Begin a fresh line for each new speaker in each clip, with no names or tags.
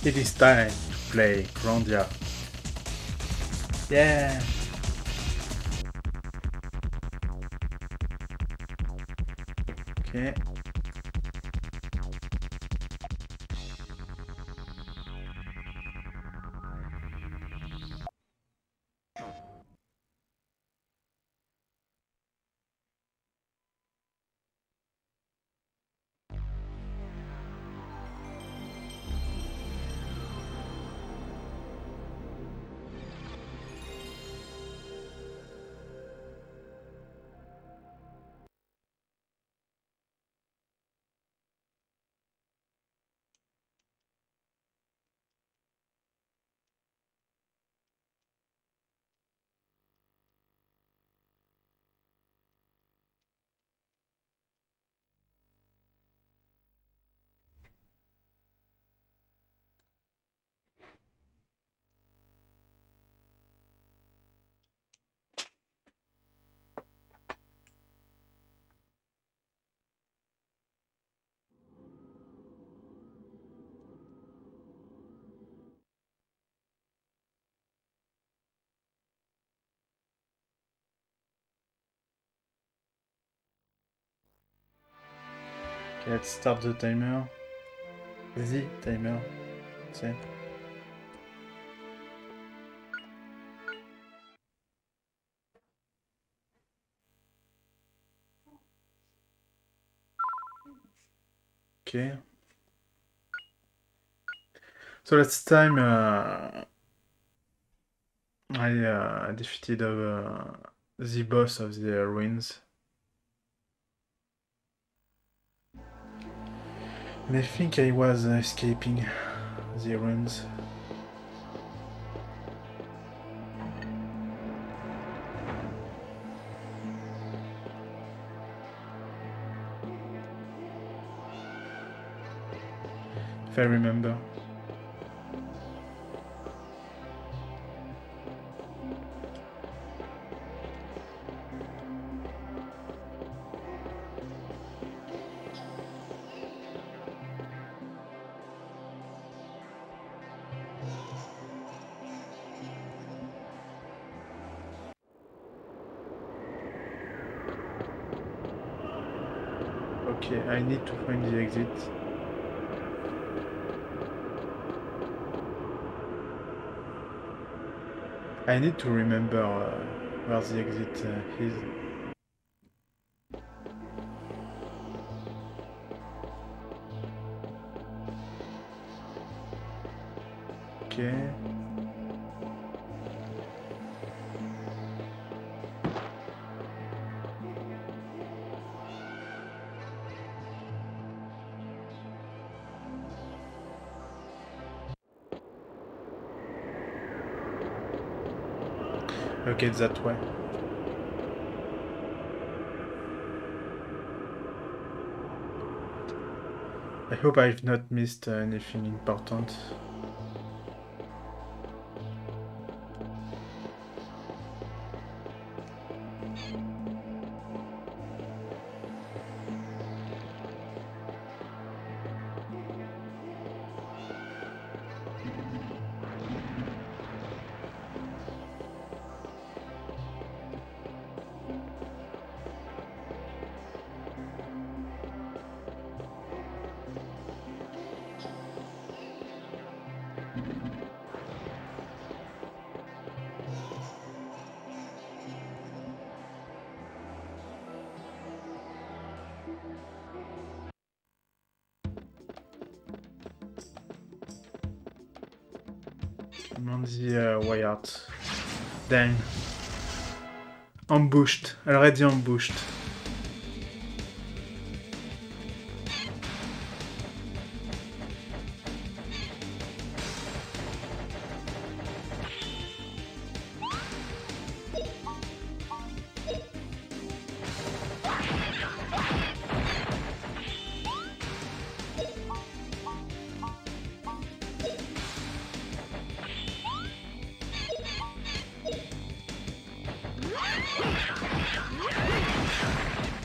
It is time to play Grandia. Yeah! Okay. Okay, let's start the timer. The timer. Say. Okay. So last time I defeated the boss of the ruins. And I think I was escaping the ruins. If I remember. Okay, I need to find the exit. I need to remember where the exit is. Okay. Okay, it's that way. I hope I've not missed anything important. I'm on the way out. Dang. Ambushed. Already ambushed.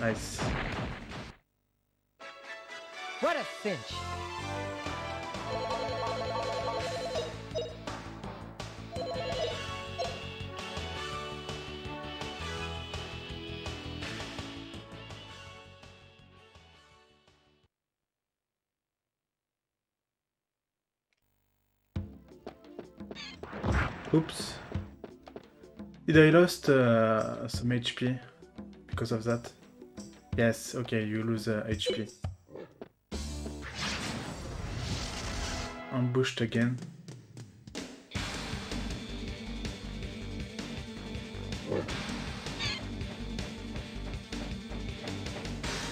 Nice.
What a cinch!
Oops. Did I lost some HP because of that? Yes, okay, you lose HP. Ambushed again.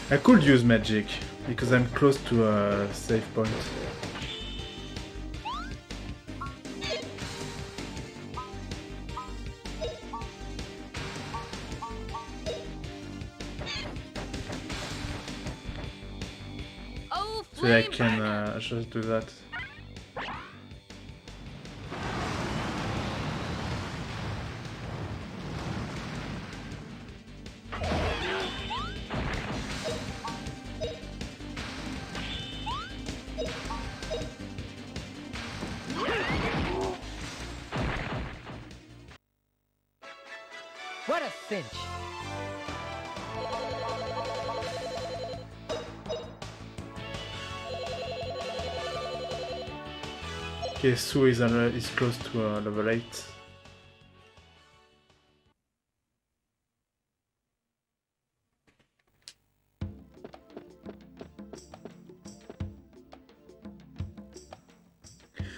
I could use magic because I'm close to a save point.
Oh,
So I can just do that.
What a cinch!
Okay, Sue is close to level 8.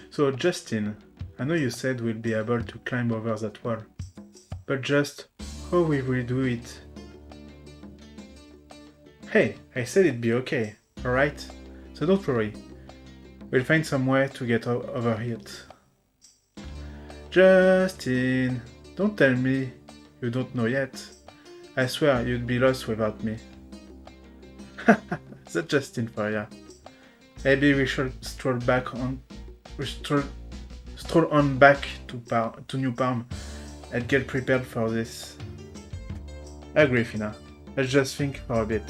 So Justin, I know you said we'll be able to climb over that wall, but just how will we do it? Hey, I said it'd be okay, alright? So don't worry, we'll find some way to get over it. Justin, don't tell me you don't know yet. I swear you'd be lost without me. That's Justin for ya. Maybe we should stroll on back to New Palm and get prepared for this. I agree, Fina. Let's just think for a bit.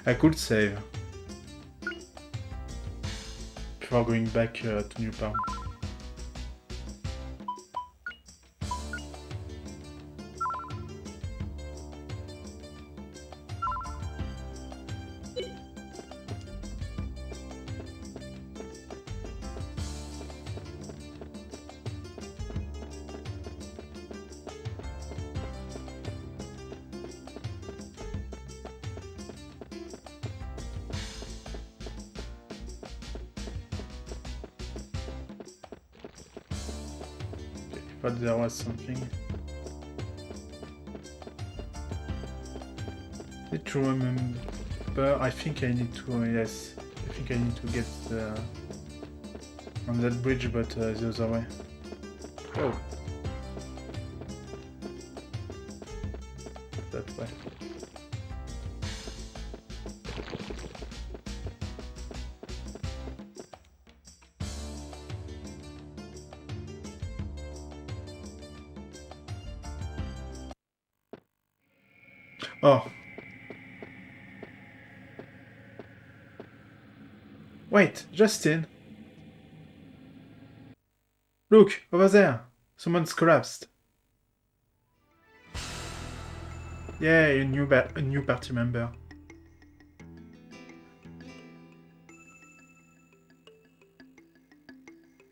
I could save before going back to New Palm. But there was something. Need to remember. I think I need to. Yes, I think I need to get on that bridge, but the other way. Oh, that way. Oh. Wait, Justin. Look, over there. Someone's collapsed. Yeah, a new party member.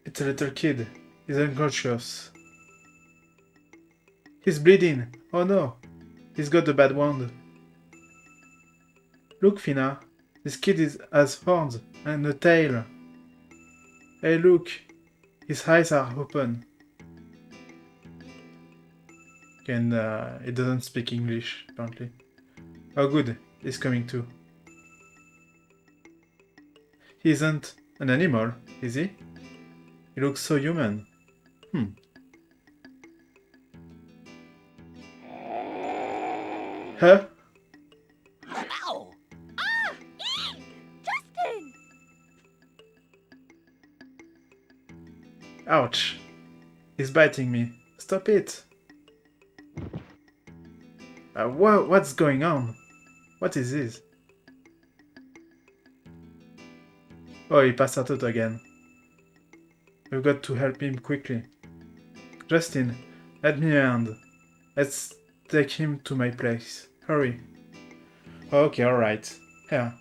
It's a little kid. He's unconscious. He's bleeding. Oh no. He's got a bad wound. Look, Fina. This kid has horns and a tail. Hey, look. His eyes are open. And he doesn't speak English, apparently. Oh, good. He's coming too. He isn't an animal, is he? He looks so human. Huh?
Ow! Ah! Eee! Justin!
Ouch. He's biting me. Stop it. What's going on? What is this? Oh, he passed out again. We've got to help him quickly. Justin, lend me a hand. Let's take him to my place. Hurry. Okay, alright. Here.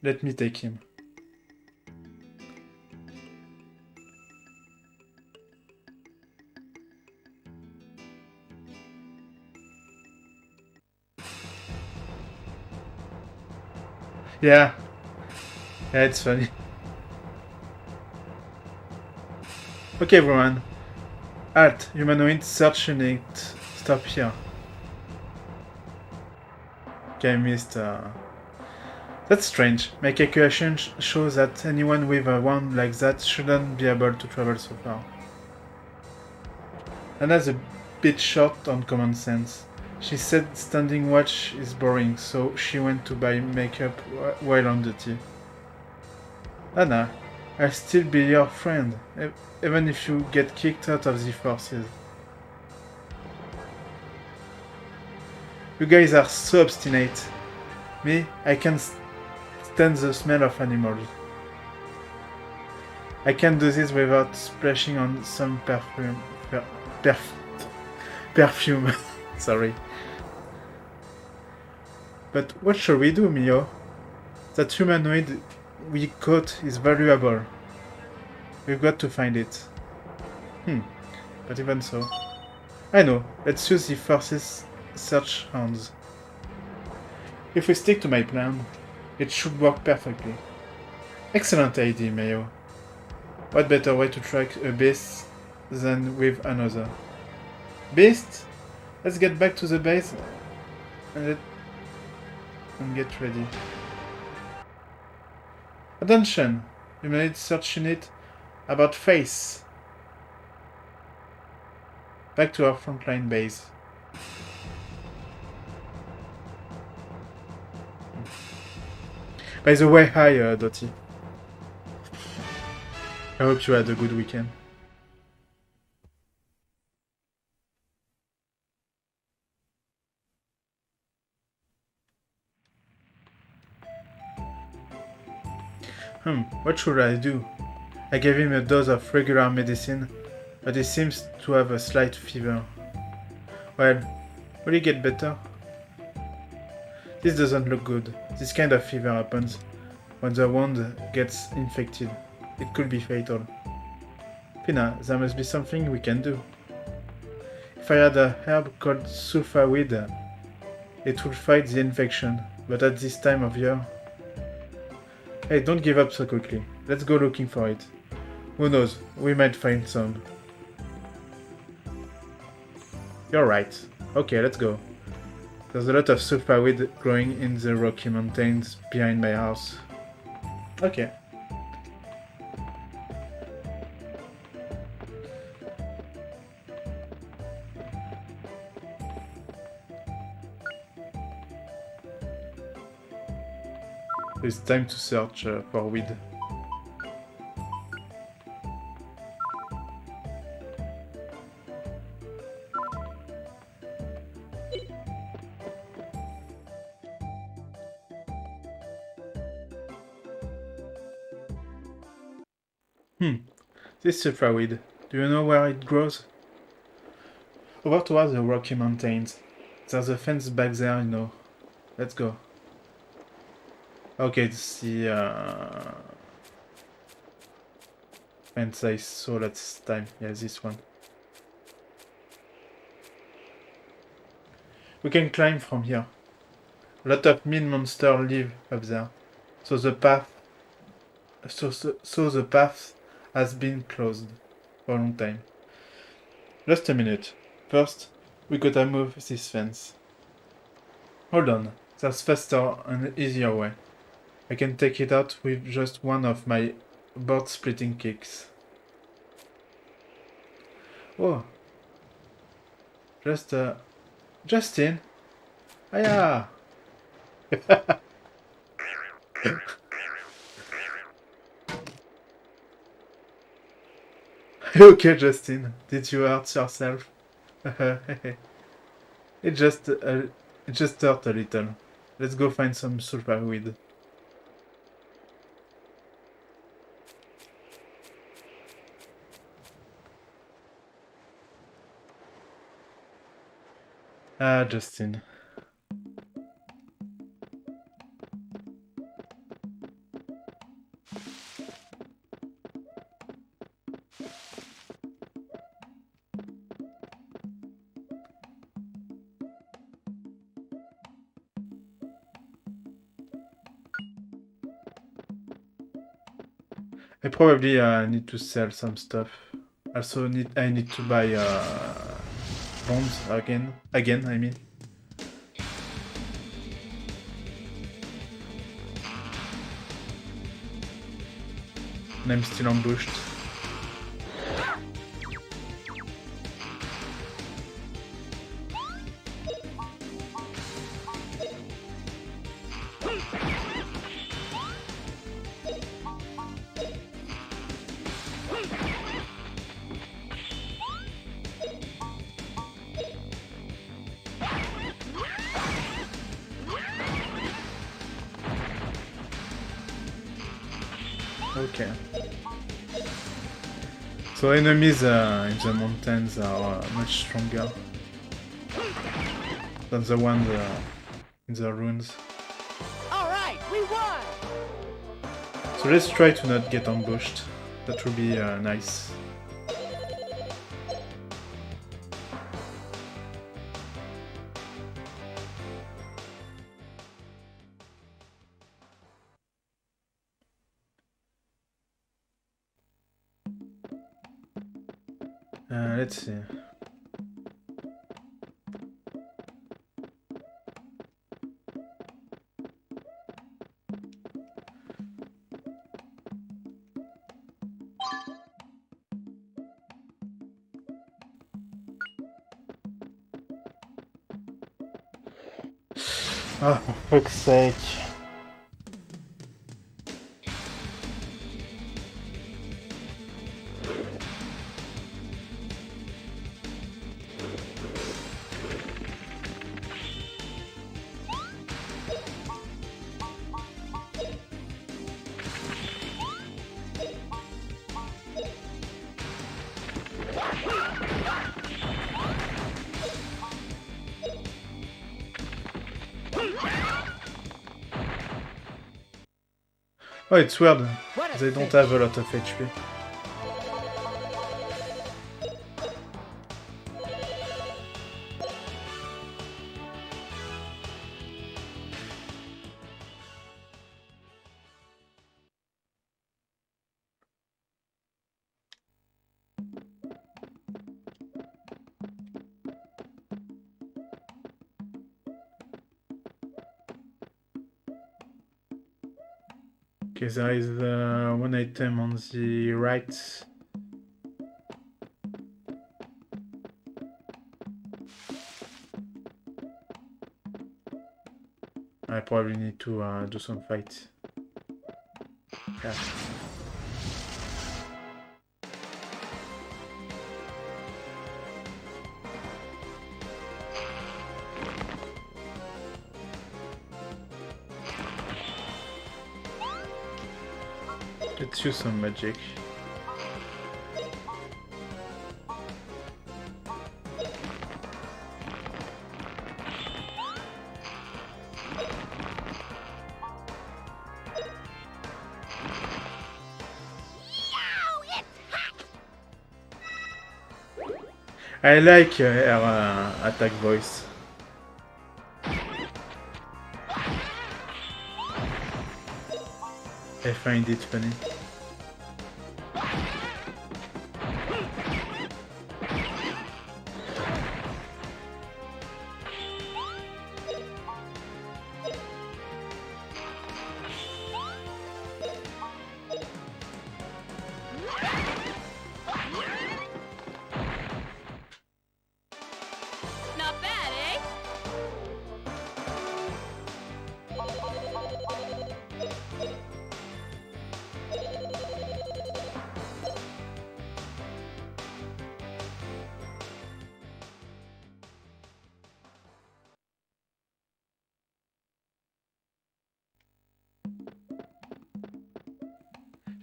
Let me take him. Yeah. Yeah, it's funny. Okay, everyone. Alt, humanoid search unit. Stop here. Okay, I missed. That's strange. My calculation shows that anyone with a wand like that shouldn't be able to travel so far. Anna's a bit short on common sense. She said standing watch is boring, so she went to buy makeup while on duty. Anna, I'll still be your friend, even if you get kicked out of the forces. You guys are so obstinate. Me, I can't stand the smell of animals. I can't do this without splashing on some perfume perfume. Sorry. But what shall we do, Mio? That humanoid we caught is valuable. We've got to find it. But even so... I know, let's use the forces search hounds. If we stick to my plan, it should work perfectly. Excellent idea, Mayo. What better way to track a beast than with another? Beast? Let's get back to the base and get ready. Attention! Humanoid search unit about face. Back to our frontline base. By the way, hi, Dottie. I hope you had a good weekend. What should I do? I gave him a dose of regular medicine, but he seems to have a slight fever. Well, will he get better? This doesn't look good. This kind of fever happens when the wound gets infected. It could be fatal. Pina, there must be something we can do. If I had a herb called sulfaweed, it would fight the infection, but at this time of year... Hey, don't give up so quickly. Let's go looking for it. Who knows, we might find some. You're right. Okay, let's go. There's a lot of sulfaweed growing in the Rocky Mountains behind my house. Okay. It's time to search for weed. This sulfaweed, do you know where it grows? Over towards the Rocky Mountains. There's a fence back there, you know. Let's go. Okay, it's the fence I saw last time. Yeah, this one. We can climb from here. A lot of mean monsters live up there, so the path has been closed for a long time. Just a minute. First, we gotta move this fence. Hold on, there's faster and easier way. I can take it out with just one of my board-splitting kicks. Oh. Justin? Hiya! Okay, Justin. Did you hurt yourself? It just hurt a little. Let's go find some sulfaweed. Ah, Justin. I probably need to sell some stuff. Also, I need to buy bonds again. I mean. And I'm still ambushed. Okay. So enemies in the mountains are much stronger than the ones in the ruins.
All right, we won.
So let's try to not get ambushed. That would be nice. Let's see. Ah, for fuck's sake. Oh, it's weird.
What a
They don't
cinch.
have a lot of HP. Okay, there is one item on the right. I probably need to do some fight. Yeah. Let's use some magic. I like her attack voice. I find it funny.
Not bad, eh?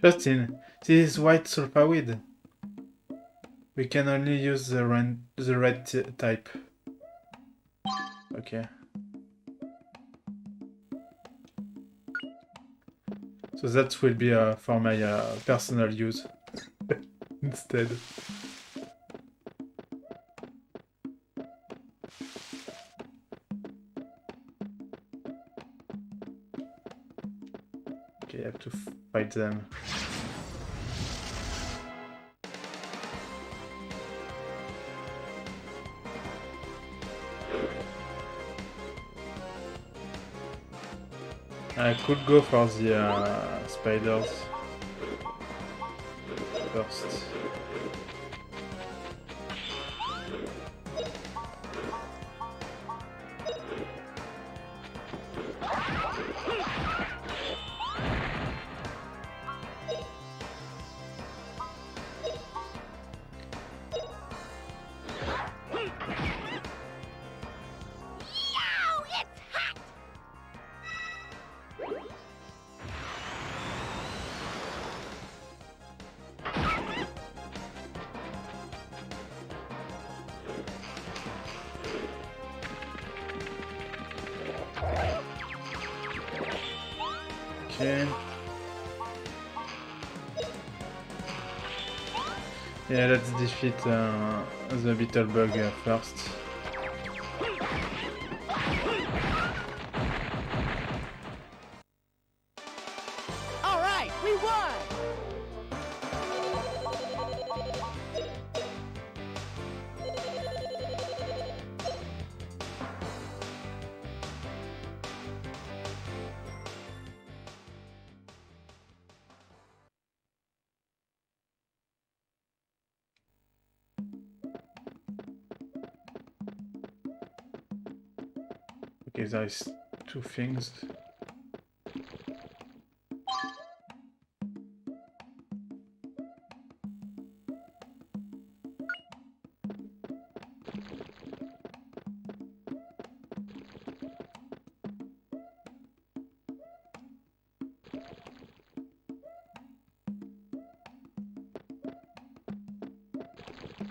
Justin, this is white sulfurweed. We can only use the red type. Okay. So that will be for my personal use instead. Okay, I have to fight them. I could go for the spiders first.
Yow, it's hot!
Okay. Yeah, let's defeat the beetle bug first.
All right, we won!
Okay, there is two things.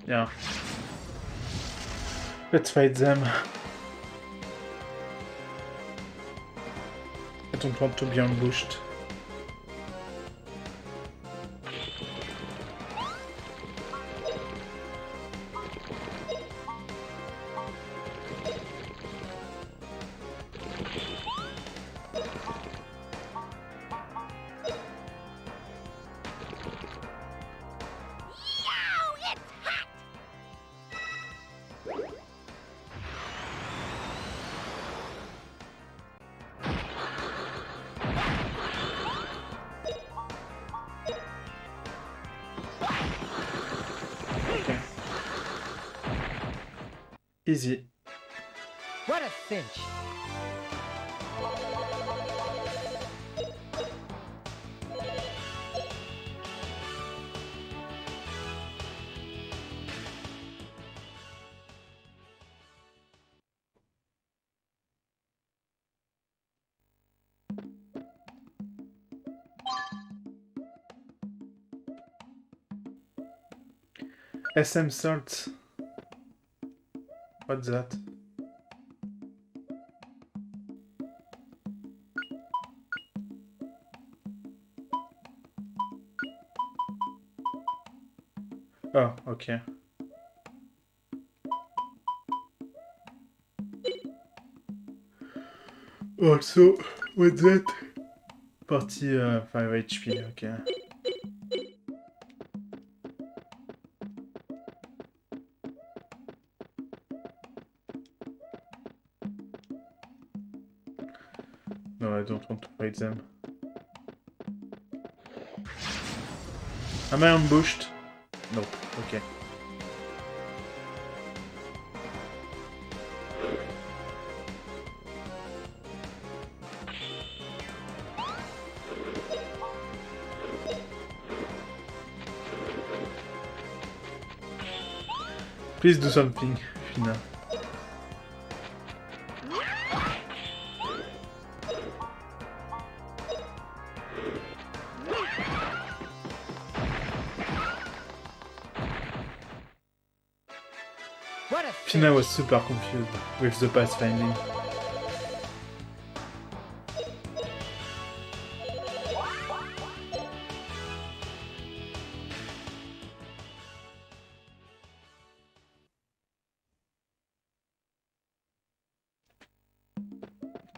Yeah. Let's fight them. I don't want to be ambushed.
Yow, it's hot!
Okay. Easy.
What a cinch!
SM salt. What's that? Oh, okay. Also, what's that? Party 5 HP, okay. No, I don't want to fight them. Am I ambushed? Nope, okay. Please do something, Fina.
What a
Fina
cinch!
was super confused with the pathfinding.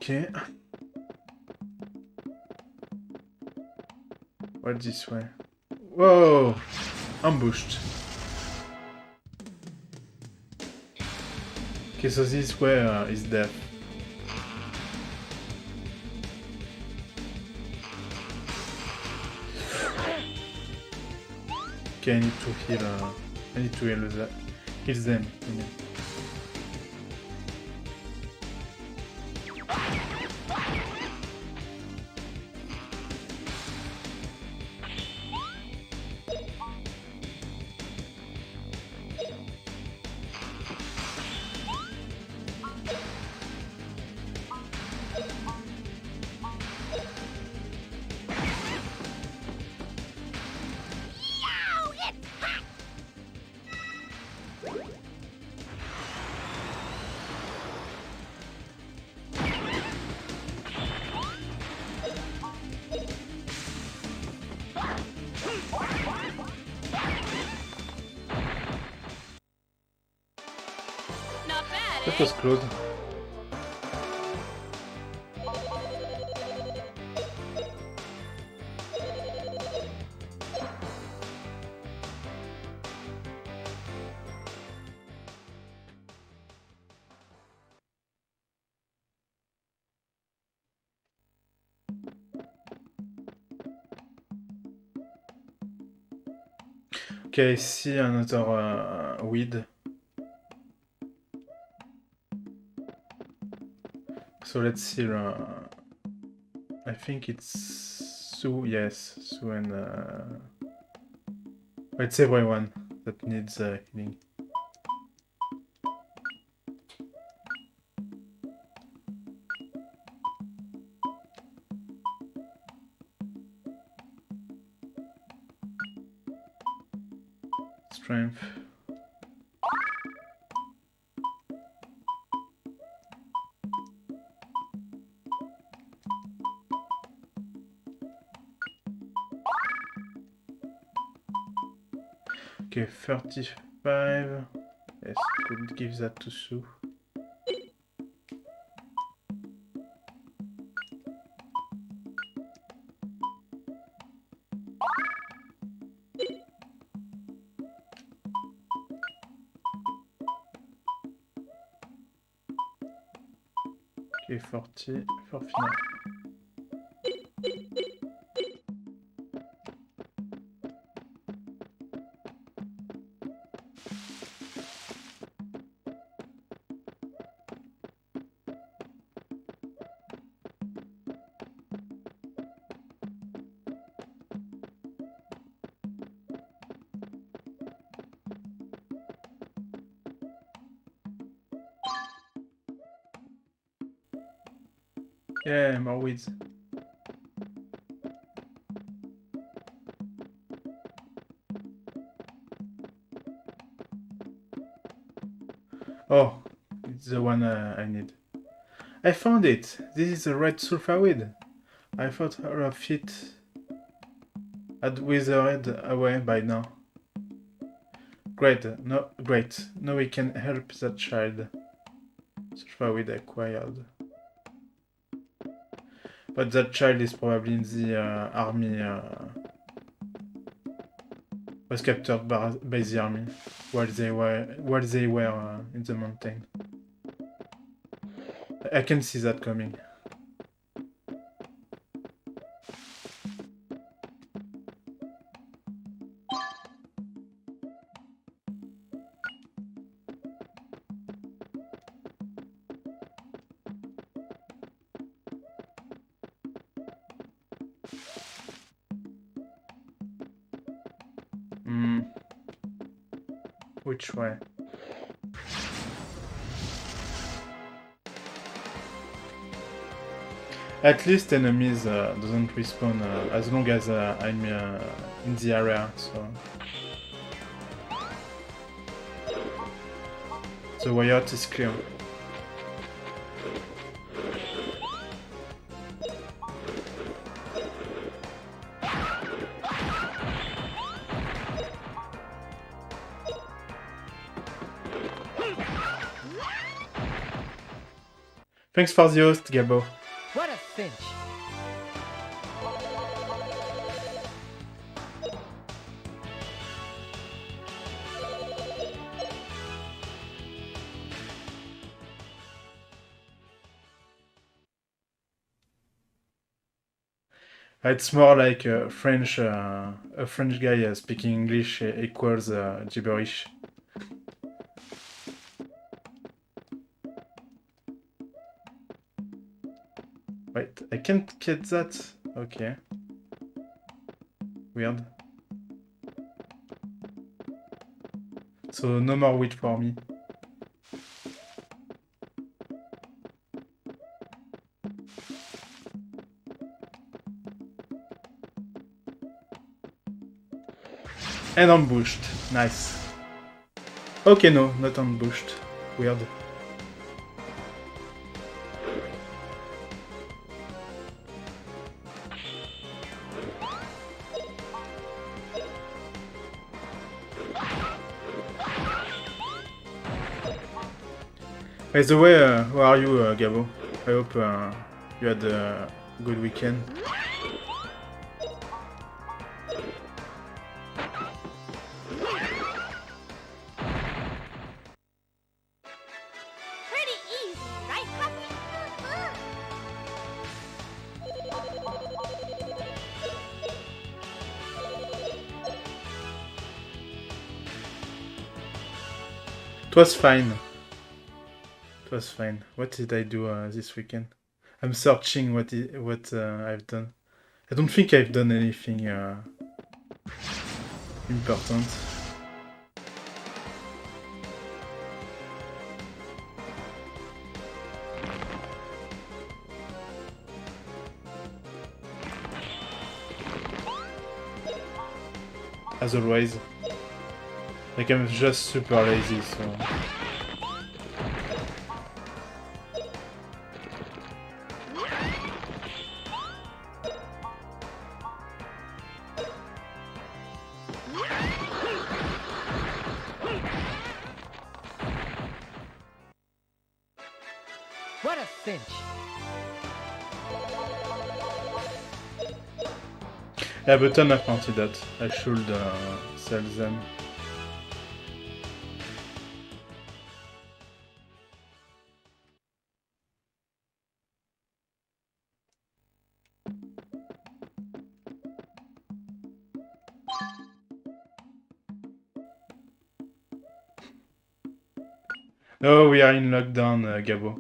Okay. What this way? Whoa! Ambushed. Okay, so this way is death. Okay, I need to heal. I need to heal that. Heal them. I mean.
Yow, it's hot!
That was close. Okay, I see another weed. So let's see. I think it's Sue. Yes, Sue and it's everyone that needs healing. Strength. Okay, 35. Yes, could give that to Sue. Okay, 40 for final. Yeah, more weeds. Oh, it's the one I need. I found it! This is a red sulfur weed. I thought all of it had withered away by now. Great, great. Now we can help that child. Sulfur weed acquired. But that child is probably in the army. Was captured by the army while they were in the mountain. I can see that coming. Which way? At least enemies doesn't respawn as long as I'm in the area, so... The way out is clear. Thanks for the host, Gabo.
What a cinch.
It's more like a French guy speaking English equals gibberish. Wait, I can't get that? Okay. Weird. So no more wheat for me. And ambushed. Nice. Okay, no, not ambushed. Weird. By the way, how are you, Gabo? I hope you had a good weekend.
Pretty easy, right, puppy?
It was fine. It was fine. What did I do this weekend? I'm searching what I've done. I don't think I've done anything important. As always. Like, I'm just super lazy, so...
What a cinch.
Yeah, but I'm not counted that. I should sell them. No, we are in lockdown, Gabo.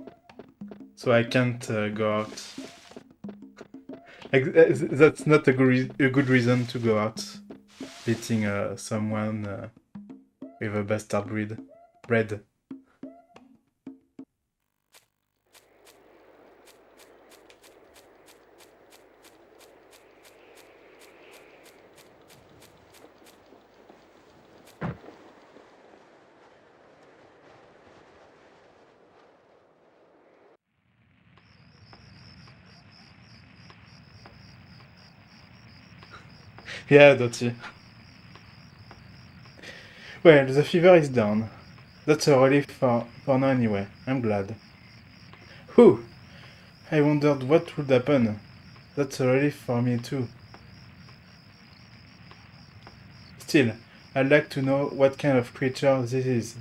So I can't go out. Like, that's not a good reason to go out. Beating someone with a bastard bread. Yeah, Dottie. Well, the fever is down. That's a relief for now anyway. I'm glad. Whew! I wondered what would happen. That's a relief for me too. Still, I'd like to know what kind of creature this is.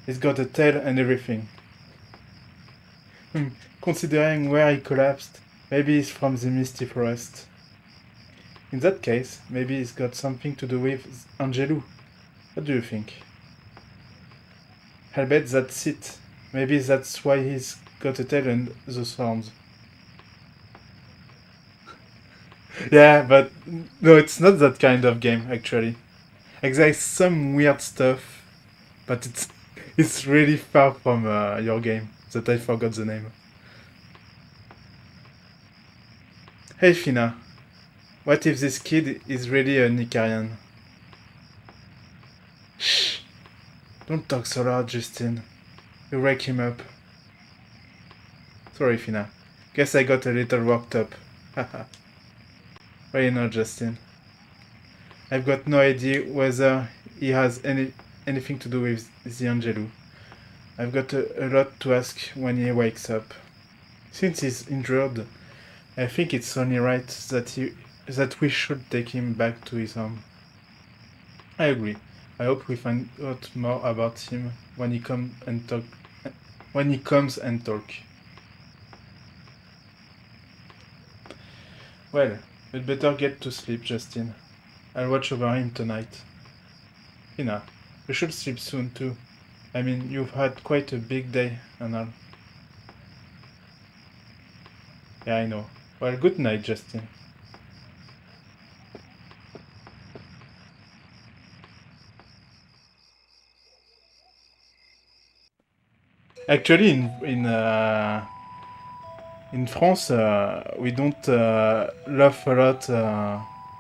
It's got a tail and everything. Considering where he collapsed, maybe it's from the misty forest. In that case, maybe it's got something to do with Angelou. What do you think? I'll bet that's it. Maybe that's why he's got a tail and those horns. Yeah, but no, it's not that kind of game, actually. Like, there's some weird stuff, but it's really far from your game, that I forgot the name. Hey, Fina. What if this kid is really a Nicarian? Shh! Don't talk so loud, Justin. You wake him up. Sorry, Fina. Guess I got a little worked up. Haha. Why not, Justin? I've got no idea whether he has anything to do with the Angelou. I've got a lot to ask when he wakes up. Since he's injured, I think it's only right that we should take him back to his home. I agree. I hope we find out more about him when he comes and talk. When he comes and talk. Well, we'd better get to sleep, Justin. I'll watch over him tonight. Ina, you should sleep soon too. I mean, you've had quite a big day and all. Yeah, I know. Well, good night, Justin. Actually, in France, we don't laugh a lot.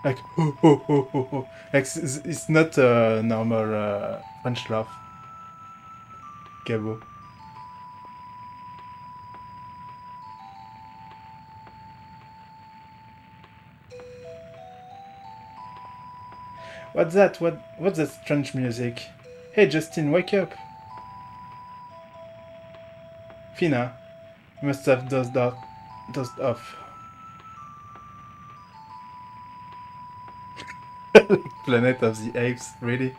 Like ho ho ho ho ho. Like it's not a normal French laugh. Gabo. What's that? What's that strange music? Hey, Justin, wake up! Fina, you must have dozed off. Planet of the Apes, really?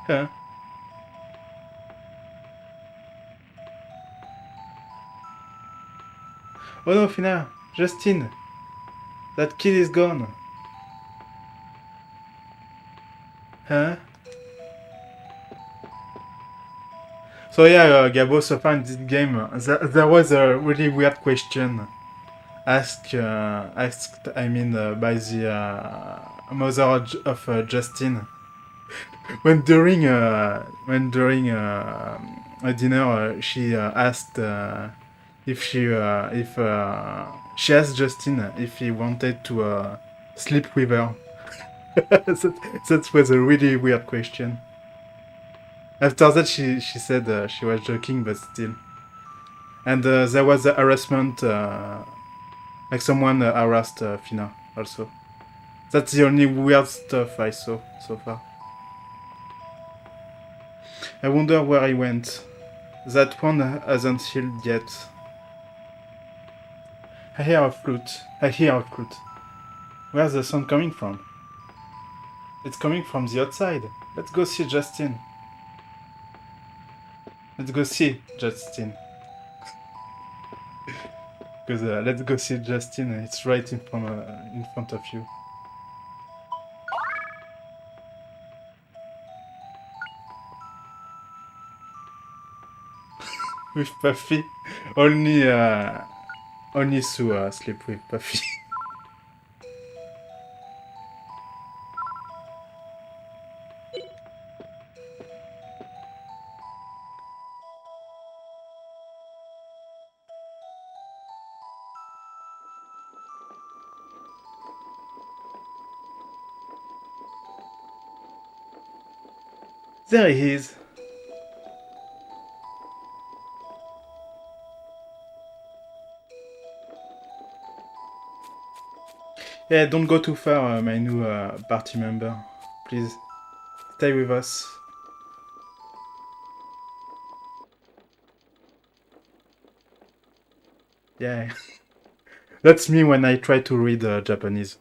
Huh? Oh no, Fina! Justin! That kid is gone! Huh? So yeah, Gabo, so far in this game, there was a really weird question asked, by the mother of Justin. When during a dinner, she asked if she asked Justin if he wanted to sleep with her. That was a really weird question. After that, she said she was joking, but still. And there was a harassment, like someone harassed Fina also. That's the only weird stuff I saw so far. I wonder where he went. That one hasn't healed yet. I hear a flute. Where's the sound coming from? It's coming from the outside. Let's go see Justin. Because let's go see Justin. It's right in front of you. With Puffy, only Sue sleep with Puffy. There he is. Yeah, don't go too far, my new party member. Please, stay with us. Yeah. That's me when I try to read Japanese.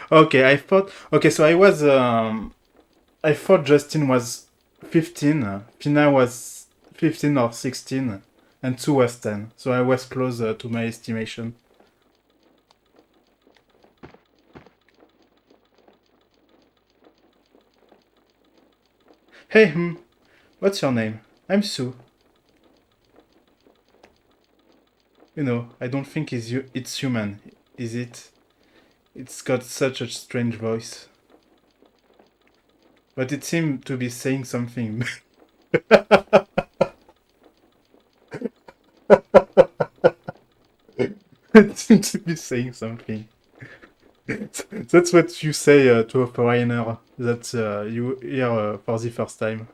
Okay, so I thought Justin was 15, Pina was 15 or 16, and Sue was 10. So I was close to my estimation. Hey, what's your name? I'm Sue. You know, I don't think it's human, is it? It's got such a strange voice. But it seemed to be saying something. It seemed to be saying something. That's what you say to a foreigner that you hear for the first time.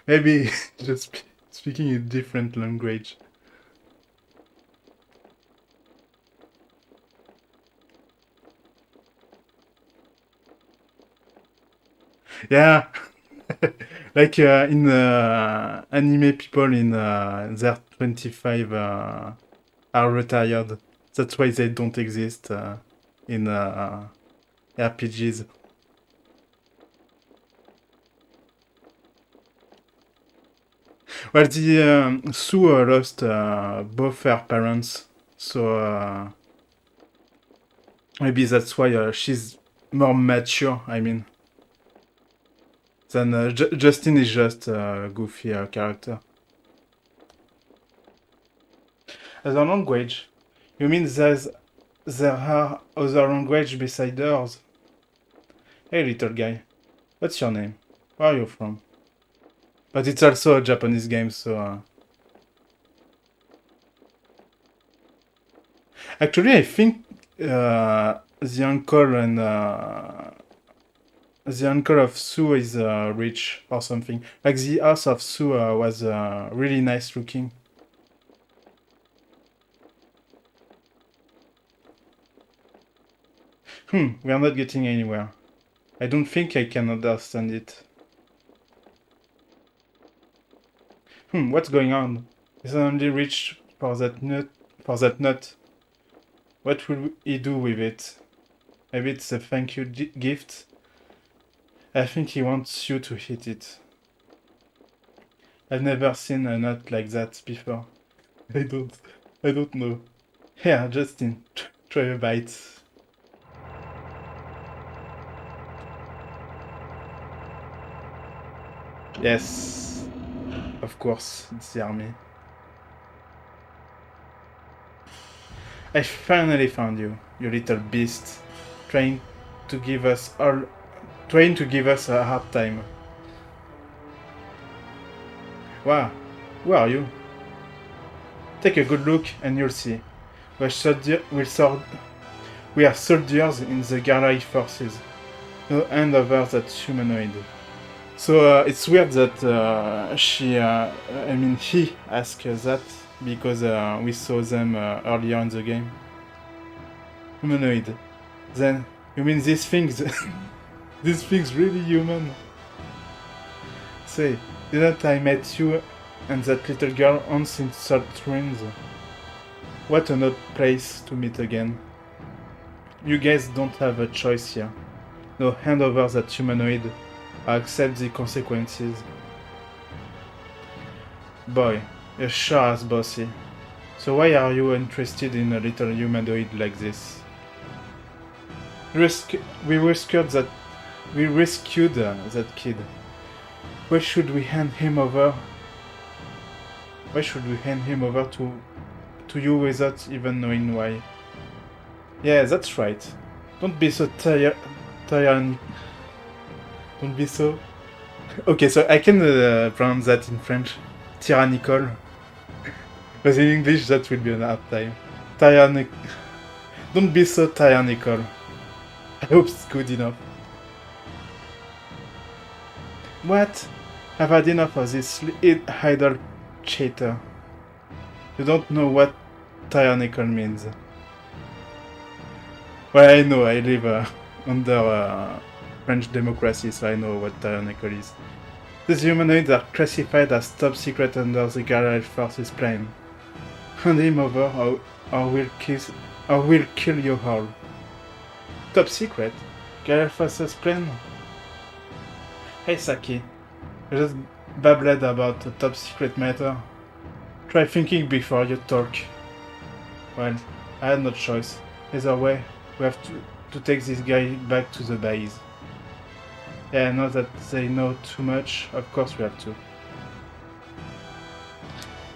Maybe just speaking a different language. Yeah, like in anime people in their 25 are retired. That's why they don't exist in RPGs. Well, the Sue lost both her parents, so maybe that's why she's more mature. I mean, than Justin is just a goofy character. As a language, you mean there are other languages besides ours? Hey, little guy, what's your name? Where are you from? But it's also a Japanese game, so... Actually, I think the uncle of Sue is rich or something. Like the house of Sue was really nice looking. We are not getting anywhere. I don't think I can understand it. What's going on? He suddenly reached for that nut. What will he do with it? Maybe it's a thank you gift? I think he wants you to hit it. I've never seen a nut like that before. I don't know. Here, Justin, try a bite. Yes, of course, it's the army. I finally found you, you little beast, trying to give us a hard time. Wow, who are you? Take a good look and you'll see. We are soldiers in the Garlic forces. No hand over that humanoid. So it's weird that he asked that because we saw them earlier in the game. Humanoid. Then, you mean these things? These things really human? Say, didn't I met you and that little girl on since Salt Ruins? What an odd place to meet again. You guys don't have a choice here. No, hand over that humanoid. I accept the consequences. Boy, you're sure as bossy. So why are you interested in a little humanoid like this? We rescued that kid. Why should we hand him over? Why should we hand him over to you without even knowing why? Yeah, that's right. Don't be so tyrannical. Don't be so... Okay, so I can pronounce that in French. Tyrannical. But in English that will be an hard time. Tyrannical. Don't be so tyrannical. I hope it's good enough. What? I've had enough of this idle chatter. You don't know what tyrannical means. Well, I know, I live under French democracy, so I know what tyrannical is. These humanoids are classified as top secret under the Garage Forces plan. Hand him over or we'll kill you all. Top secret? Garage Forces plan? Hey Saki, you just babbled about a top secret matter. Try thinking before you talk. Well, I had no choice. Either way, we have to take this guy back to the base. Yeah, now that they know too much, of course we have to.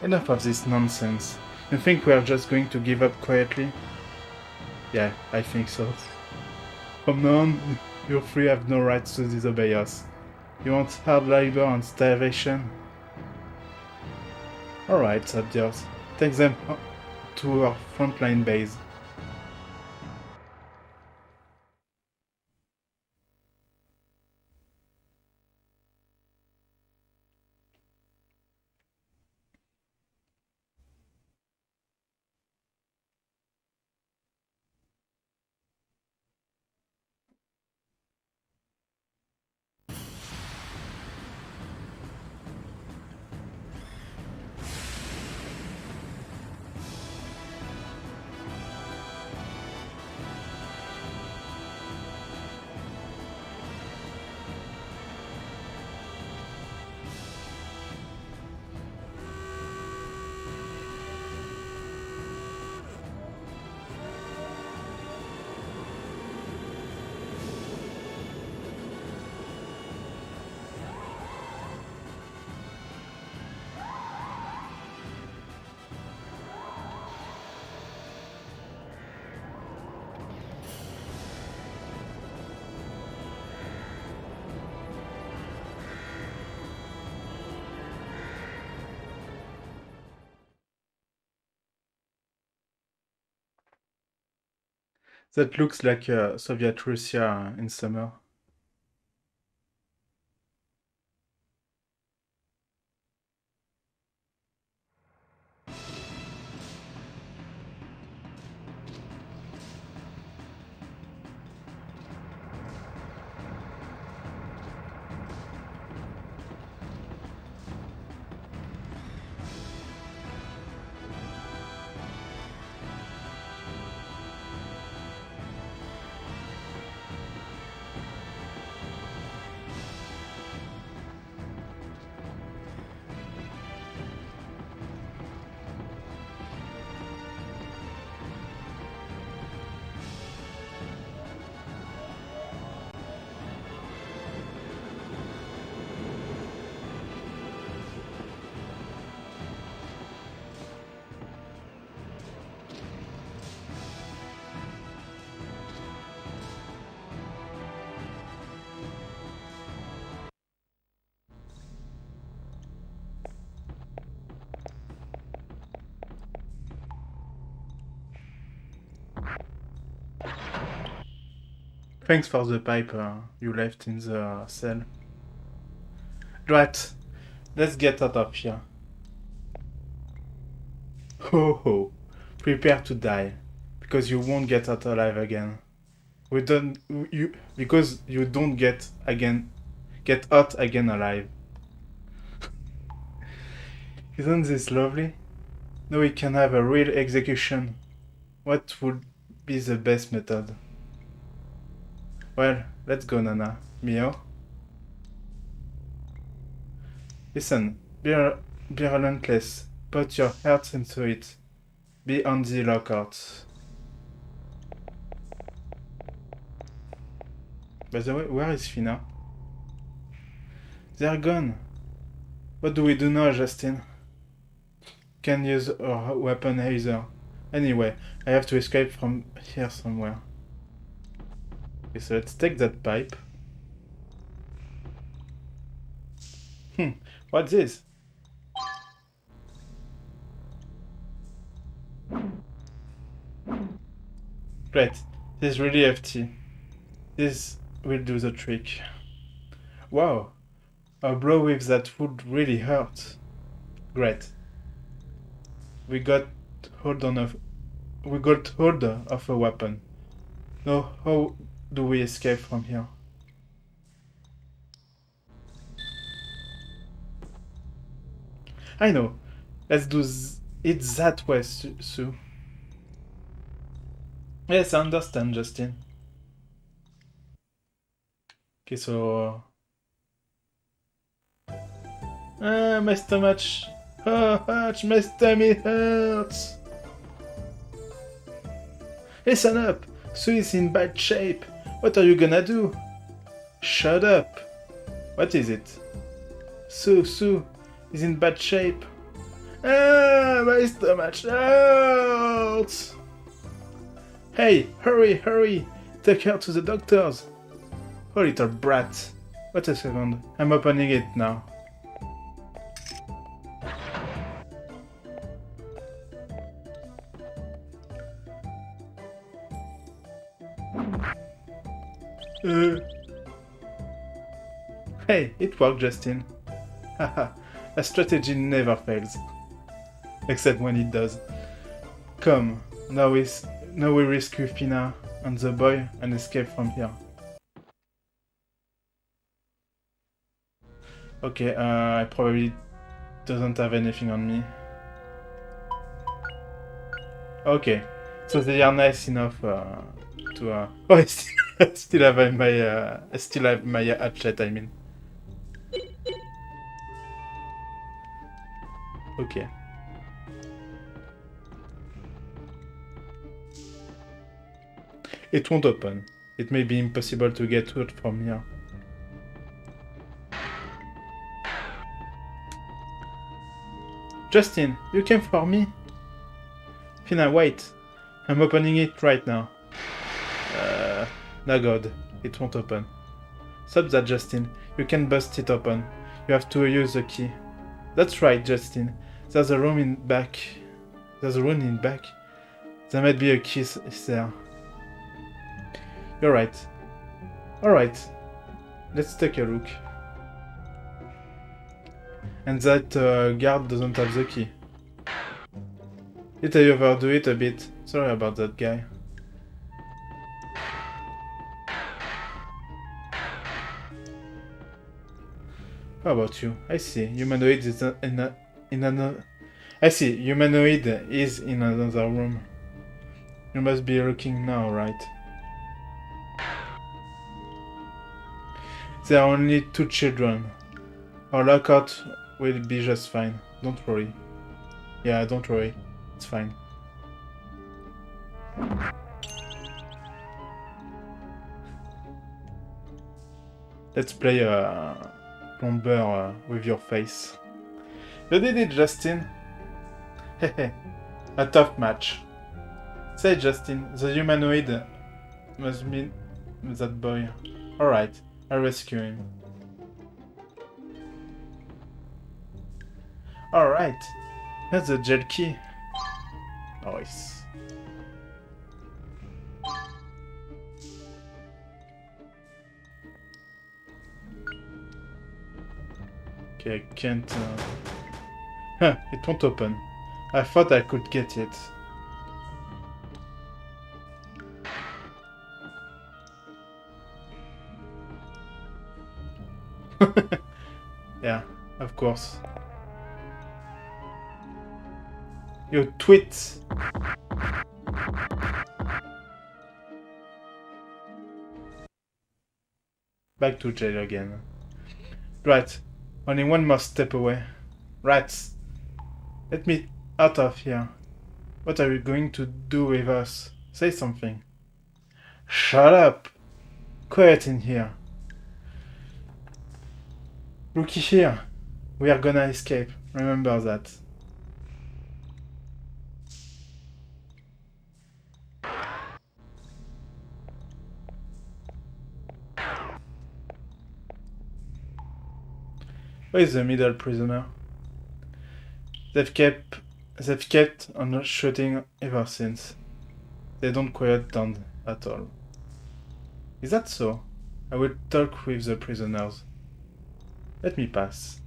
Enough of this nonsense. You think we are just going to give up quietly? Yeah, I think so. From now on, you three have no rights to disobey us. You want hard labor and starvation? Alright, soldiers. Take them to our frontline base. That looks like Soviet Russia in summer. Thanks for the pipe you left in the cell. Right, let's get out of here. Ho ho, prepare to die, because you won't get out alive again. Because you don't get out again alive. Isn't this lovely? Now we can have a real execution. What would be the best method? Well, let's go, Nana. Mio? Listen, be relentless. Put your heart into it. Be on the lookout. By the way, where is Fina? They're gone. What do we do now, Justin? Can't use our weapon either. Anyway, I have to escape from here somewhere. Okay, so let's take that pipe. What's this? Great, this is really hefty. This will do the trick. Wow, a blow with that would really hurt. Great. We got hold of a weapon. Now, how do we escape from here? I know. Let's do it that way, Sue. Yes, I understand, Justin. Okay, so... my stomach hurts, my stomach hurts. Listen up, Sue is in bad shape. What are you gonna do? Shut up. What is it? Sue is in bad shape. My stomach hurts. Hey, hurry, take her to the doctors. Oh, little brat. Wait a second, I'm opening it now. Hey, it worked, Justin. Haha, a strategy never fails. Except when it does. Come, now we rescue Fina and the boy and escape from here. Okay, I probably doesn't have anything on me. Okay, so they are nice enough to. Oh, I still have my hatchet. I mean. Okay. It won't open. It may be impossible to get out from here. Justin, you came for me? Fina, wait. I'm opening it right now. No god, it won't open. Stop that, Justin. You can bust it open. You have to use the key. That's right, Justin. There's a room in back. There might be a key there. You're right. Alright. Let's take a look. And that guard doesn't have the key. Did I overdo it a bit? Sorry about that guy. How about you? I see. Humanoid is in another. I see. Humanoid is in another room. You must be looking now, right? There are only 2 children. Our lockout will be just fine. Don't worry. Yeah, don't worry. It's fine. Let's play plumber with your face. You did it, Justin. Hehe. A tough match. Say, Justin, the humanoid must be that boy. Alright, I'll rescue him. Alright, that's the jail key. Nice. Okay, I can't... Huh, it won't open. I thought I could get it. Yeah, of course. You twit! Back to jail again. Right, only one more step away. Rats! Let me out of here. What are you going to do with us? Say something. Shut up! Quiet in here. Looky here. We are gonna escape. Remember that. Where is the middle prisoner? They've kept on shooting ever since. They don't quiet down at all. Is that so? I will talk with the prisoners. Let me pass.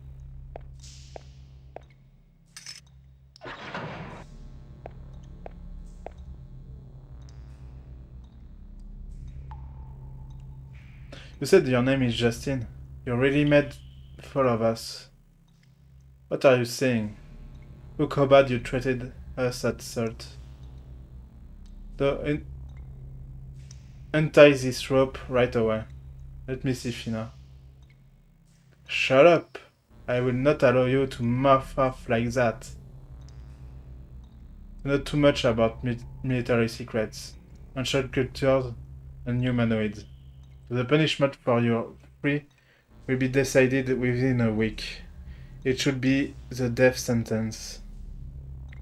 You said your name is Justin. You really made fun of us. What are you saying? Look how bad you treated us at third. Untie this rope right away. Let me see, Fina. Shut up! I will not allow you to muff off like that. Not too much about military secrets, ancient cultures, and humanoids. The punishment for your free will be decided within a week. It should be the death sentence.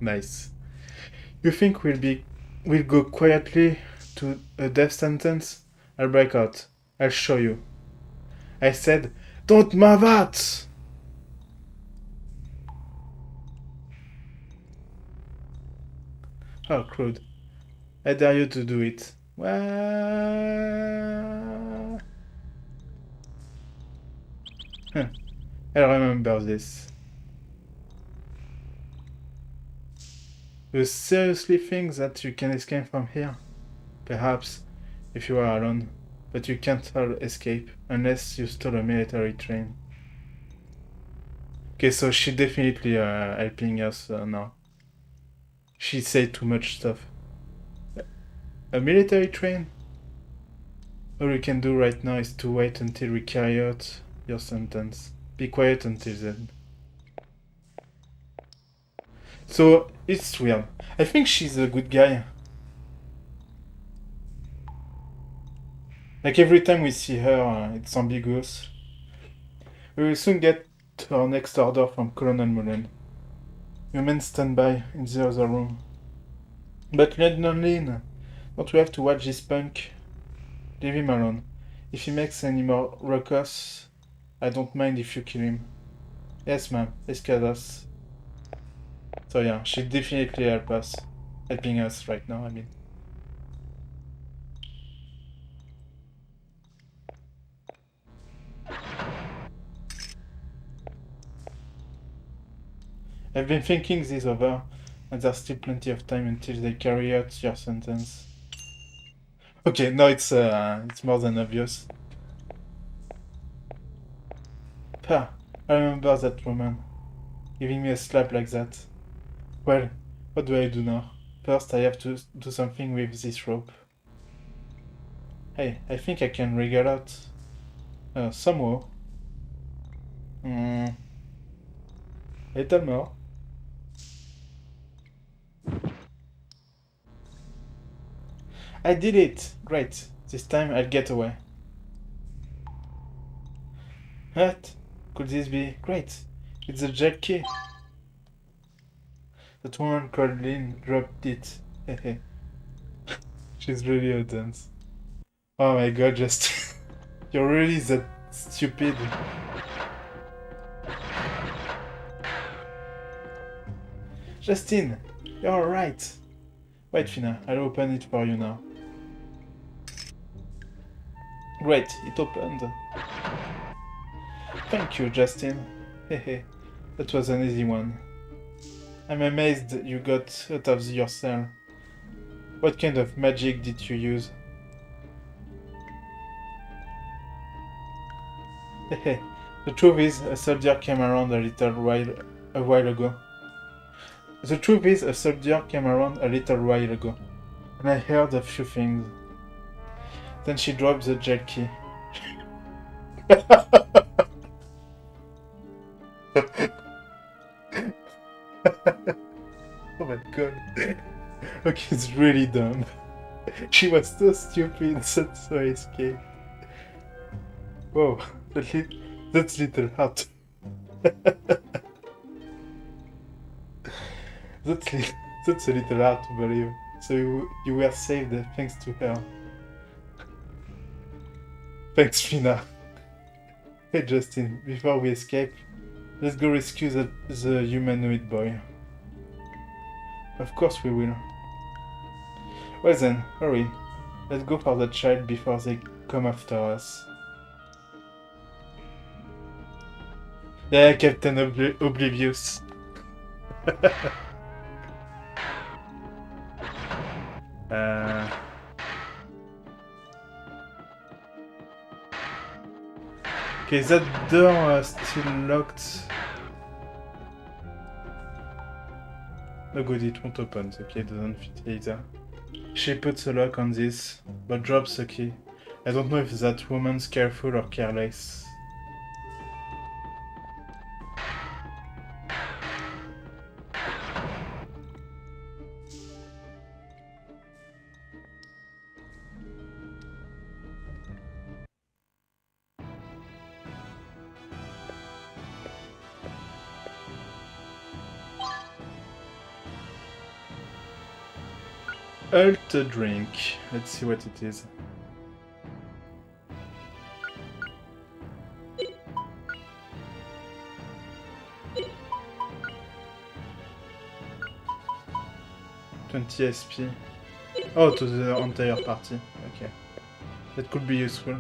Nice. You think we'll go quietly to a death sentence? I'll break out. I'll show you. I said, don't move out! Oh, crude. I dare you to do it. Well... Huh. I remember this. You seriously think that you can escape from here? Perhaps, if you are alone. But you can't all escape, unless you stole a military train. Okay, so she definitely helping us now. She said too much stuff. A military train? All you can do right now is to wait until we carry out your sentence. Be quiet until then. So, it's weird. I think she's a good guy. Like every time we see her, it's ambiguous. We will soon get our next order from Colonel Mullen. Your men stand by in the other room. But Lin, don't we have to watch this punk? Leave him alone. If he makes any more ruckus, I don't mind if you kill him. Yes, ma'am. Escadas. So yeah, she definitely helping us right now, I mean. I've been thinking this over, and there's still plenty of time until they carry out your sentence. Okay, no, it's more than obvious. Pah, I remember that woman, giving me a slap like that. Well, what do I do now? First, I have to do something with this rope. Hey, I think I can wriggle out. Somehow. A little more. I did it! Great. This time I'll get away. What? Could this be? Great. It's the jail key. That woman called Lynn dropped it. Hehe. She's really a dance. Oh my god, just... You're really that stupid. Justin! You're alright. Wait, Fina, I'll open it for you now. Great, it opened. Thank you, Justin. Hehe, that was an easy one. I'm amazed you got out of your cell. What kind of magic did you use? Hehe, the truth is, a soldier came around a while ago. The truth is, a soldier came around a little while ago, and I heard a few things. Then she dropped the jet key. Oh my god. Okay, it's really dumb. She was so stupid, that's so escape. Whoa, that's little hot. That's a little hard to believe. So you were saved thanks to her. Thanks, Fina. Hey Justin, before we escape, let's go rescue the humanoid boy. Of course we will. Well then, hurry. Let's go for the child before they come after us. Yeah, Captain Oblivious. Okay, that door still locked. No good, it won't open. The key doesn't fit either. She puts a lock on this, but drops the key. I don't know if that woman's careful or careless. Alt drink. Let's see what it is. $20 SP. Oh, to the entire party. Okay. That could be useful.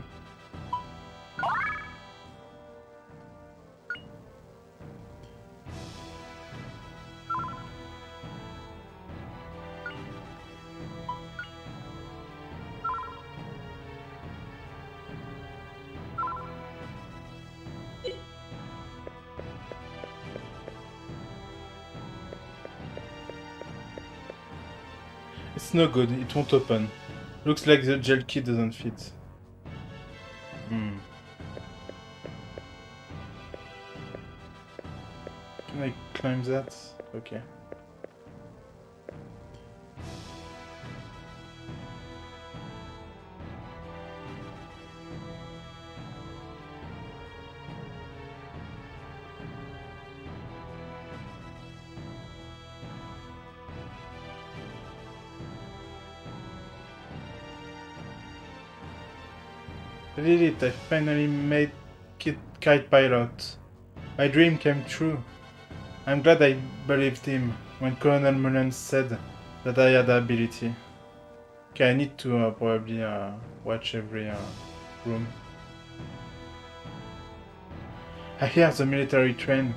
It's no good, it won't open. Looks like the gel key doesn't fit. Can I climb that? Okay. I did it, I finally made Kite Pilot. My dream came true. I'm glad I believed him when Colonel Mullins said that I had the ability. Okay, I need to probably watch every room. I hear the military train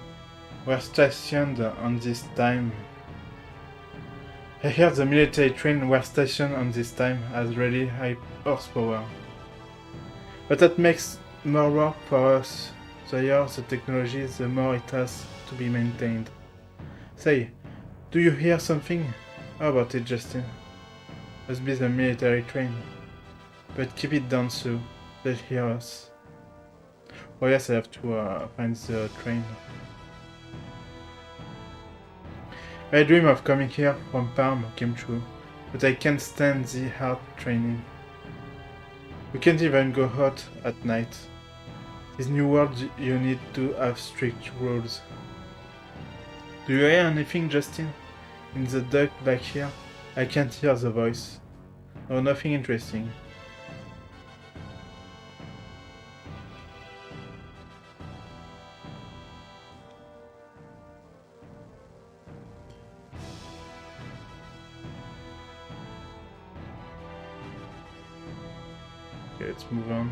were stationed on this time. I hear the military train were stationed on this time as really high horsepower. But that makes more work for us. The higher the technology, the more it has to be maintained. Say, do you hear something? How about it, Justin? Must be the military train. But keep it down so they'll hear us. Oh yes, I have to find the train. My dream of coming here from Parm came true, but I can't stand the hard training. We can't even go out at night. This new world, you need to have strict rules. Do you hear anything, Justin? In the dark back here? I can't hear the voice. Oh, nothing interesting. Okay, let's move on.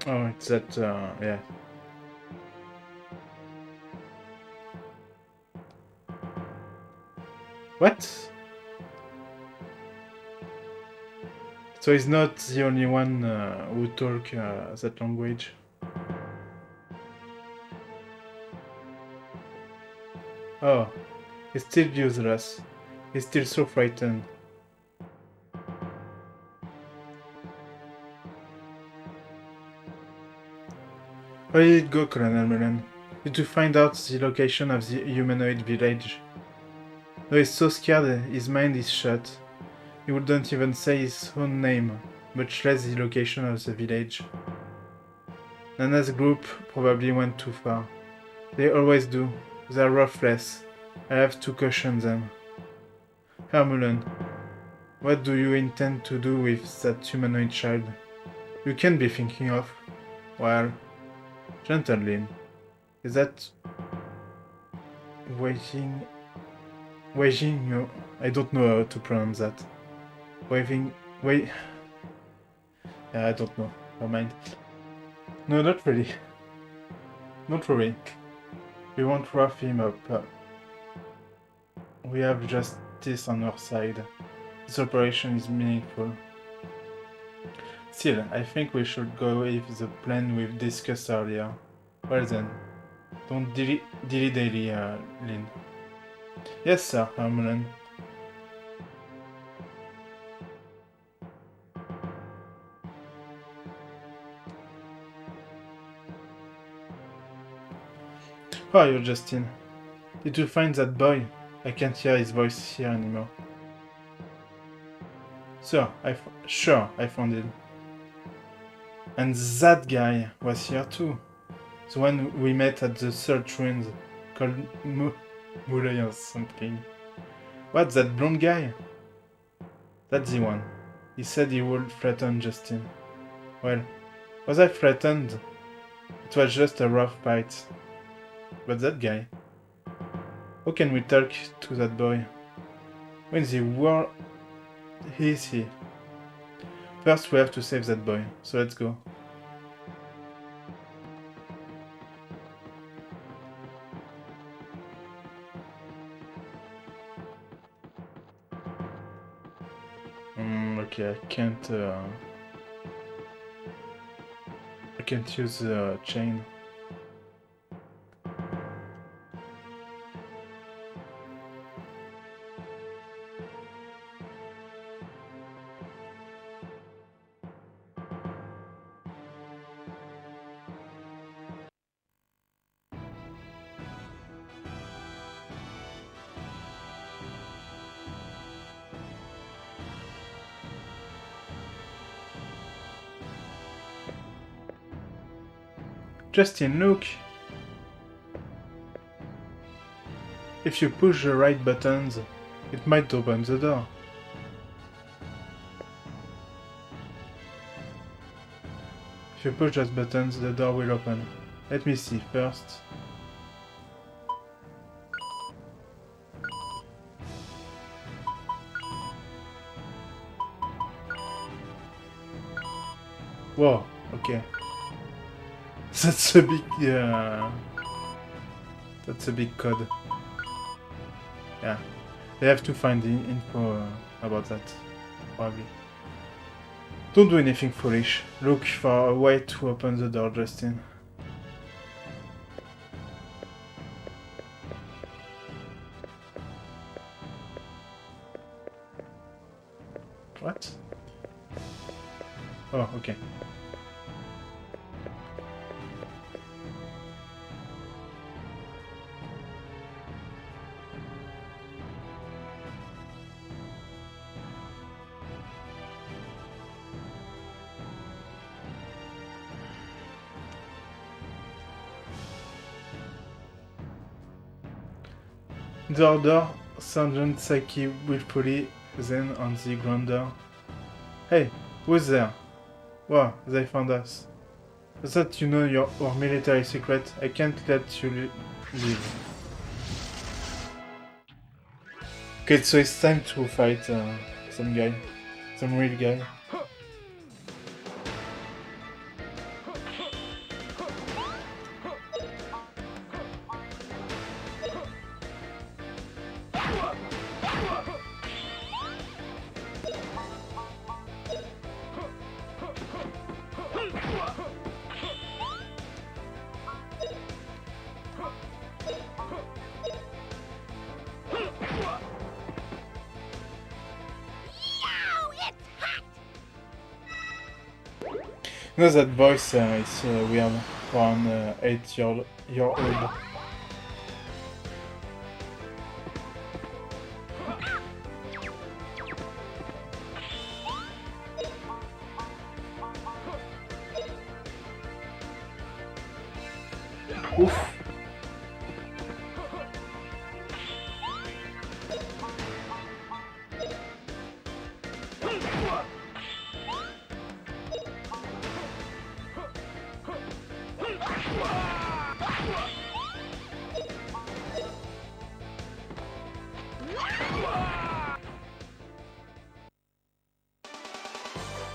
Oh, it's that, yeah. What? So he's not the only one who talk that language. Oh, he's still useless. He's still so frightened. Where did it go, Colonel Mullen? Did you find out the location of the humanoid village? No, he's so scared, his mind is shut. He wouldn't even say his own name, much less the location of the village. Nana's group probably went too far. They always do. They're ruthless. I have to caution them. Herr Mullen, what do you intend to do with that humanoid child? You can be thinking of... Well... Gentlemen, is that... Waging... I don't know how to pronounce that. Waving... Wait... Yeah, I don't know. Never mind. No, not really. Not really. We won't rough him up. We have justice on our side. This operation is meaningful. Still, I think we should go with the plan we've discussed earlier. Well then, don't dilly-dally, Lynn. Yes, sir, Mullen. How are you, Justin? Did you find that boy? I can't hear his voice here anymore. Sure, I found it. And that guy was here too. The one we met at the third ruins, called Muley or something. What, that blonde guy? That's the one. He said he would threaten Justin. Well, was I threatened? It was just a rough fight. But that guy... How can we talk to that boy? When the world... is he? First we have to save that boy, so let's go. Okay, I can't use the chain. Justin, look! If you push the right buttons, it might open the door. If you push those buttons, the door will open. Let me see first. Whoa, okay. That's a big, that's a big code. Yeah, they have to find the info about that, probably. Don't do anything foolish. Look for a way to open the door, Justin. What? Oh, okay. The order, Sergeant Saki willfully, then on the Grandia. Hey, who's there? Wow, they found us. I thought you know our military secret. I can't let you leave. Okay, so it's time to fight some guy. Some real guy. You know that voice is weird for an 8-year-old. Ouf.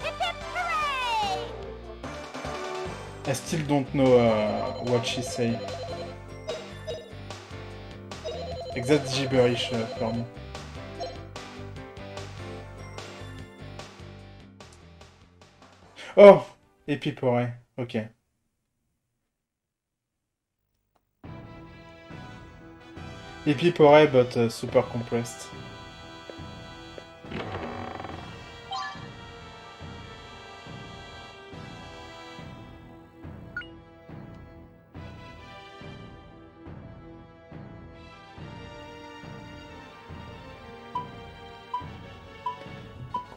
Hip hip hooray!
I still don't know what she say. Exact gibberish for me. Oh! Epipore, ok. Epipore, but super compressed.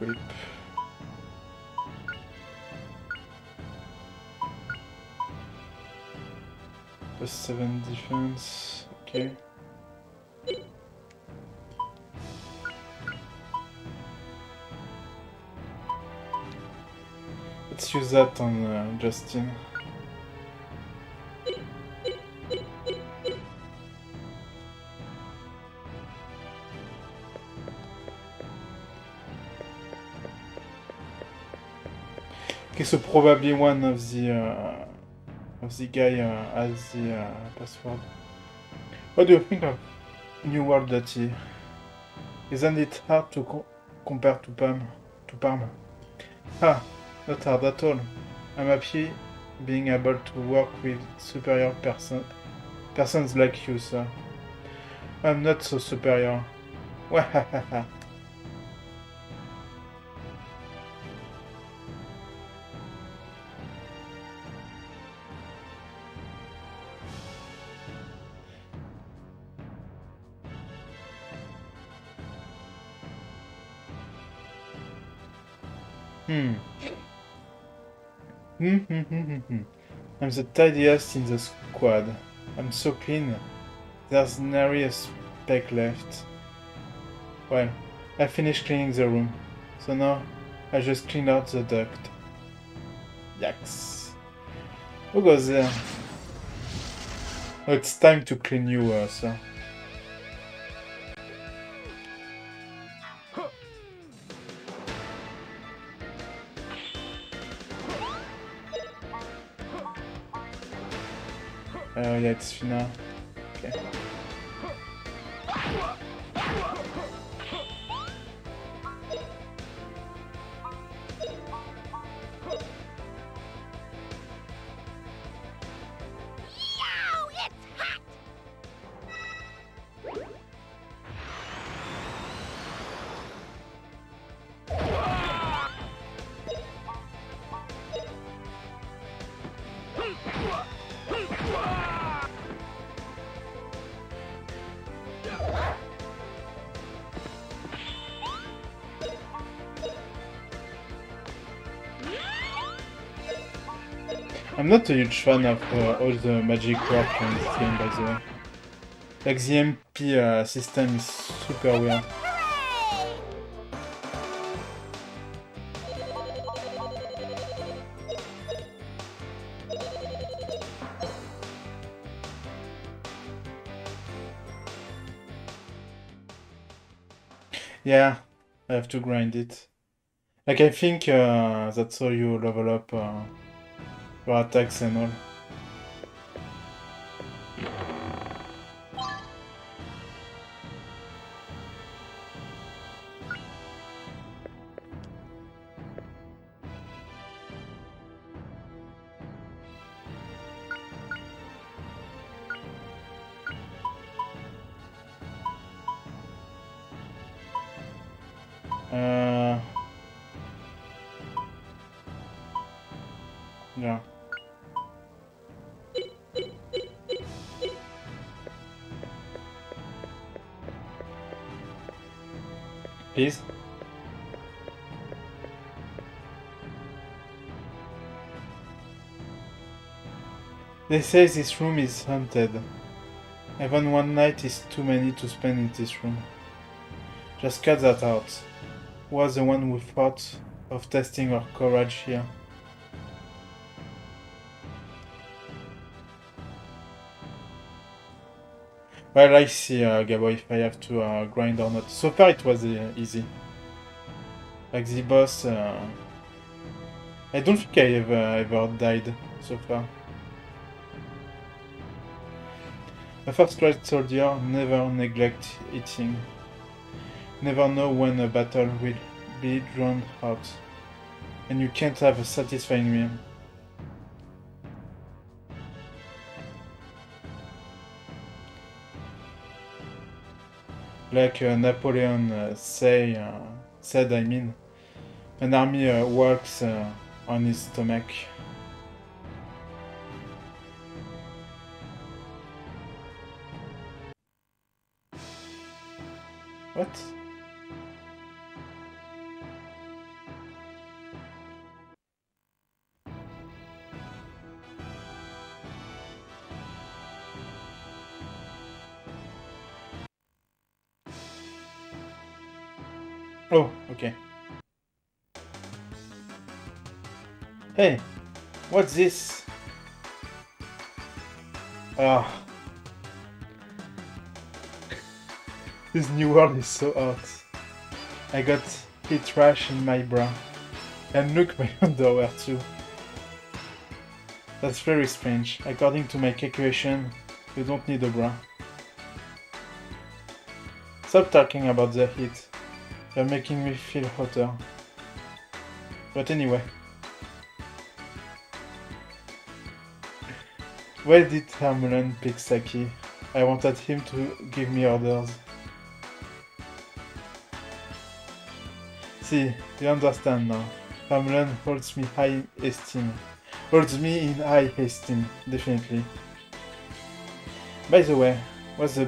Equip. +7 defense, ok. Let's use that on Justin. Okay, so probably one of the guy has the password. What do you think of New World Dirty? Isn't it hard to compare to Palm? Ah, not hard at all. I'm happy being able to work with superior persons like you, sir. I'm not so superior. Wahahaha. I'm the tidiest in the squad. I'm so clean. There's nary a speck left. Well, I finished cleaning the room, so now I just cleaned out the duct. Yikes. Who goes there? Oh, it's time to clean you, sir. Yeah, it's Fina. Okay.
Yow, it's hot!
I'm not a huge fan of all the magic work in this game, by the way. Like, the MP system is super weird.
Hooray!
Yeah, I have to grind it. Like, I think that's how you level up your attacks and all. Uh, Yeah. Please? They say this room is haunted. Even one night is too many to spend in this room. Just cut that out. Who was the one who thought of testing our courage here? Well, I see, Gabo, if I have to grind or not. So far it was easy. Like the boss, I don't think I ever died so far. A first-class soldier never neglect eating. Never know when a battle will be drawn out. And you can't have a satisfying meal. Like Napoleon said, I mean, an army works on his stomach. What? Oh, okay. Hey, what's this? Ah. This new world is so hot. I got heat rash in my bra. And look, my underwear too. That's very strange. According to my calculation, you don't need a bra. Stop talking about the heat. You're making me feel hotter. But anyway. Why did Hermelin pick Saki? I wanted him to give me orders. See, you understand now. Hermelin holds me high esteem. Holds me in high esteem, definitely. By the way, was the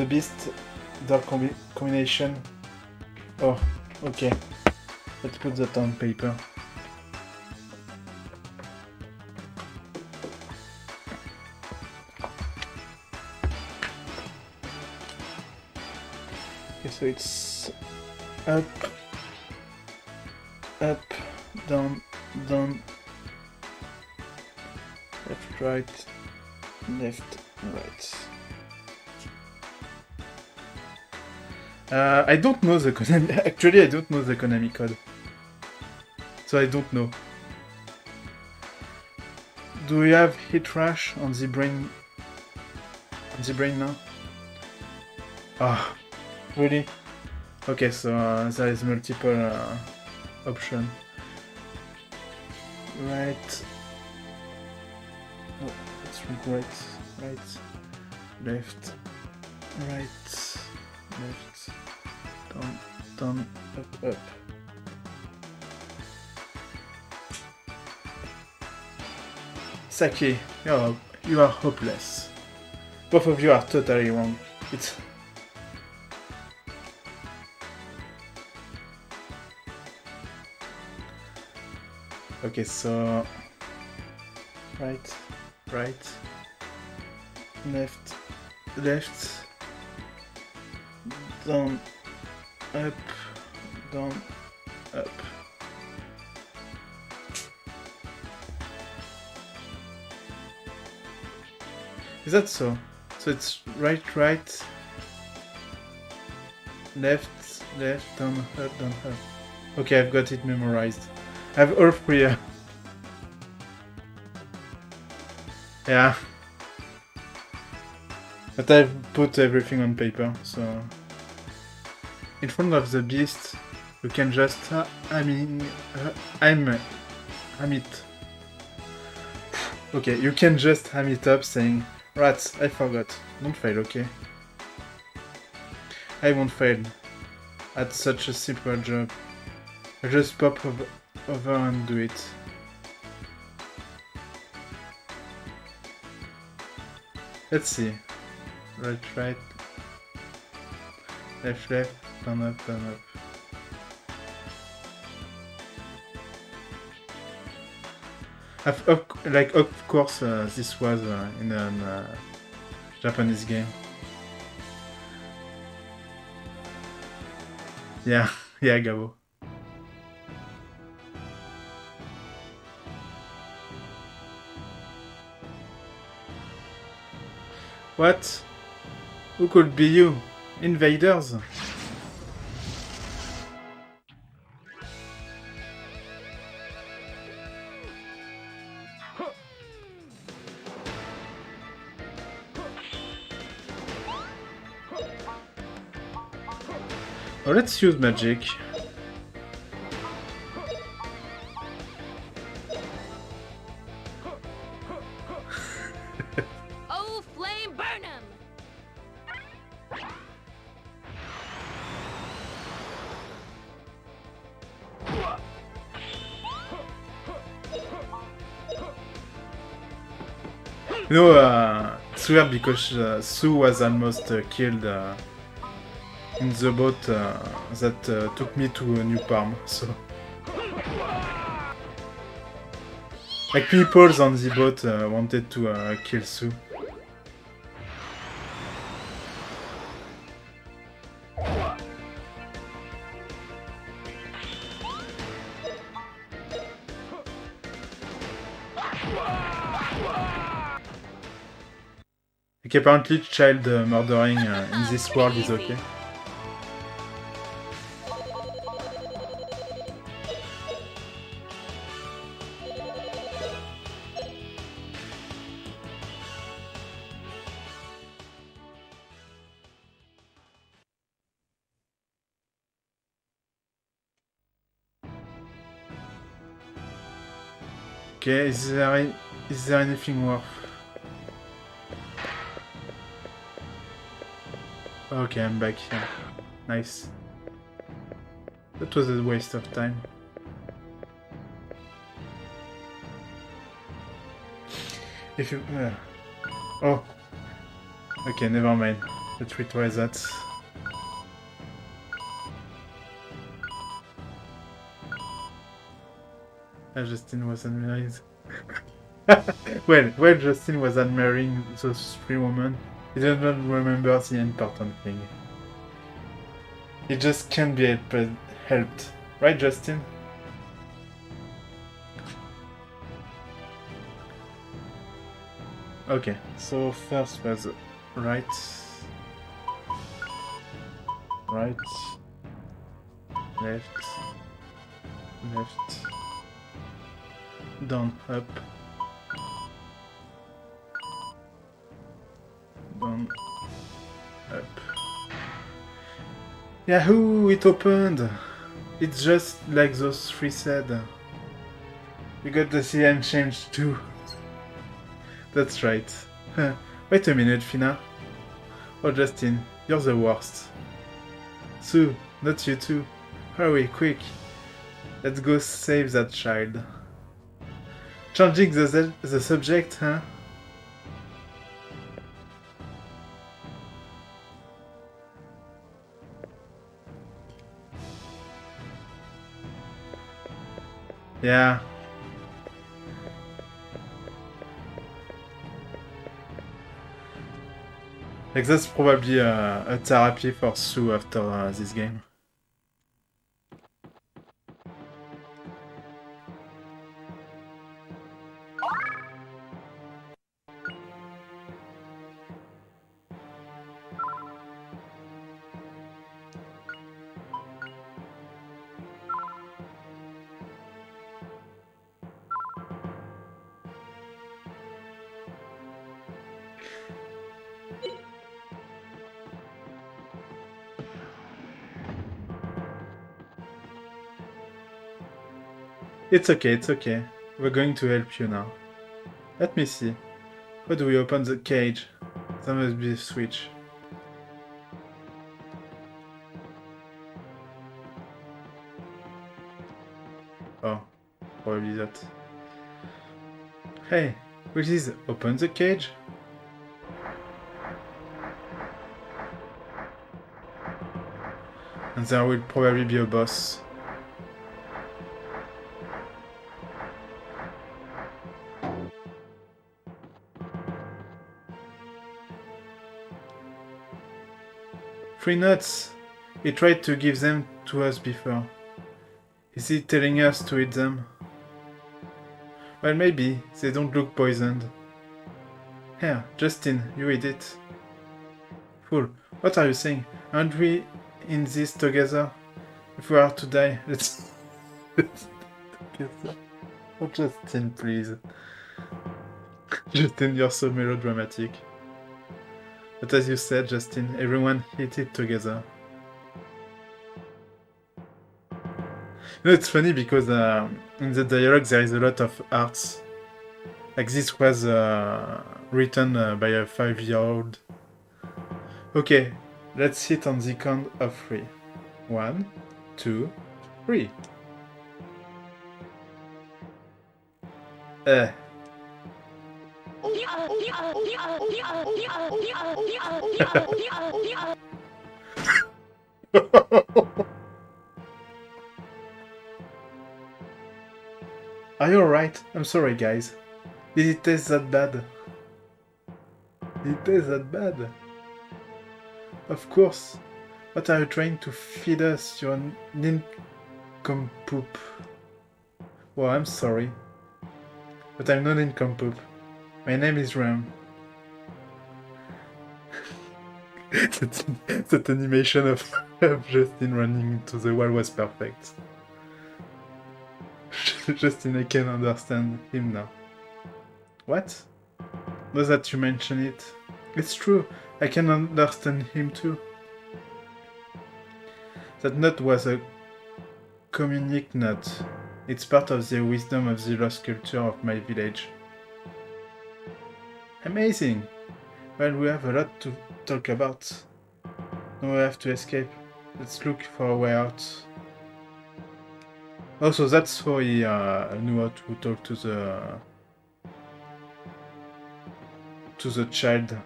beast door combination? Oh, okay. Let's put that on paper. Okay, so it's up, up, down, down, left, right, left, right. I don't know the Konami. Actually, I don't know the Konami code, so I don't know. Do we have hit rash on the brain? On the brain now? Ah, really? Okay, so there is multiple option. Right. Oh, let's read right, left, right, left, down, down, up, up. Saki, you are hopeless. Both of you are totally wrong. It's... Okay, so... Right, right, left, left, down, up, down, up. Is that so? So it's right, right, left, left, down, up, down, up. Okay, I've got it memorized. I have all three. Yeah. But I've put everything on paper, so... In front of the beast, you can just aim it. Okay, you can just ham it up saying, rats, I forgot. Don't fail, okay? I won't fail at such a simple job. I just pop over and do it. Let's see. Right, right. Left, left. Down, up, down, up. Of course, this was in a Japanese game. Yeah, yeah, Gabo. What? Who could be you? Invaders? Oh, let's use magic.
Oh, flame burn 'em!
You know, it's weird because Sue was almost killed in the boat that took me to New Palm, so... Like, people on the boat wanted to kill Sue. Like, apparently child murdering in this world is okay. Okay, is there anything worth? Okay, I'm back here. Nice. That was a waste of time. If you... Oh. Okay, never mind. Let's retry that. Justin was admiring... well, Justin was admiring those three women, he did not remember the important thing. He just can't be helped. Right, Justin? Okay, so first was right, left, down, up, down, up. Yahoo! It opened! It's just like those three said. You got the CN change too. That's right. Wait a minute, Fina. Oh, Justin, you're the worst. Sue, not you too. Hurry, quick. Let's go save that child. Changing the subject, huh? Yeah. Like that's probably a therapy for Sue after this game. It's okay, it's okay. We're going to help you now. Let me see. How do we open the cage? There must be a switch. Oh, probably that. Hey, which is open the cage? And there will probably be a boss. Free nuts! He tried to give them to us before. Is he telling us to eat them? Well, maybe. They don't look poisoned. Here, Justin, you eat it. Fool, what are you saying? Aren't we in this together? If we are to die, let's... together. Oh, Justin, please. Justin, you're so melodramatic. But as you said, Justin, everyone eat it together. You know, it's funny because in the dialogue there is a lot of arts. Like this was written by a 5-year-old. Okay, let's hit on the count of 3. 1, 2, 3. Are you alright? I'm sorry, guys. Did it taste that bad? Did it taste that bad? Of course. What are you trying to feed us, your nincompoop? Well, I'm sorry. But I'm not nincompoop. My name is Ram. That animation of Justin running into the wall was perfect. Justin, I can understand him now. What? Now that you mention it. It's true, I can understand him too. That nut was a communic nut. It's part of the wisdom of the lost culture of my village. Amazing! Well, we have a lot to talk about. Now we have to escape. Let's look for a way out. Also, that's how he knew how to talk to the child.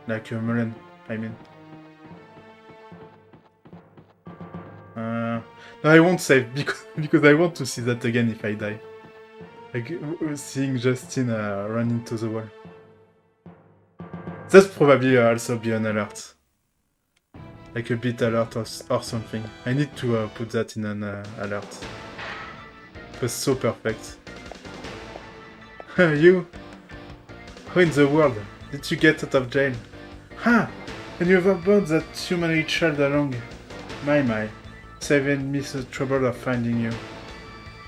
Like a melon, I mean. No, I won't save because I want to see that again if I die. Like seeing Justin run into the wall. That's probably also be an alert. Like a bit alert or something. I need to put that in an alert. It was so perfect. You? How in the world did you get out of jail? Ha! And you ever brought that humanoid child along? My. Saving me the trouble of finding you.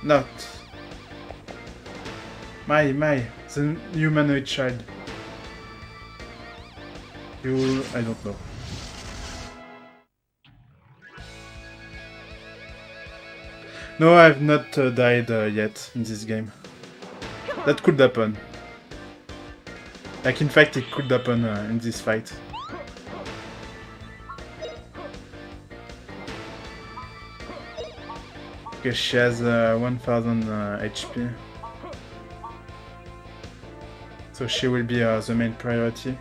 Not. My, the humanoid child. You... I don't know. No, I've not died yet in this game. That could happen. Like, in fact, it could happen in this fight. Okay, she has 1000 HP. So she will be the main priority.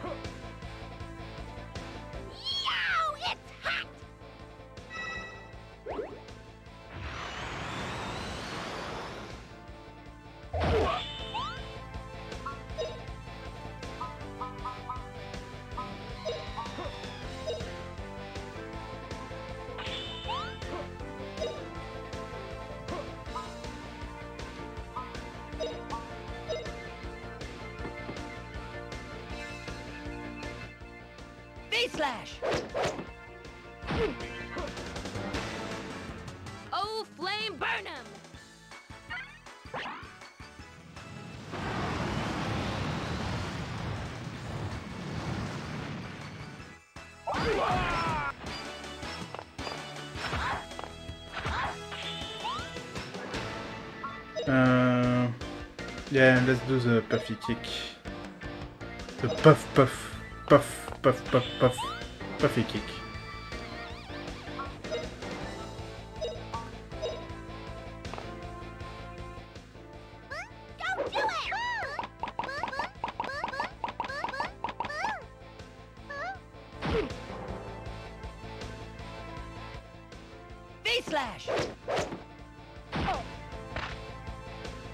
Slash!
Oh, flame burn 'em!
Yeah, let's do the puffy kick. The puff, puffy kick.
Don't do it!
V-slash! Oh.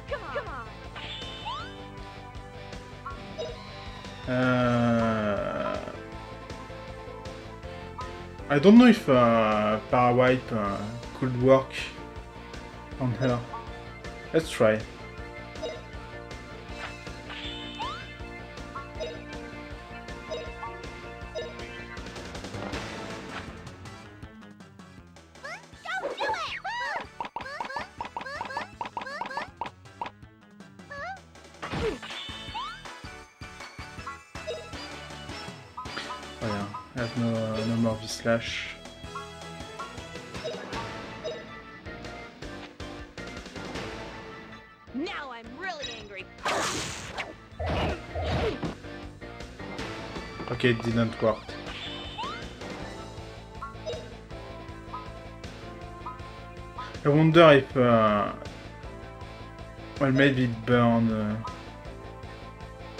Come on.
I don't know if Power Wipe could work on her. Let's try.
Don't do it!
Oh yeah, I have no more V-slash.
Now I'm really angry.
Okay, it didn't work. I wonder if, well, maybe burn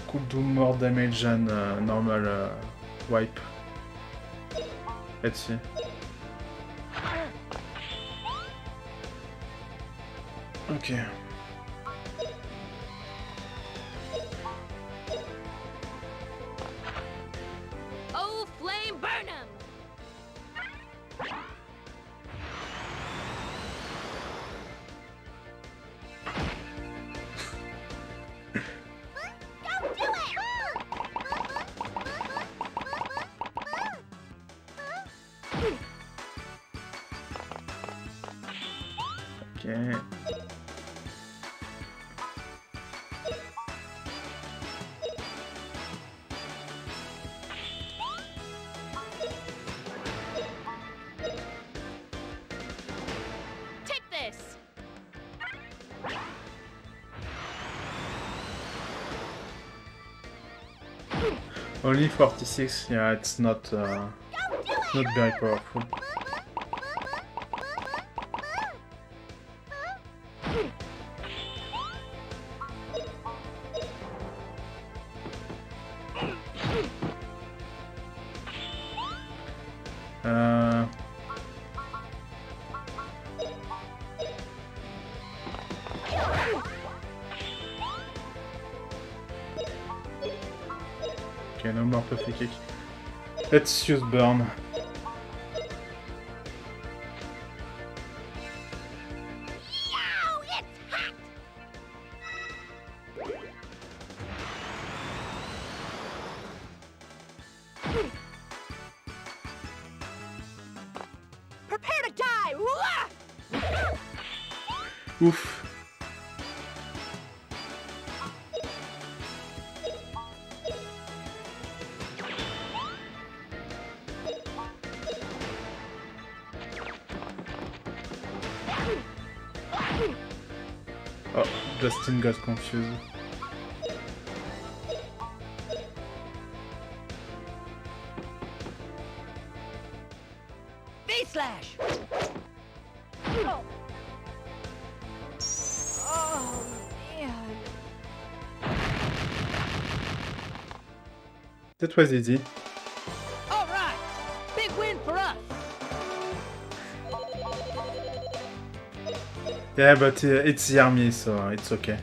could do more damage than normal wipe. Let's see. Okay.
Oh, flame burn 'em! Don't do it!
Okay.
Take this!
Only 46. Yeah, it's not not very powerful. Okay, no more puffy kick. Let's use burn.
Yow! It's hot! Prepare to die! Wah!
Ouf. Oh, Justin got confused.
V-slash! Oh. Oh, man.
That was easy.
All right. Big win for us.
Yeah, but it's the army, so it's okay.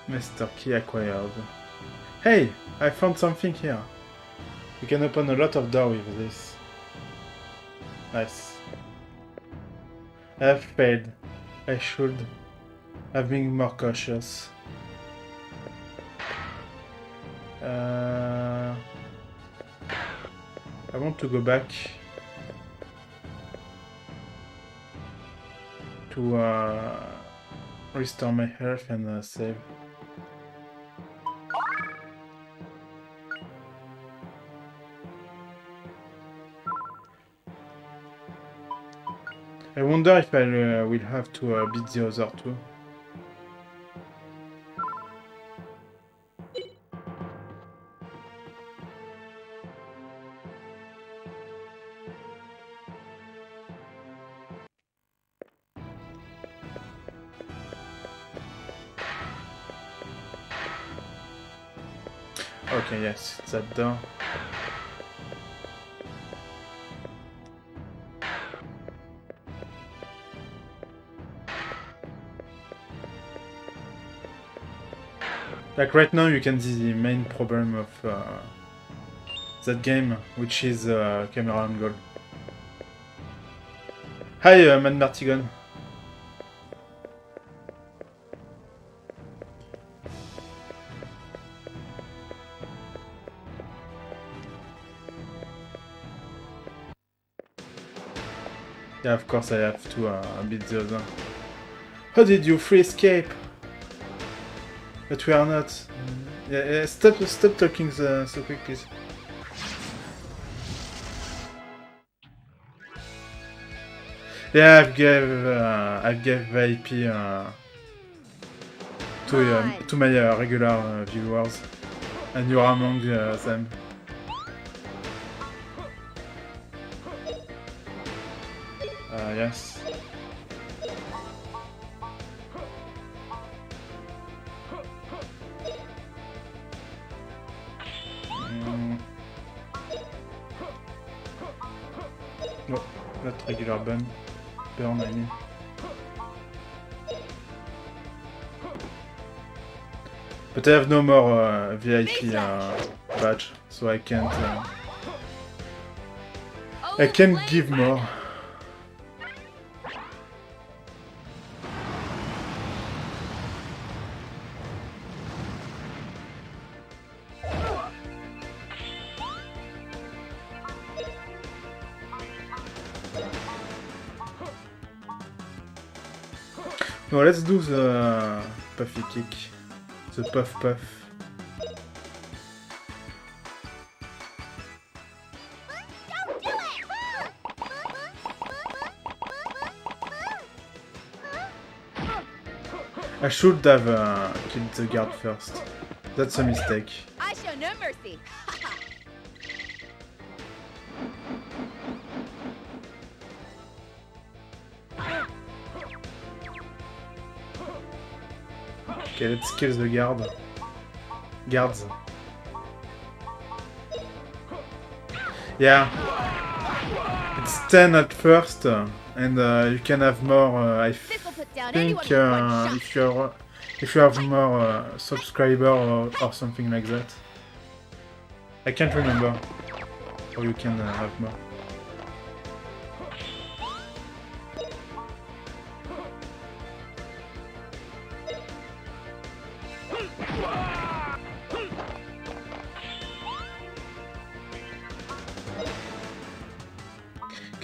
Master key acquired. Hey! I found something here. We can open a lot of doors with this. Nice. I have failed. I should have been more cautious. I want to go back to restore my health and save. I wonder if I will have to beat the other two. Okay, yes, it's that door. Like right now, you can see the main problem of that game, which is camera angle. Hi, Man Martigan. Yeah, of course I have to beat the other. How did you free escape? But we are not. Yeah, stop talking so quick, please. Yeah, I've gave VIP to my regular viewers, and you are among them. Yes. No, not regular burn, I mean. But I have no more VIP badge, so I can't. I can't give more. No, let's do the puffy kick. The puff puff.
Don't do it!
I should have killed the guard first. That's a mistake.
I show no mercy.
Okay, let's kill the guards. Yeah. It's 10 at first, and you can have more, I think, if you have more subscriber or something like that. I can't remember how you can have more.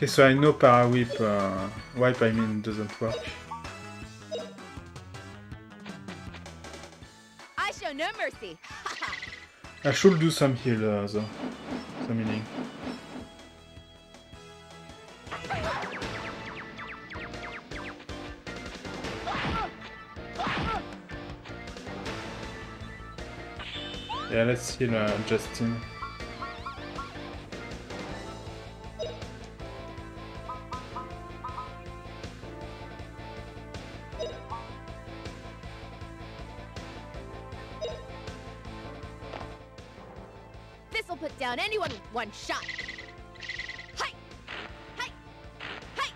Okay, so I know para wipe I mean doesn't work.
I show no mercy.
I should do some heal though, some healing. Yeah, let's heal Justin.
This'll put down anyone with one shot. Hi! Hi! Hi!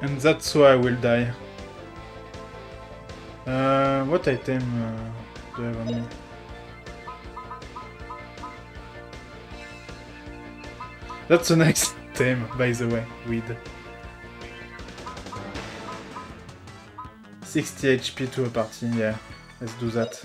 And that's why I will die. What item do I have on me? That's a nice item, by the way, weed. 60 HP to a party, yeah. Let's do that.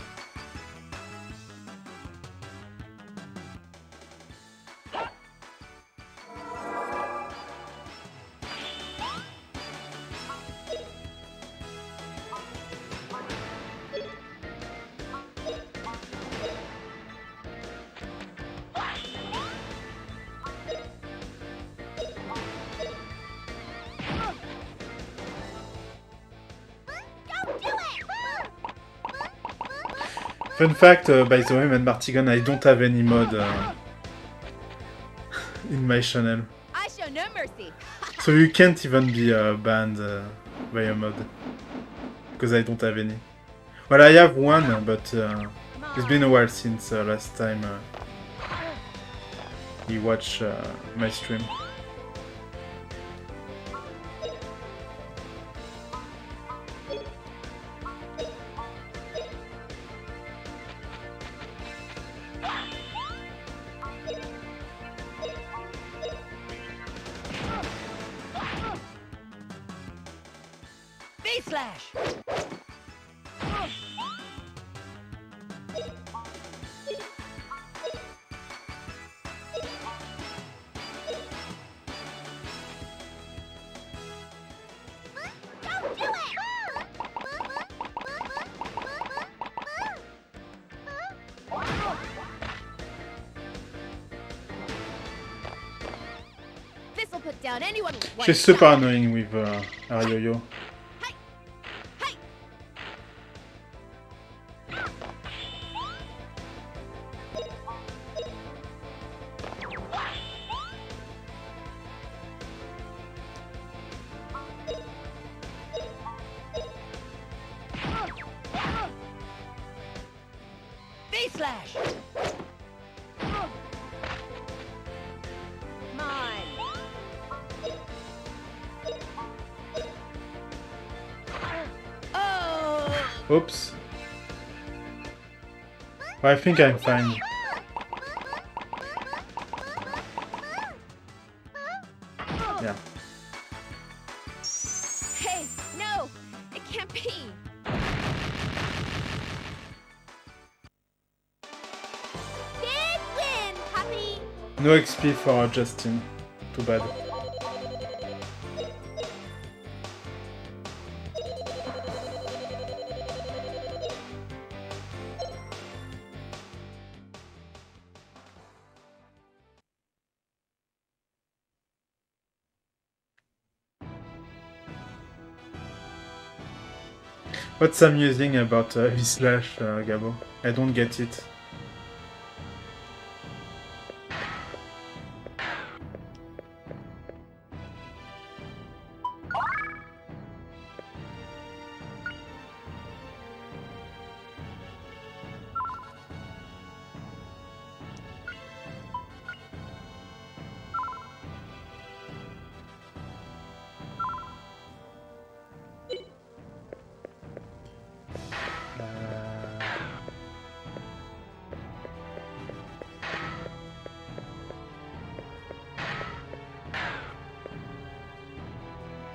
Fun fact, by the way, Man Martigan, I don't have any mod in my channel.
I show no mercy.
So you can't even be banned by a mod. Because I don't have any. Well, I have one, but it's been a while since last time he watched my stream.
V-slash!
Don't do it! This'll put down anyone with one
She's super
shot.
annoying with her yo-yo.
Hey! Hey!
V-slash!
Mine.
Oh!
Oops. Well, I think I'm fine. Yeah.
Hey, no! It can't be! Big win, puppy!
No XP for Justin. Too bad. What's amusing about V-slash, Gabo? I don't get it.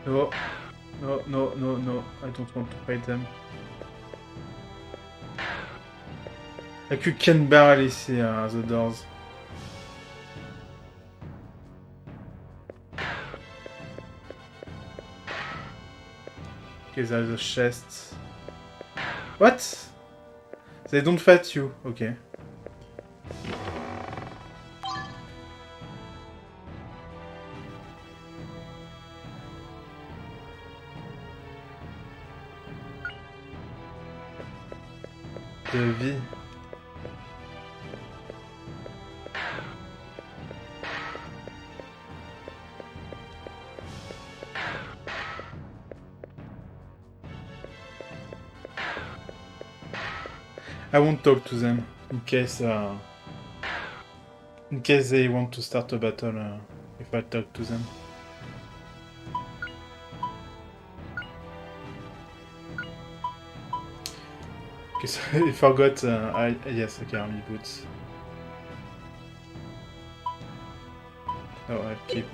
No, no, no, no, no. I don't want to fight them. Like you can barely see the doors. Okay, there's a chest. What? They don't fight you. Okay. De vie. I won't talk to them in case they want to start a battle. If I talk to them. Okay, so I forgot. Yes, okay, army boots. Oh, I keep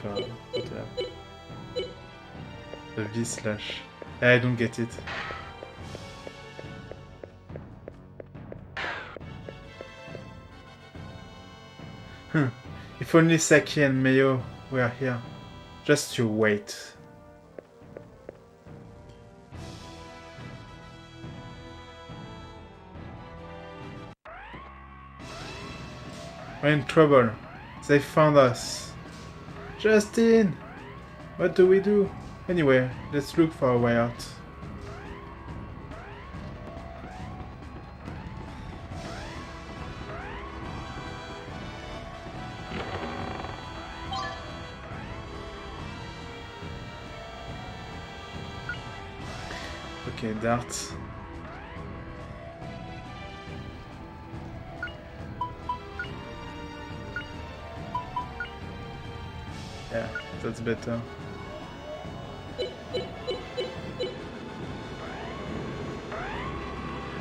the V-slash. I don't get it. If only Saki and Mayo were here. Just you wait. We're in trouble. They found us. Justin! What do we do? Anyway, let's look for a way out. Okay, darts. Yeah, that's better.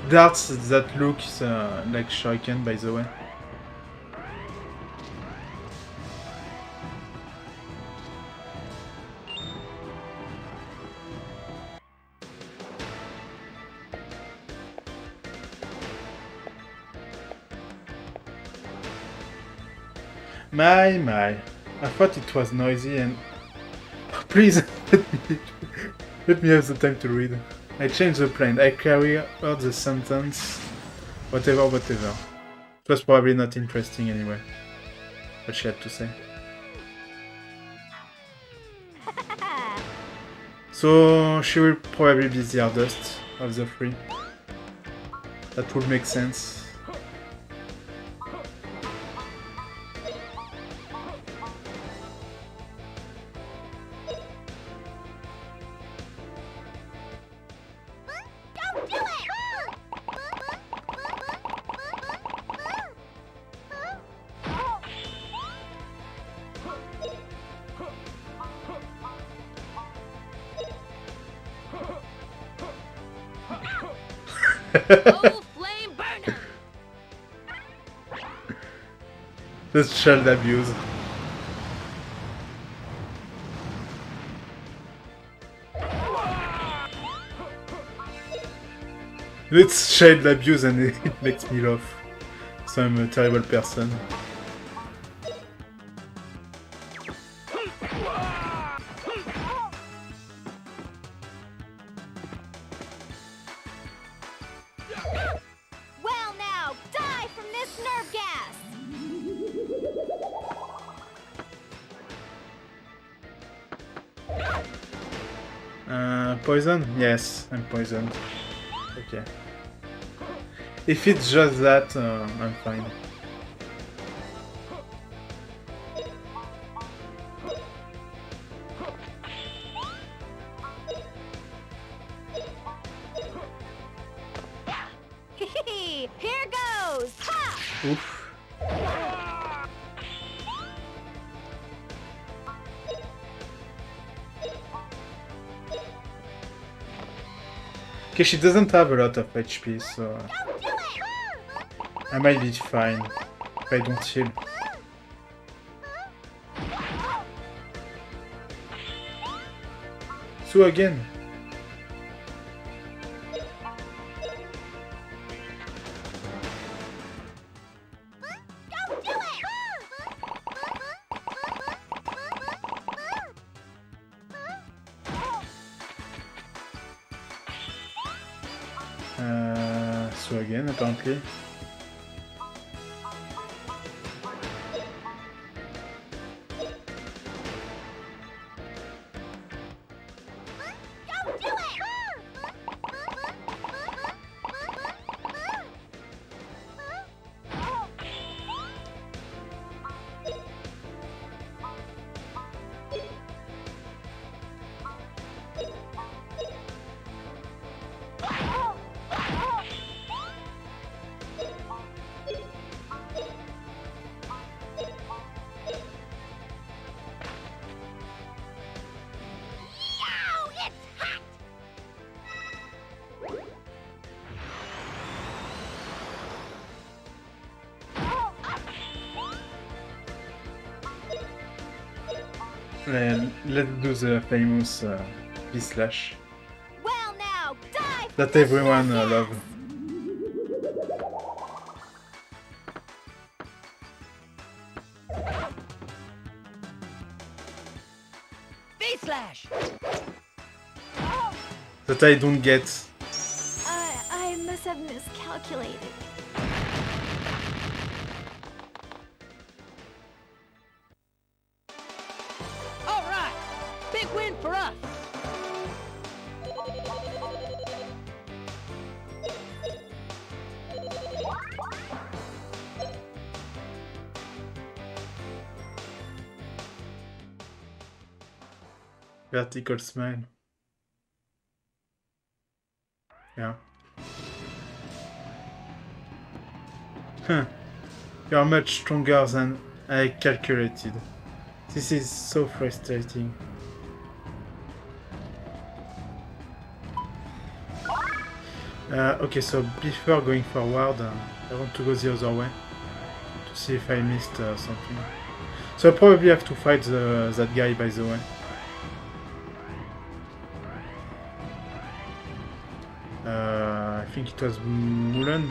Darts that looks like shuriken, by the way. My. I thought it was noisy and... Please, let me have the time to read. I changed the plane. I carry out the sentence. Whatever. It was probably not interesting anyway. What she had to say. So she will probably be the hardest of the three. That would make sense.
Don't do it! Old flame burner!
This child abuse. It's child abuse and it makes me laugh. So I'm a terrible person.
Well now, die from this nerve gas!
Poison? Yes, I'm poisoned. Okay. If it's just that, I'm fine.
Here goes! Ha!
Oof. Okay, she doesn't have a lot of HP, so
Don't do it!
I might be fine if I don't heal. So again.
Don't do it!
So again, apparently.
Don't do it! Yow! It's hot!
Let's do the famous B-slash
Well now, die from
that
this
everyone
nerve
loves.
gas!
V-slash!
That I don't get.
I must have miscalculated.
All right! Big win for us!
Vertical smile. Yeah. Huh. You are much stronger than I calculated. This is so frustrating. Okay, so before going forward, I want to go the other way to see if I missed something. So I probably have to fight that guy, by the way. I think it was Mulan.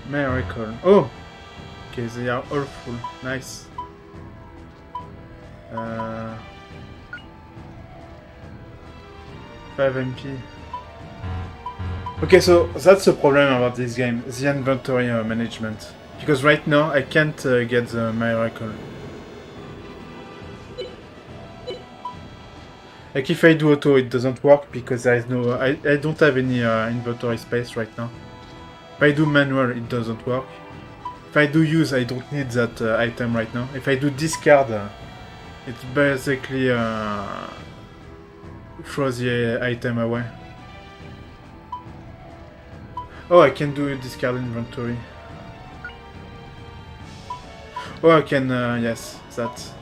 Miracle. Oh! Okay, they are all full. Nice. 5 MP. Okay, so that's the problem about this game, the inventory management. Because right now I can't get the miracle. Like if I do auto, it doesn't work because there is no. I don't have any inventory space right now. If I do manual, it doesn't work. If I do use, I don't need that item right now. If I do discard, it's basically throw the item away. Oh, I can do discard inventory. Oh, I can, yes, that.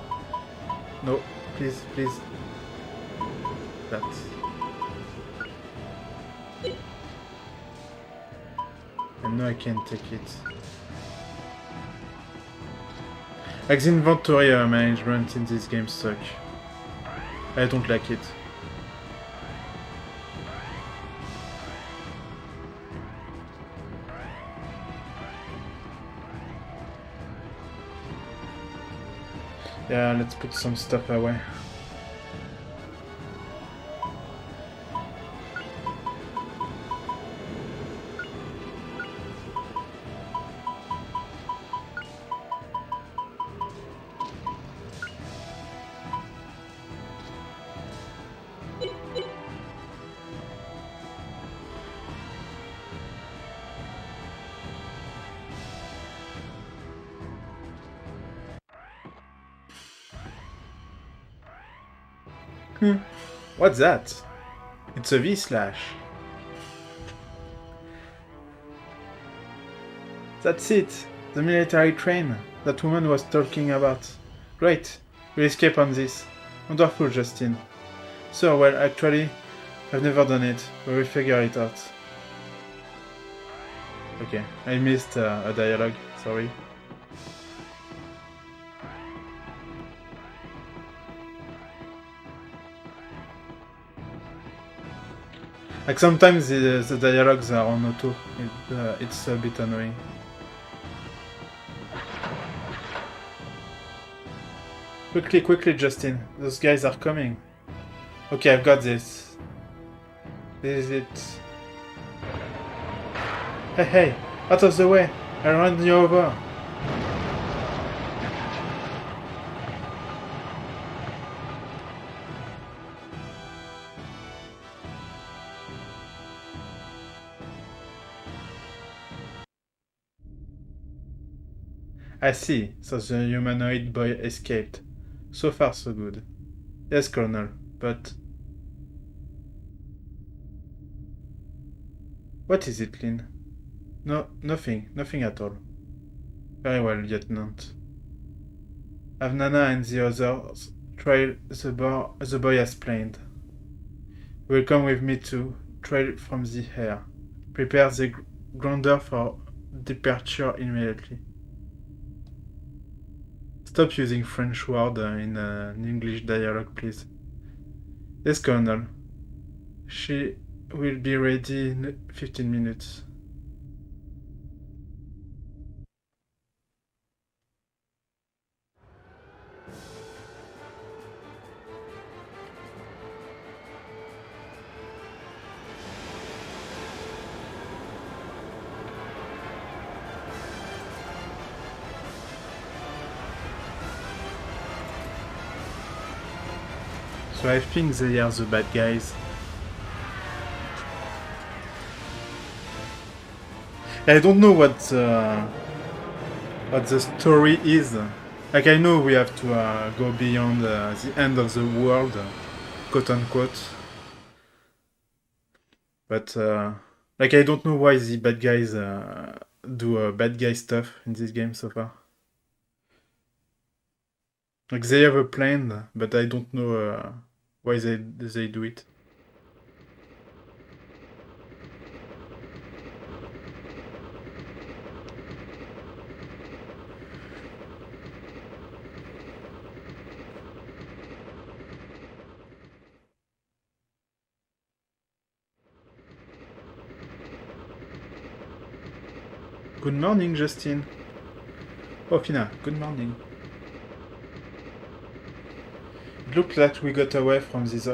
No, please, please. That. And now I can take it. Like the inventory management in this game suck. I don't like it. Yeah, let's put some stuff away. What's that? It's a V-slash. That's it! The military train that woman was talking about. Great! We'll escape on this. Wonderful, Justin. So, well, actually, I've never done it. We will figure it out. Okay, I missed a dialogue. Sorry. Like sometimes the dialogues are on auto. It's a bit annoying. Quickly, quickly, Justin. Those guys are coming. Okay, I've got this. This is it. Hey, hey! Out of the way! I'll run you over! I see, so the humanoid boy escaped. So far so good. Yes, Colonel, but... What is it, Lynn? No, nothing at all. Very well, Lieutenant. Have Nana and the others trail the boy has planned. You will come with me to trail from the air. Prepare the Grandia for departure immediately. Stop using French word in an English dialogue, please. Yes, Colonel. She will be ready in 15 minutes. So I think they are the bad guys. I don't know what the story is. Like, I know we have to go beyond the end of the world, quote unquote. But like, I don't know why the bad guys do bad guy stuff in this game so far. Like, they have a plan, but I don't know why they do it. Good morning, Justin. Oh, Fina, good morning. It looks like we got away from these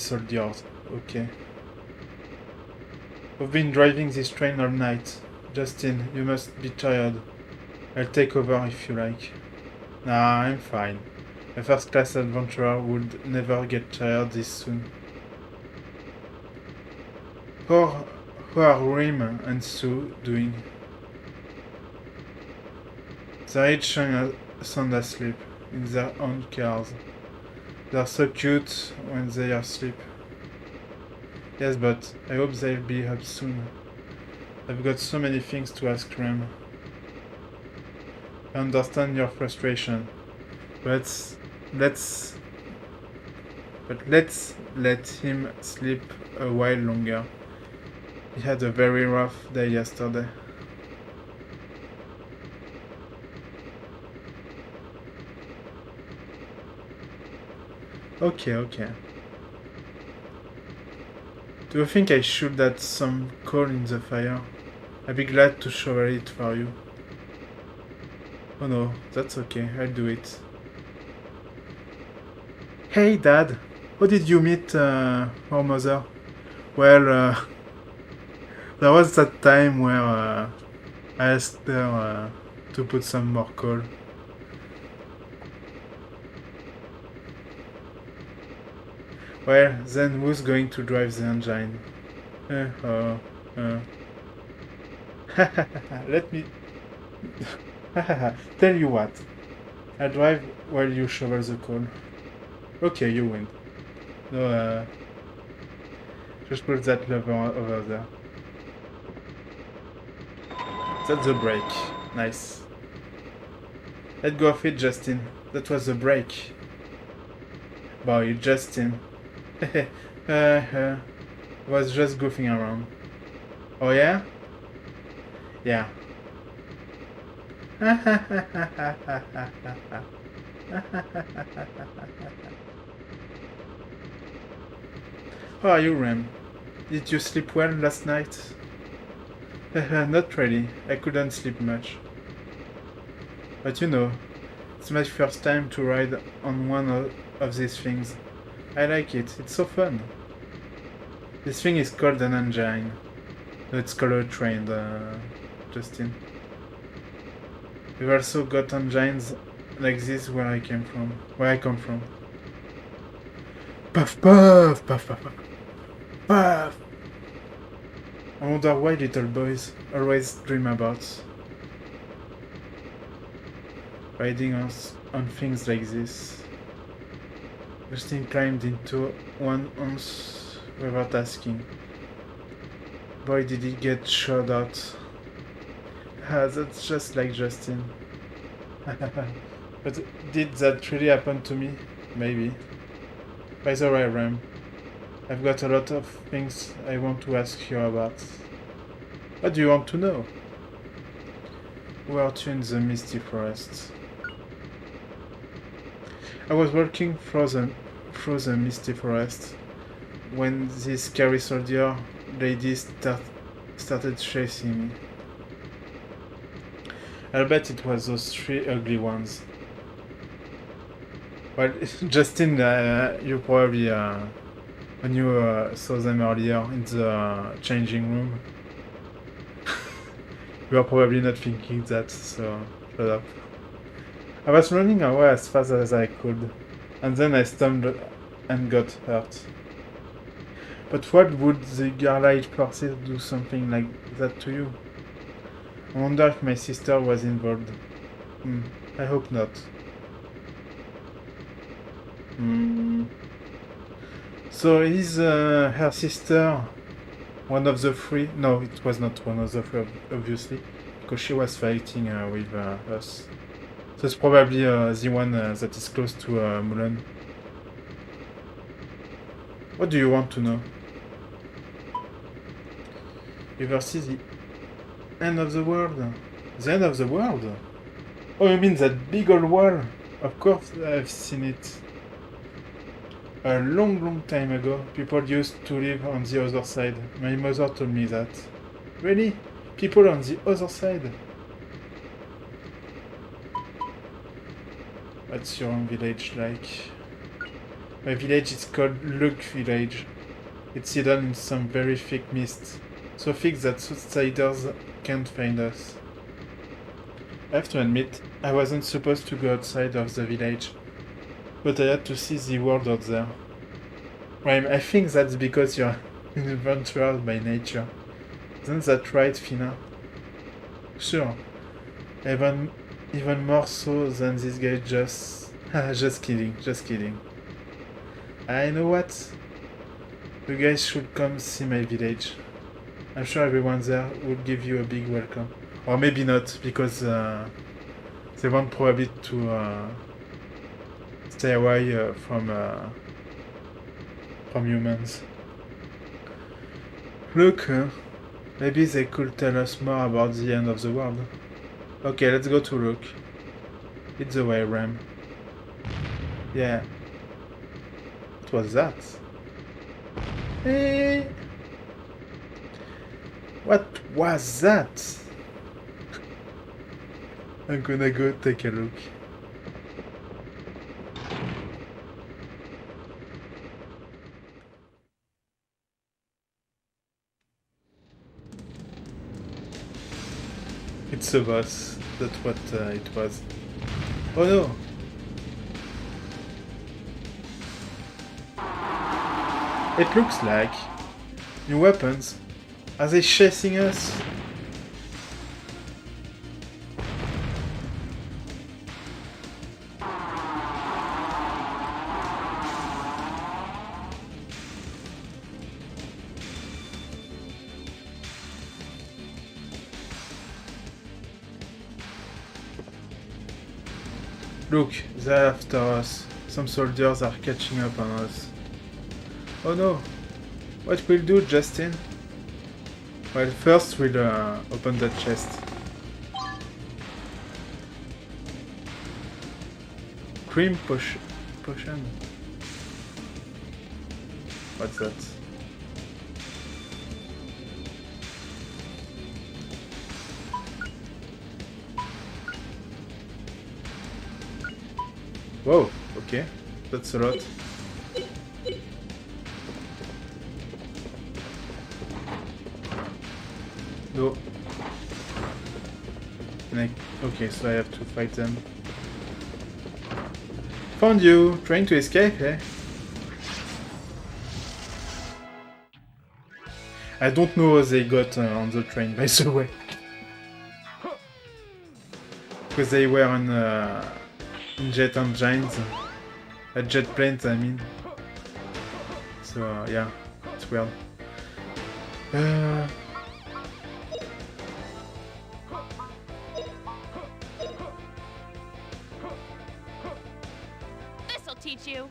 soldiers. Okay. We've been driving this train all night. Justin, you must be tired. I'll take over if you like. Nah, I'm fine. A first-class adventurer would never get tired this soon. How are Rim and Sue doing? They're each sound asleep in their own cars. They're so cute when they are asleep. Yes, but I hope they'll be up soon. I've got so many things to ask Rem. I understand your frustration, but let's let him sleep a while longer. He had a very rough day yesterday. Okay. Do you think I should add some coal in the fire? I'd be glad to shovel it for you. Oh no, that's okay, I'll do it. Hey Dad, how did you meet our mother? Well, there was that time where I asked her to put some more coal. Well, then who's going to drive the engine? Let me... Tell you what. I'll drive while you shovel the coal. Okay, you win. No, just put that lever over there. That's the brake. Nice. Let go of it, Justin. That was the brake. Boy, Justin. Was just goofing around. Oh yeah? Yeah. How are you, Rem? Did you sleep well last night? Not really. I couldn't sleep much. But you know, it's my first time to ride on one of these things. I like it. It's so fun. This thing is called an engine. No, it's called a train, Justin. We've also got engines like this where I come from. Puff, puff, puff, puff, puff, puff. I wonder why little boys always dream about riding on things like this. Justin climbed into one once without asking. Boy, did he get shot out. That's just like Justin. But did that really happen to me? Maybe. By the way, Rem, I've got a lot of things I want to ask you about. What do you want to know? Where are you in the misty forest? I was walking through the misty forest when this scary soldier lady started chasing me. I'll bet it was those three ugly ones. Well, Justin, you probably, when you saw them earlier in the changing room, you are probably not thinking that, so shut up. I was running away as fast as I could, and then I stumbled and got hurt. But what would the Garlight forces do something like that to you? I wonder if my sister was involved. I hope not. So is her sister one of the three? No, it was not one of the three, obviously, because she was fighting with us. So it's probably the one that is close to Mulan. What do you want to know? You ever see the end of the world? The end of the world? Oh, you mean that big old wall? Of course I've seen it. A long time ago, people used to live on the other side. My mother told me that. Really? People on the other side? What's your own village like? My village is called Luke Village. It's hidden in some very thick mist. So thick that outsiders can't find us. I have to admit, I wasn't supposed to go outside of the village. But I had to see the world out there. Well, I think that's because you're an adventurer by nature. Isn't that right, Fina? Sure. Even more so than this guy just... just kidding. I know what? You guys should come see my village. I'm sure everyone there will give you a big welcome. Or maybe not, because they want probably to stay away from humans. Look, maybe they could tell us more about the end of the world. Okay, let's go to look. It's the way, Ram. Yeah. What was that? Hey! What was that? I'm gonna go take a look. It's a boss. That's what it was. Oh no! It looks like new weapons. Are they chasing us? Look, they're after us. Some soldiers are catching up on us. Oh no! What we'll do, Justin? Well, first we'll open that chest. Cream potion? What's that? Whoa, okay. That's a lot. No. Okay, so I have to fight them. Found you! Trying to escape, eh? I don't know how they got on the train, by the way. Because they were on jet engines. Jet planes, I mean. So, yeah. It's weird.
This'll teach you.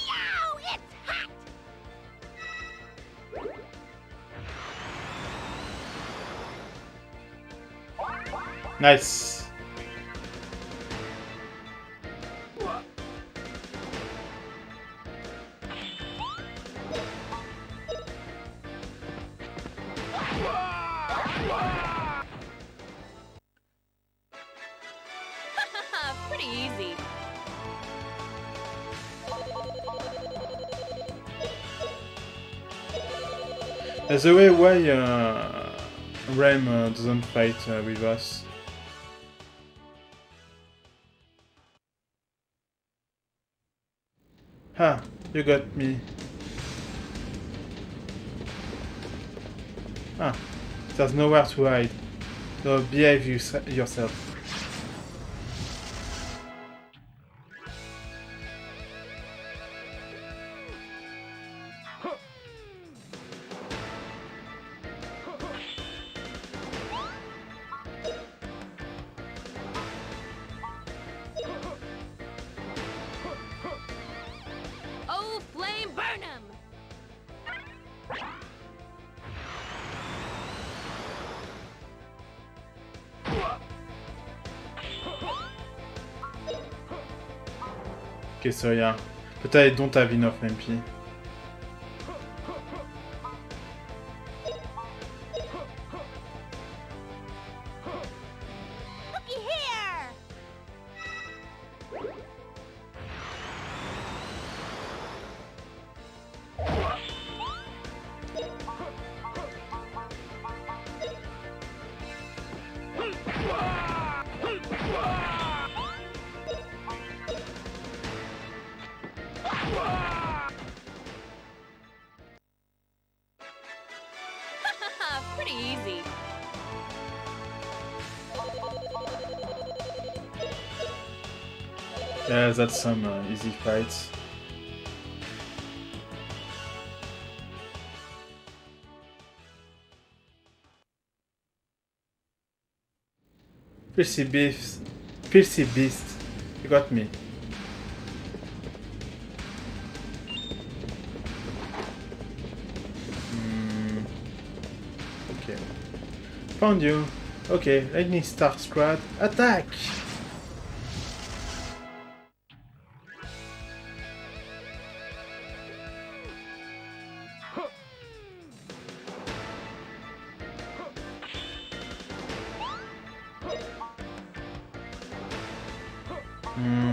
Yow, it's hot!
Nice.
easy.
There's a way why Rem doesn't fight with us. Ha! You got me. Ah, there's nowhere to hide. So behave yourself.
Oh, flame burn 'em!
Okay, so yeah. But I don't have enough MP.
Looky here! Pretty easy.
Yeah, that's some easy fights. Filthy beast. Filthy beast. You got me. Okay. Found you. Okay, lightning start squad. Attack! Hmm.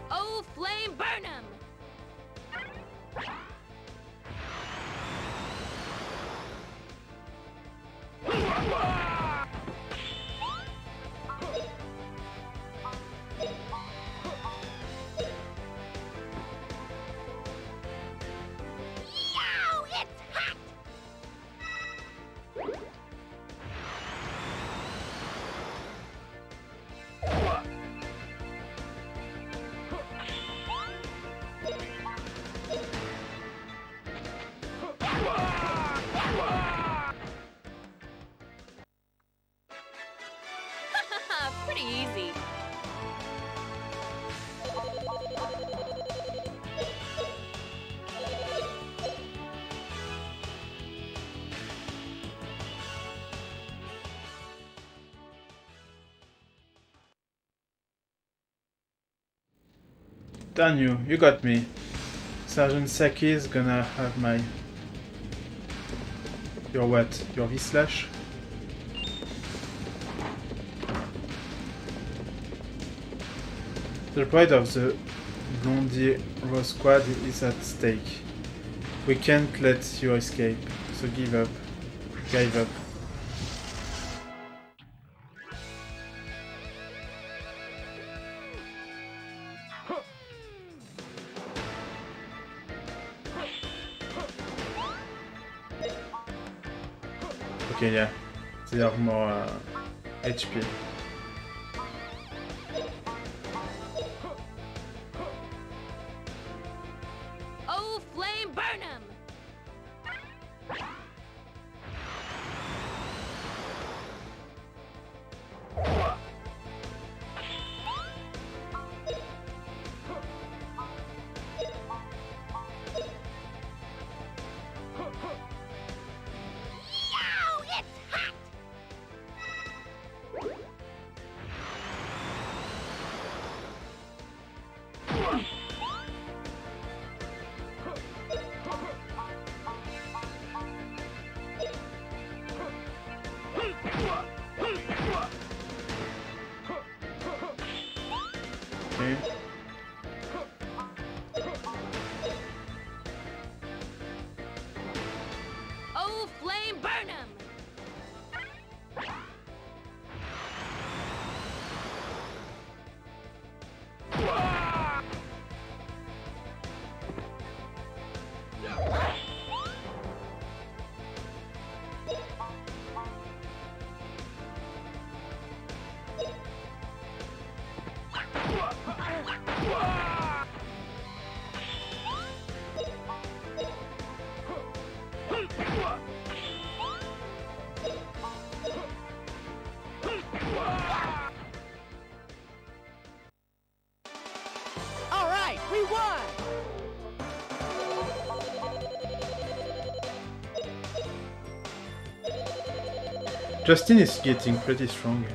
Oh, flame burn 'em! Yow! It's hot! Pretty easy.
Damn you, you got me. Sergeant Saki is gonna have my... Your what? Your V-slash? The pride of the Blondie Rose Squad is at stake. We can't let you escape, so give up. Give up. Okay, yeah. They have more HP.
Oh, flame burn 'em! Yow! It's hot!
Justin is getting pretty strong.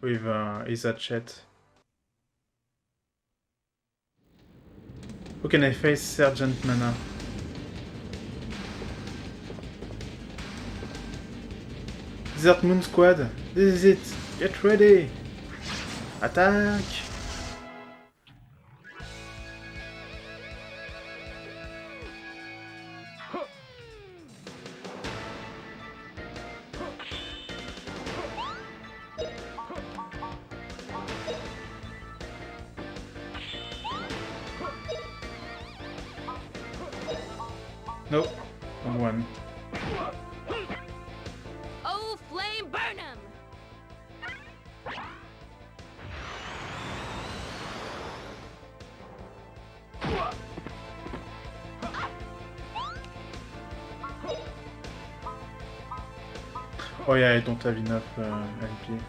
With his hatchet. Who can I face? Sergeant Mana. Desert Moon Squad, this is it. Get ready. Attack. Nope, wrong one.
Oh, flame burn 'em!
Oh yeah, I don't have enough MP.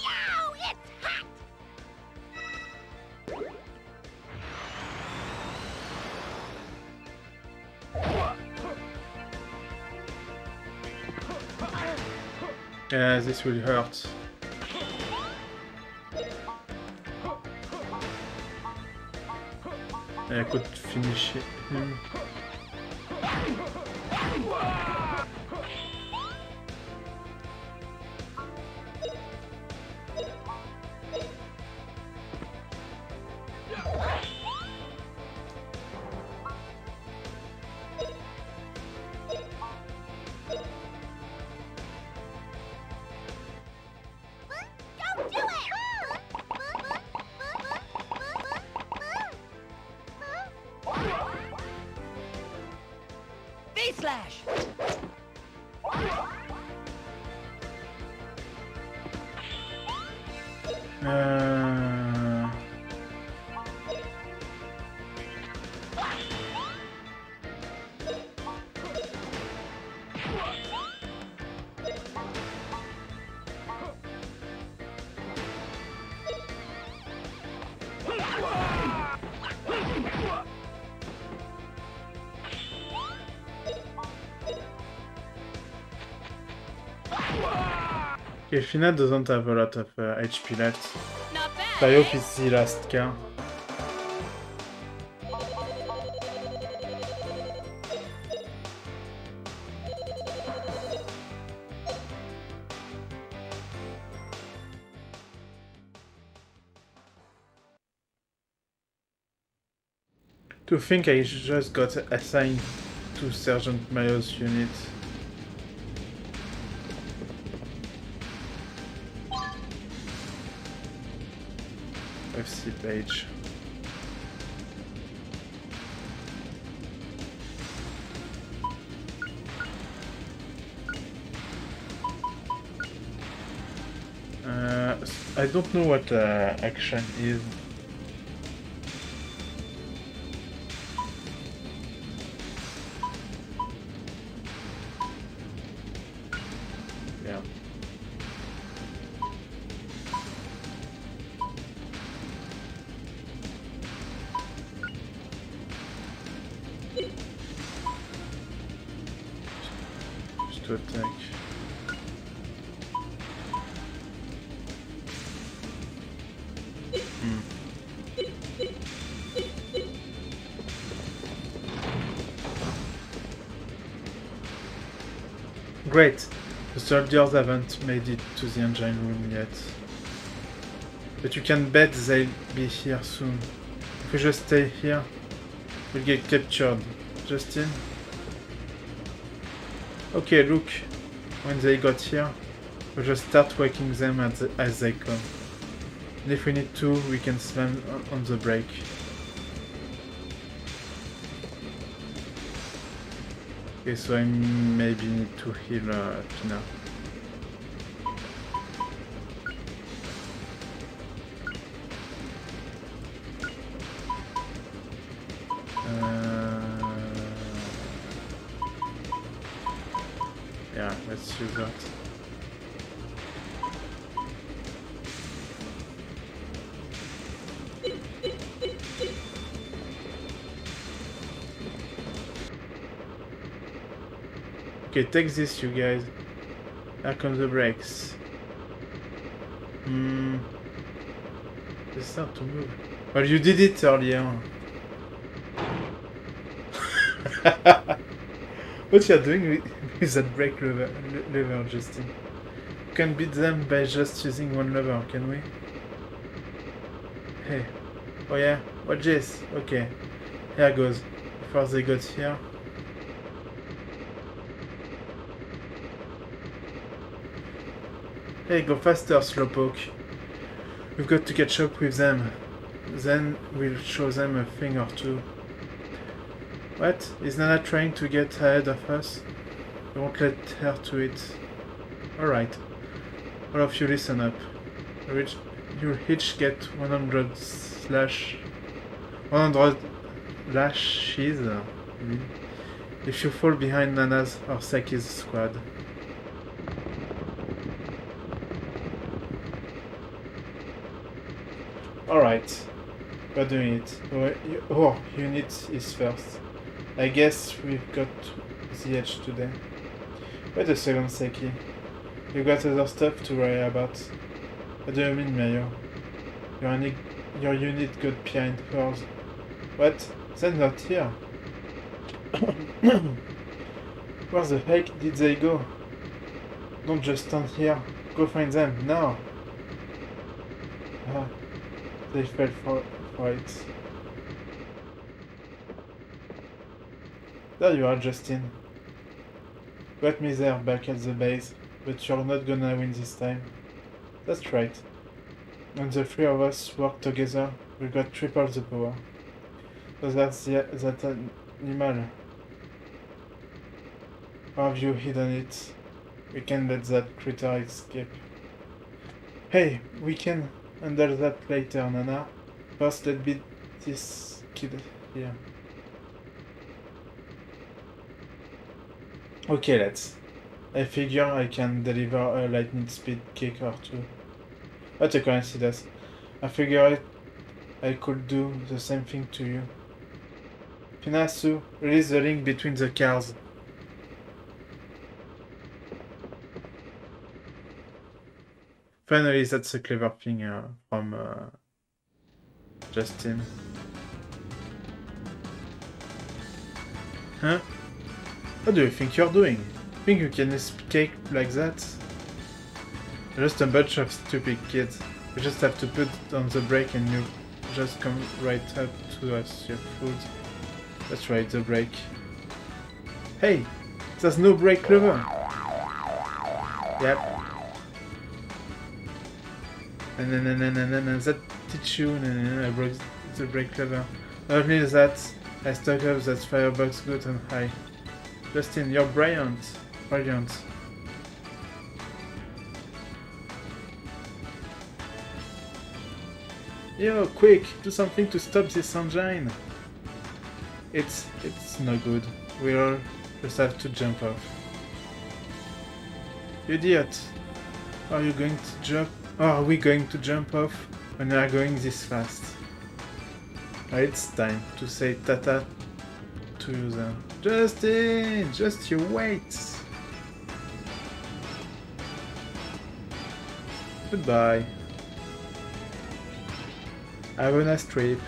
Yow, it's hot!
Yeah, this will hurt. I could finish him.
Don't do it! V-slash!
Okay, Fina doesn't have a lot of HP left.
Not bad,
So I hope
eh?
it's the last car. To think I just got assigned to Sergeant Mayo's unit. FC page. I don't know what action is. Yeah. Just to attack. Great! The soldiers haven't made it to the engine room yet. But you can bet they'll be here soon. If we just stay here, we'll get captured. Justin? Okay, look. When they got here, we'll just start whacking them as they come. And if we need to, we can slam on the brake. Okay, so I maybe need to heal Pina. Yeah, let's use that. Okay, take this, you guys. Here comes the brakes. They start to move. Well, you did it earlier. What you're doing with that brake lever, Justin? We can beat them by just using one lever, can we? Hey. Oh yeah? Watch this. Okay. Here goes. Before they got here. Hey, go faster, Slowpoke. We've got to catch up with them. Then we'll show them a thing or two. What? Is Nana trying to get ahead of us? I won't let her to it. Alright. All of you listen up. You'll each get 100 lashes if you fall behind Nana's or Saki's squad. Alright. We're doing it. Oh, unit is first. I guess we've got the edge today. Wait a second, Saki. You got other stuff to worry about. What do you mean, Mayo? Your unit got behind hers. What? They're not here. Where the heck did they go? Don't just stand here. Go find them, now! Ah, they fell for it. There you are, Justin. Got me there, back at the base, but you're not gonna win this time. That's right. When the three of us work together, we got triple the power. So that's that animal. How have you hidden it? We can't let that critter escape. Hey, we can handle that later, Nana. First, let's beat this kid here. Okay, let's. I figure I can deliver a lightning speed kick or two. What a coincidence. I figured I could do the same thing to you. Pinasu, release the link between the cars. Finally, that's a clever thing from Justin. Huh? What do you think you're doing? Think you can escape like that? Just a bunch of stupid kids. You just have to put on the brake and you just come right up to us, you fool. That's right, the brake. Hey! There's no brake lever! Yep. That teach you, I broke the brake lever. Not only that, I stuck up that firebox good and high. Justin, you're brilliant. Brilliant. Yo, quick! Do something to stop this engine! It's no good. We'll just have to jump off. You idiot! Are you going to jump? Oh, are we going to jump off when we are going this fast? It's time to say tata to them. Justin! Just you wait! Goodbye. Have a nice trip.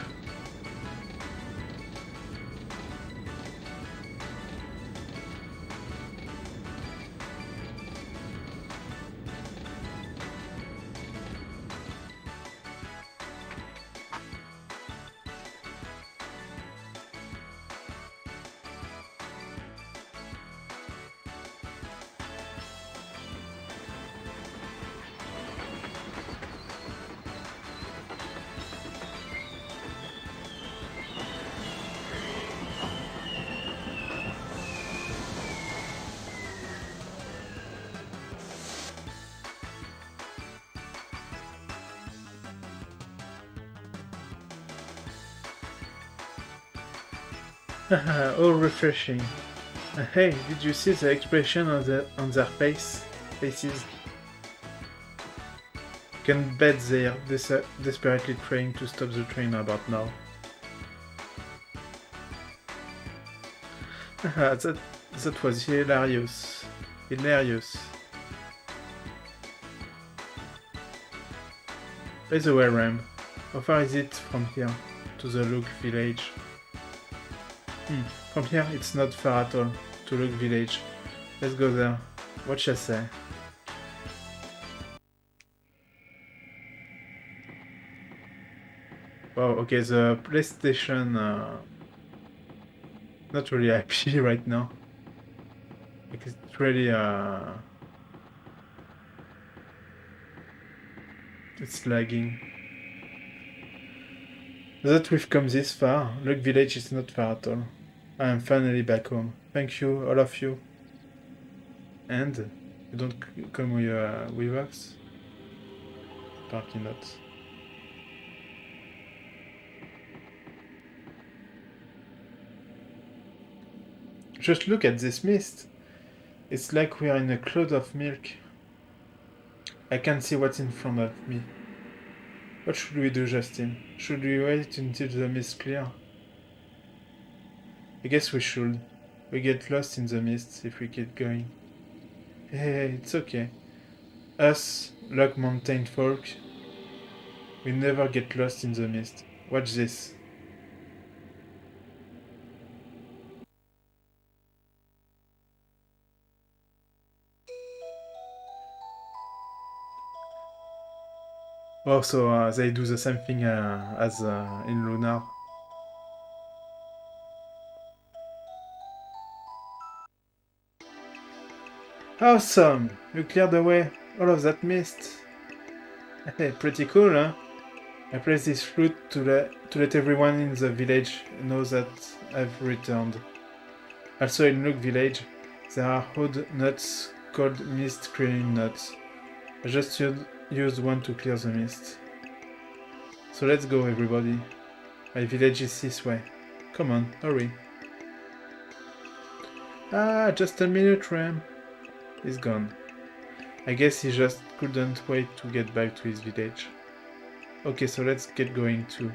Haha, all refreshing. Hey, did you see the expression on their faces? You can bet they're desperately trying to stop the train about now. Haha, That was hilarious. Hilarious. By the way, Ram, how far is it from here to the Luke village? From here, it's not far at all to Luke village. Let's go there. What shall I say? Wow, okay, the PlayStation not really happy right now. Like it's really it's lagging. That we've come this far. Luke village is not far at all. I am finally back home. Thank you, all of you. And you don't come with us? Apparently not. Just look at this mist. It's like we are in a cloud of milk. I can't see what's in front of me. What should we do, Justin? Should we wait until the mist clear? I guess we should. We get lost in the mist if we keep going. Hey, it's okay. Us, Lock Mountain folk, we never get lost in the mist. Watch this. Also, they do the same thing as in Lunar. Awesome! You cleared away all of that mist. Hey, pretty cool, huh? I placed this flute to let everyone in the village know that I've returned. Also in Luke village, there are odd nuts called mist clearing nuts. I just used one to clear the mist. So let's go, everybody. My village is this way. Come on, hurry. Ah, just a minute, Ram. He's gone. I guess he just couldn't wait to get back to his village. Okay, so let's get going too.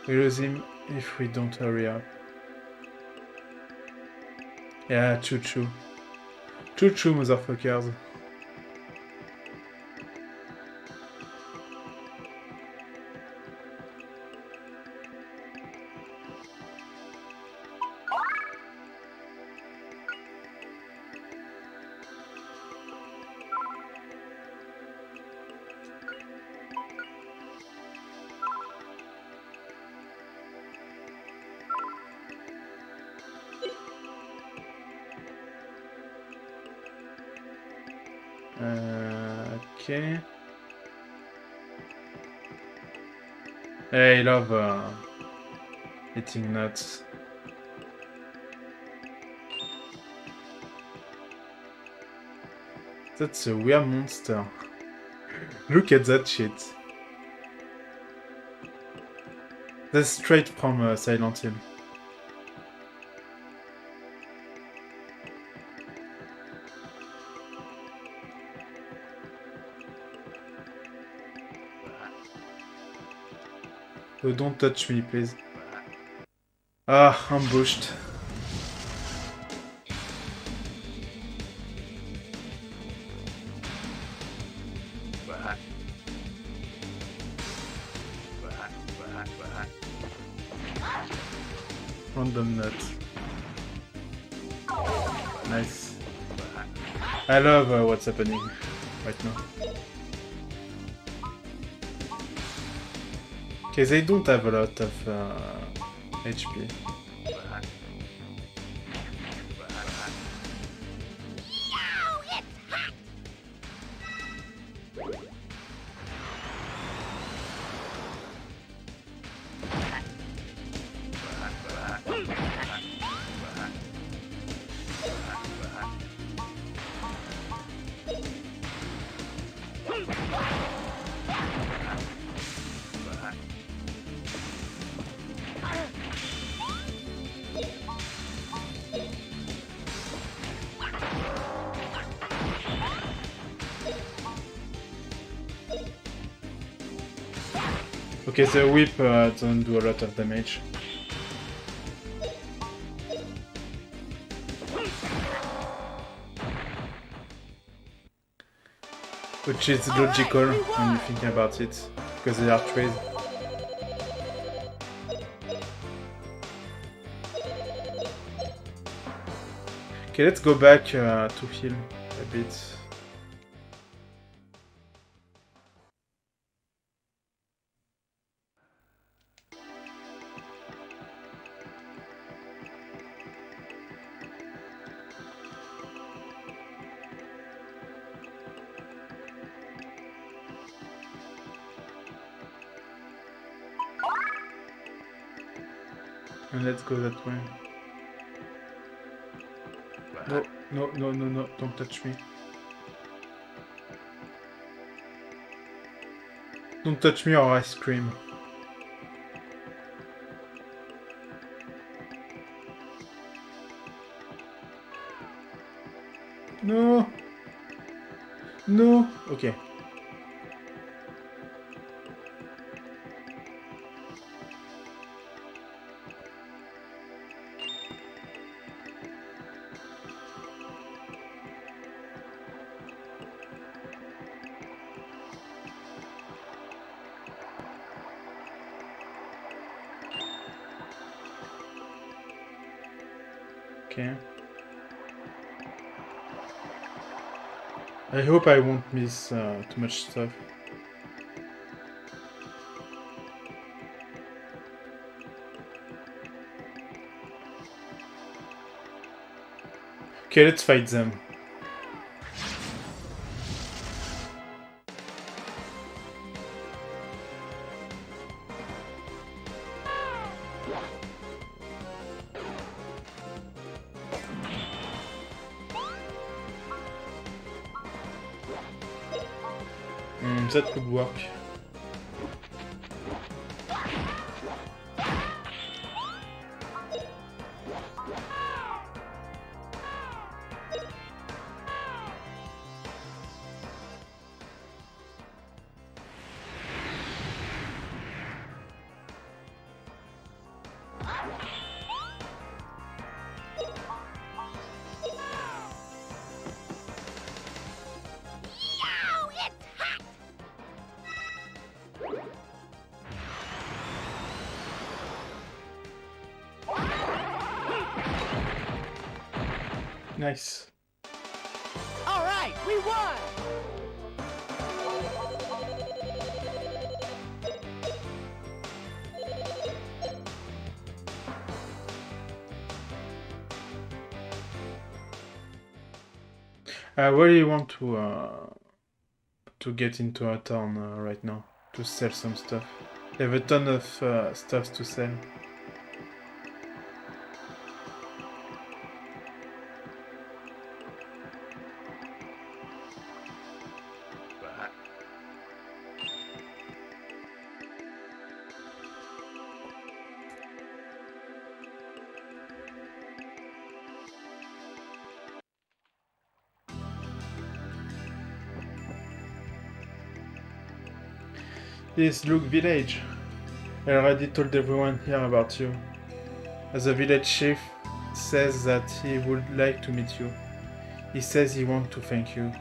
We lose him if we don't hurry up. Yeah, choo-choo. Choo-choo, motherfuckers. Okay. I love eating nuts. That's a weird monster. Look at that shit. That's straight from Silent Hill. Oh, don't touch me, please. Ah, ambushed. Random nut. Nice. I love what's happening right now. Okay, they don't have a lot of HP. Okay, the whip doesn't do a lot of damage. Which is
All right,
logical
we
when you
won.
think about it, because they are trees. Okay, let's go back to heal a bit. And let's go that way. No, no, no, no, no, don't touch me. Don't touch me or I scream. No! No! Okay. Okay. I hope I won't miss too much stuff. Okay, let's fight them. That could work.
Yow, it's hot!
Nice.
All right, we won.
I really want to get into a town right now to sell some stuff. They have a ton of stuff to sell. This look village. I already told everyone here about you. The village chief says that he would like to meet you. He says he wants to thank you.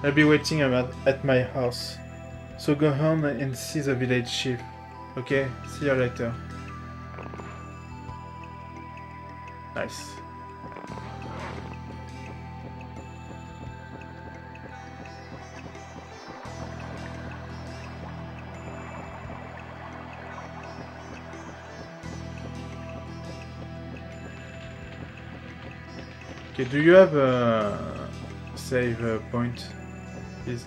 I'll be waiting at my house. So go home and see the village chief. Okay? See you later. Nice. Okay, do you have a save point, please?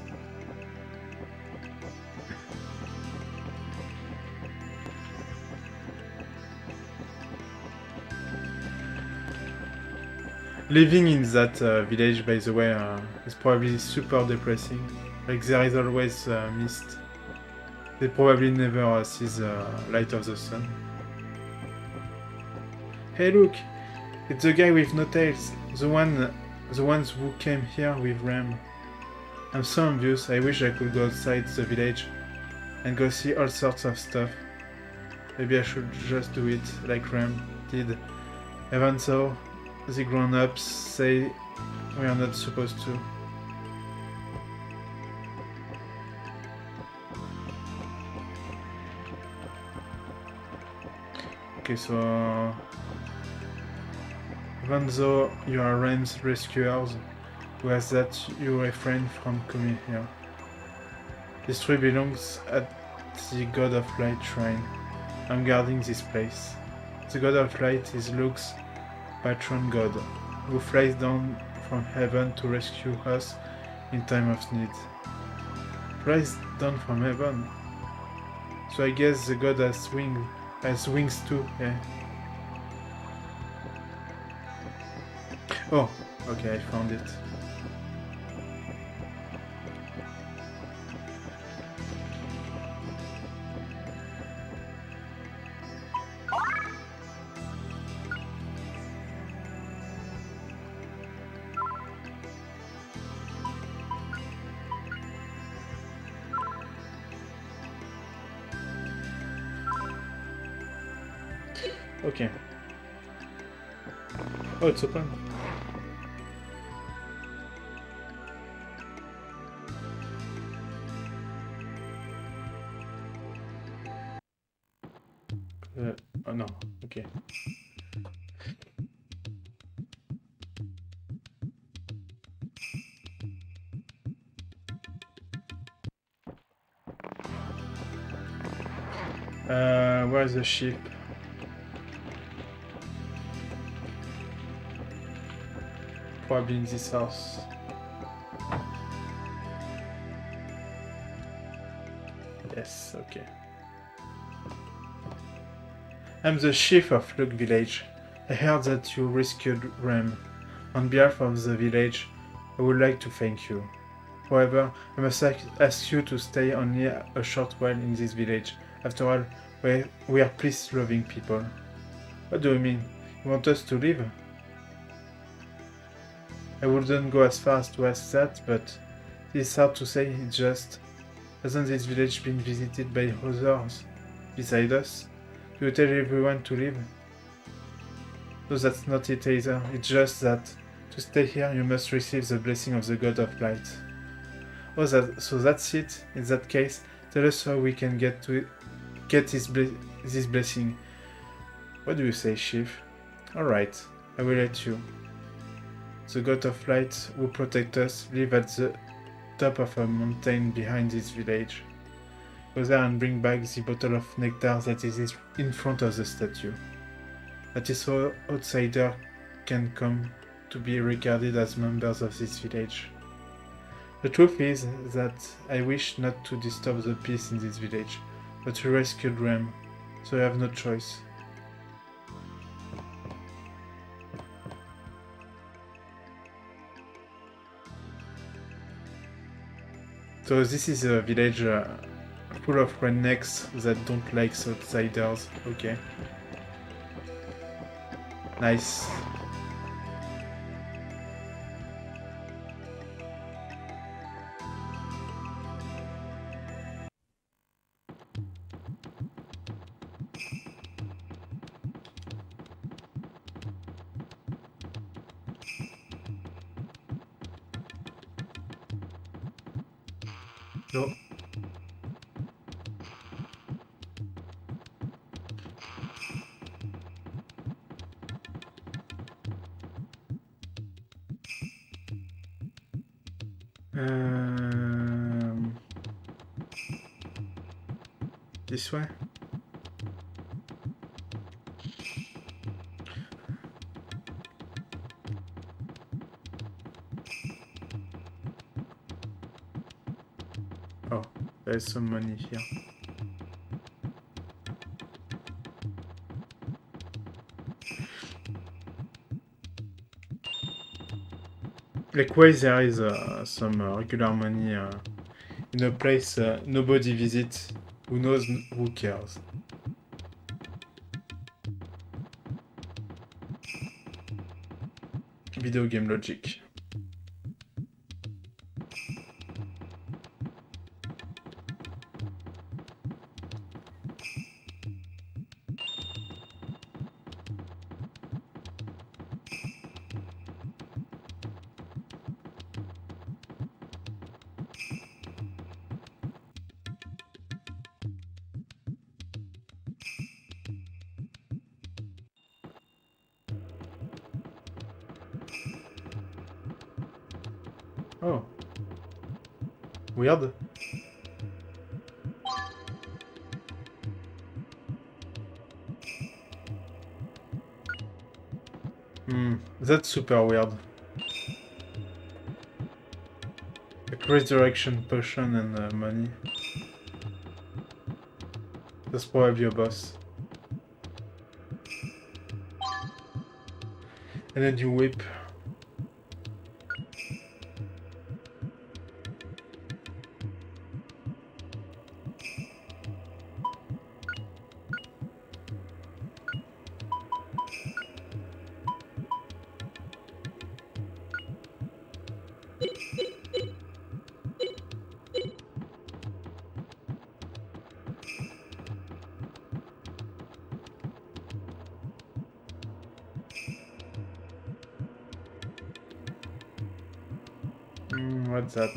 Living in that village, by the way, is probably super depressing. Like, there is always mist. They probably never see the light of the sun. Hey, look! It's the guy with no tails. The ones who came here with Ram. I'm so envious. I wish I could go outside the village and go see all sorts of stuff. Maybe I should just do it like Ram did. Even so, the grown-ups say we are not supposed to. Okay, so even though you are Ram's rescuers, who has that you refrain from coming here. This tree belongs at the God of Light shrine. I'm guarding this place. The God of Light is Luke's patron god, who flies down from heaven to rescue us in time of need. Flies down from heaven? So I guess the god has wings too, yeah. Oh, okay, I found it. Okay. Oh, it's open. Oh no, okay. Where's the ship? Probably in this house. Yes, okay. I'm the chief of Luke Village. I heard that you rescued Ram. On behalf of the village, I would like to thank you. However, I must ask you to stay only a short while in this village. After all, we are peace-loving people. What do you mean? You want us to leave? I wouldn't go as far as to ask that, but it's hard to say. It's just... Hasn't this village been visited by others beside us? Do you tell everyone to leave? No, that's not it either. It's just that to stay here you must receive the blessing of the God of Light. Oh, so that's it? In that case, tell us how we can get this blessing. What do you say, Chief? Alright, I will let you. The God of Light who protect us live at the top of a mountain behind this village. Go there and bring back the bottle of nectar that is in front of the statue. That is how outsiders can come to be regarded as members of this village. The truth is that I wish not to disturb the peace in this village, but we rescued Ram, so I have no choice. So this is a village full of rednecks that don't like outsiders. Okay. Nice. No. This way? Oh, there's some money here. Like why there is some regular money in a place nobody visits, who knows, who cares. Video game logic. Oh. Weird. That's super weird. Like resurrection potion and money. That's probably a boss. And then you whip. What's that?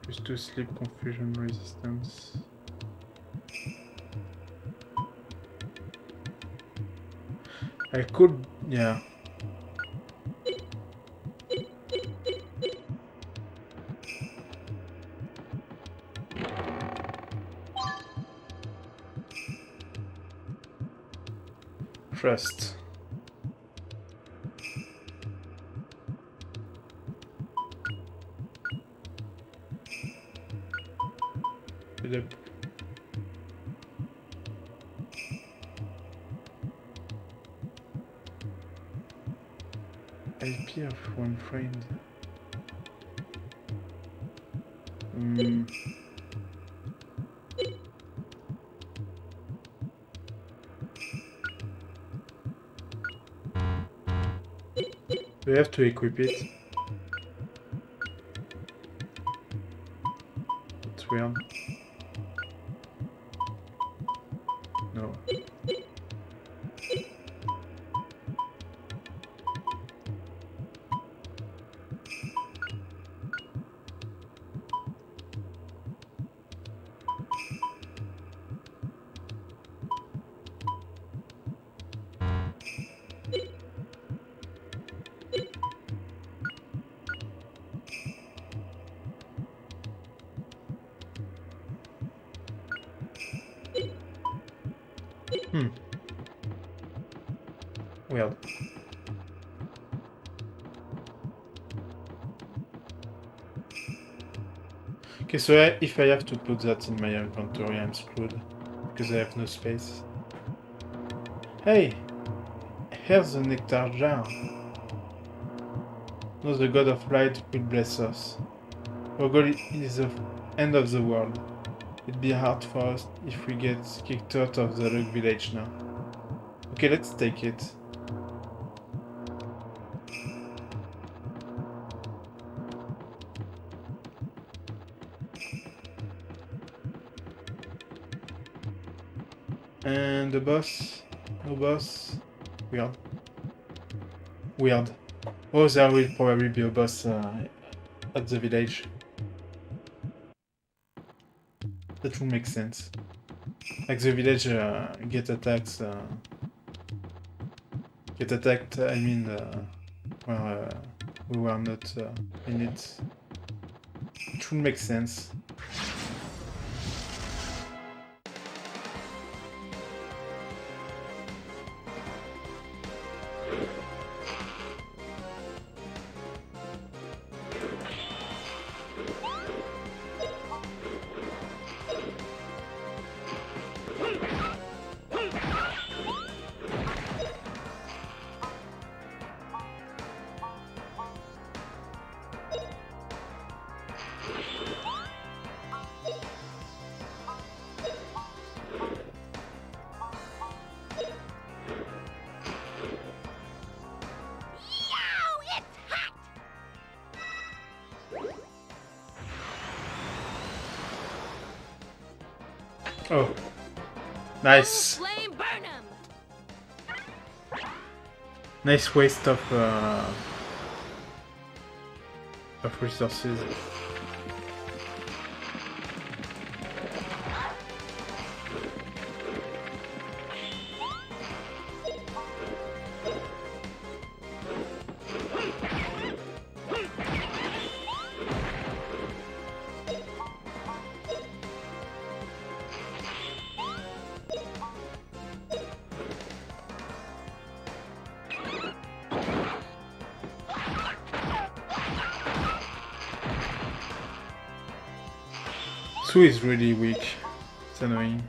Plus 2 sleep confusion resistance. I could, yeah. Trust. Yep. IP of one friend. We have to equip it. It's weird. No. Weird. Okay, so if I have to put that in my inventory, I'm screwed. Because I have no space. Hey! Here's the nectar jar. Now the god of light will bless us. Our goal is the end of the world. It'd be hard for us if we get kicked out of the Lug village now. Okay, let's take it. And the boss? No boss? Weird. Weird. Oh, there will probably be a boss at the village. That would make sense. Like the village get attacked. I mean, where we were not in it. It should make sense. Oh, nice.
Flame burn 'em!
Nice waste of of resources. Sue is really weak. It's annoying.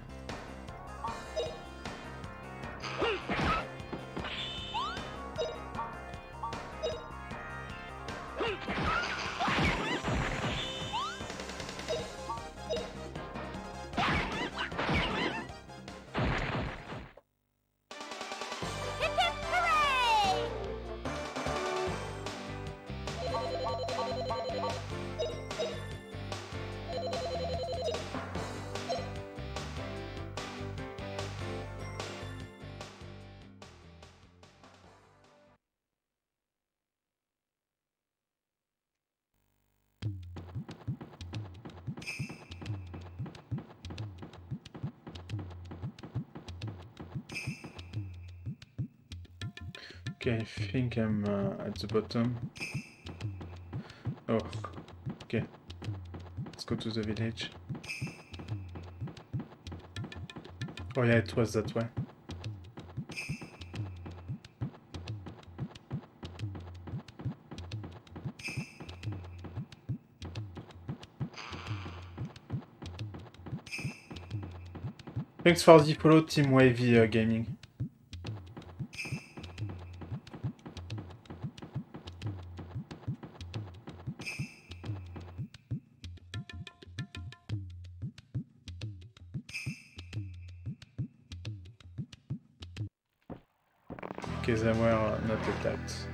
Hip hip hooray!
Okay, I think I'm at the bottom. Oh, okay. Let's go to the village. Oh yeah, it was that way. Thanks for the follow, Team Wavy Gaming. Okay, they were not attacked.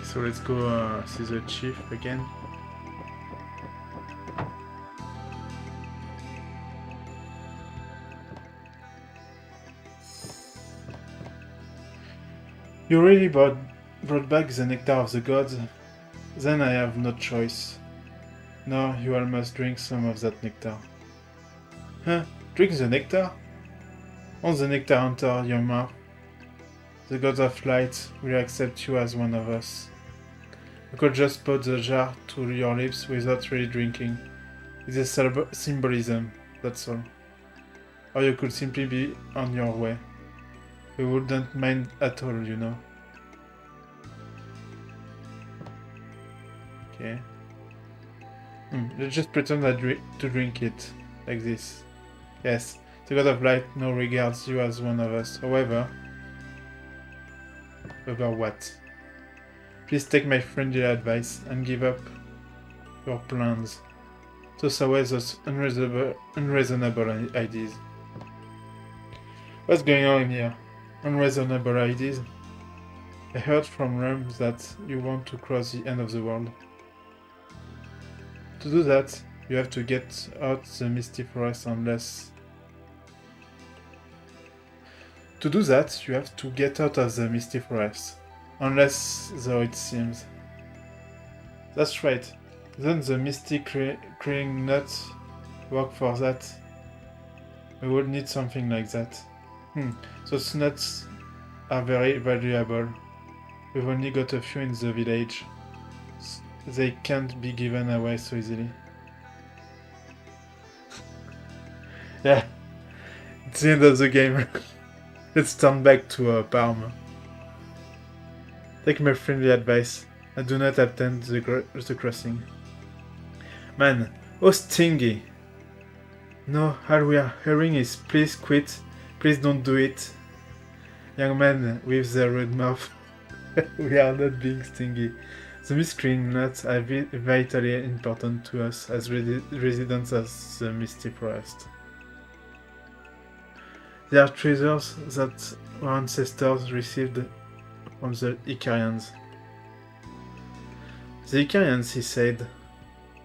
So let's go see the chief again. You really brought back the nectar of the gods? Then I have no choice. No, you all must drink some of that nectar. Huh? Drink the nectar? Once the nectar enters your mouth, the gods of light will accept you as one of us. You could just put the jar to your lips without really drinking. It's a symbolism, that's all. Or you could simply be on your way. We wouldn't mind at all, you know. Okay. Let's just pretend to drink it, like this. Yes, the God of Light now regards you as one of us. However... Over what? Please take my friendly advice and give up your plans. Toss away those unreasonable ideas. What's going on here? Unreasonable ideas? I heard from realms that you want to cross the end of the world. To do that, you have to get out the misty forest unless... To do that, you have to get out of the misty forest. Unless, though it seems. That's right. Then the misty clearing nuts work for that. We would need something like that. Those nuts are very valuable. We've only got a few in the village. They can't be given away so easily. Yeah, it's the end of the game. Let's turn back to Parma. Take my friendly advice and do not attempt the crossing. Man, oh stingy! No, all we are hearing is please quit, please don't do it. Young man with the red mouth, we are not being stingy. The miscreant nuts are vitally important to us as residents of the Misty Forest. They are treasures that our ancestors received from the Icarians. The Icarians, he said.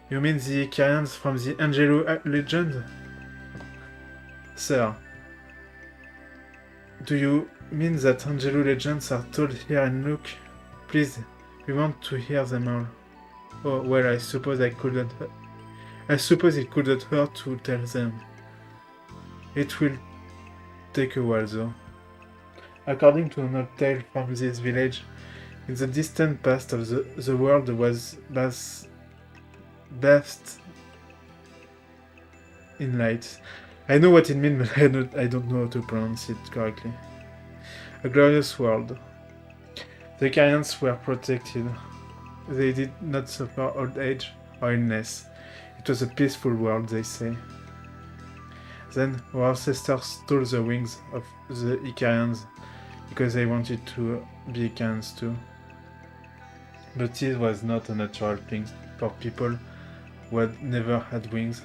You mean the Icarians from the Angelo legend? Sir, do you mean that Angelo legends are told here in Luke? Please, we want to hear them all. Oh, well, I suppose it couldn't hurt to tell them. It will take a while, though. According to an old tale from this village, in the distant past the world was bathed in light. I know what it means, but I don't know how to pronounce it correctly. A glorious world. The Carians were protected. They did not suffer old age or illness. It was a peaceful world, they say. Then our ancestors stole the wings of the Icarians because they wanted to be Icarians too. But this was not a natural thing for people who had never had wings.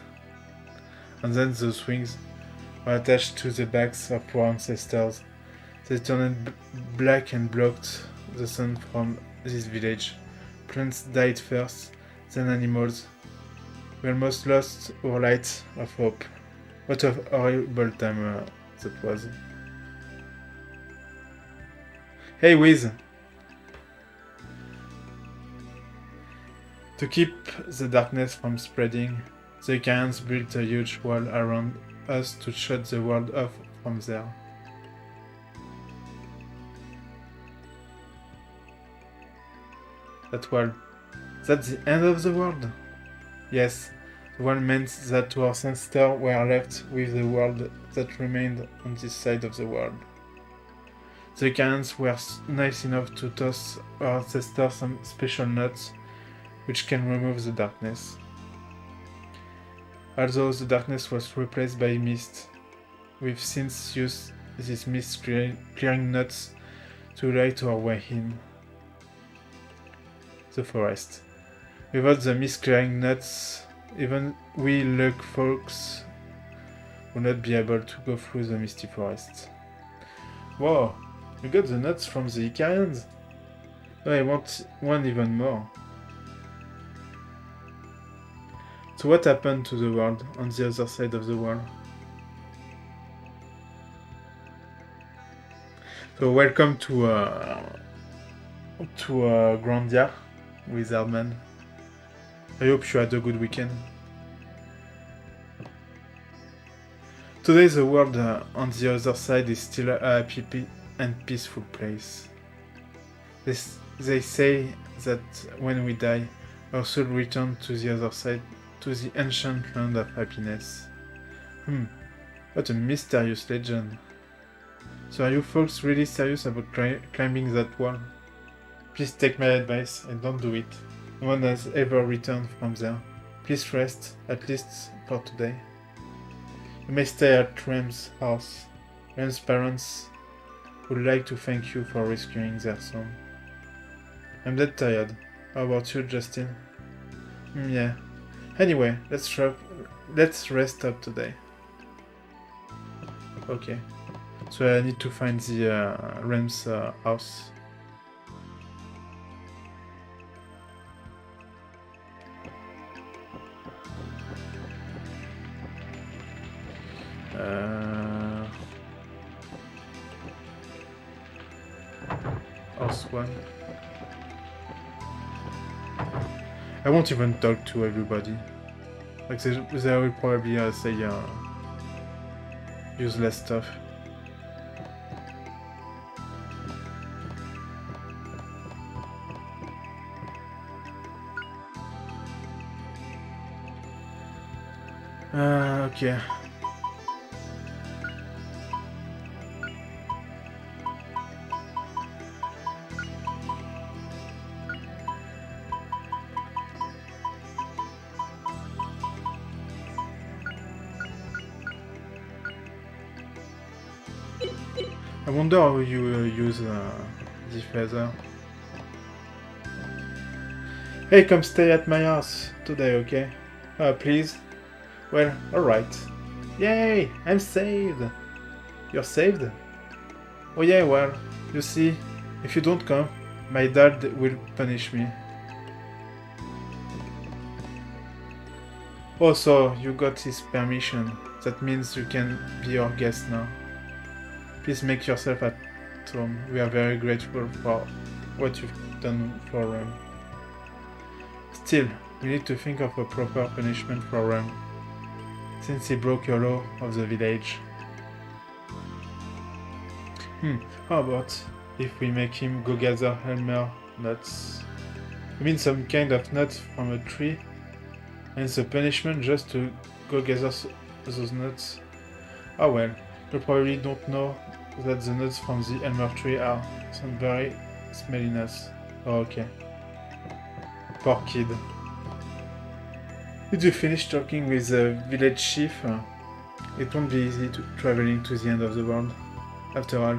And then those wings were attached to the backs of our ancestors. They turned black and blocked the sun from this village. Plants died first, then animals. We almost lost our light of hope. What a horrible time that was. Hey Wiz! To keep the darkness from spreading, the Icarians built a huge wall around us to shut the world off from there. That wall. That's the end of the world? Yes, the wall meant that our ancestors were left with the world that remained on this side of the world. The Icarians were nice enough to toss our ancestors some special nuts which can remove the darkness. Although the darkness was replaced by mist, we've since used these mist clearing nuts to light our way in the forest. Without the mist clearing nuts, even we luck folks would not be able to go through the misty forest. Whoa, you got the nuts from the Icarians? Oh, I want one even more. So what happened to the world on the other side of the wall? So welcome to Grandia with Erdman. I hope you had a good weekend. Today the world on the other side is still a happy and peaceful place. They say that when we die, our soul returns to the other side, to the ancient land of happiness. What a mysterious legend. So are you folks really serious about climbing that wall? Please take my advice and don't do it. No one has ever returned from there. Please rest, at least for today. You may stay at Rem's house. Rem's parents would like to thank you for rescuing their son. I'm dead tired. How about you, Justin? Yeah. Anyway, let's rest up today. Okay. So I need to find the Rem's house. House 1. I won't even talk to everybody. Like they will probably say useless stuff. Okay. I wonder how you use the feather. Hey, come stay at my house today, okay? Please? Well, alright. Yay! I'm saved! You're saved? Oh yeah, well, you see, if you don't come, my dad will punish me. Oh, so you got his permission. That means you can be our guest now. Please make yourself at home. We are very grateful for what you've done for Rem. Still, we need to think of a proper punishment for Rem, since he broke your law of the village. How about if we make him go gather Elmer nuts? You mean some kind of nuts from a tree? And the punishment just to go gather those nuts? Oh well, you probably don't know that the nuts from the Elmer tree are some very smelly nuts. Oh, okay. Poor kid. Did you finish talking with the village chief? It won't be easy traveling to the end of the world. After all,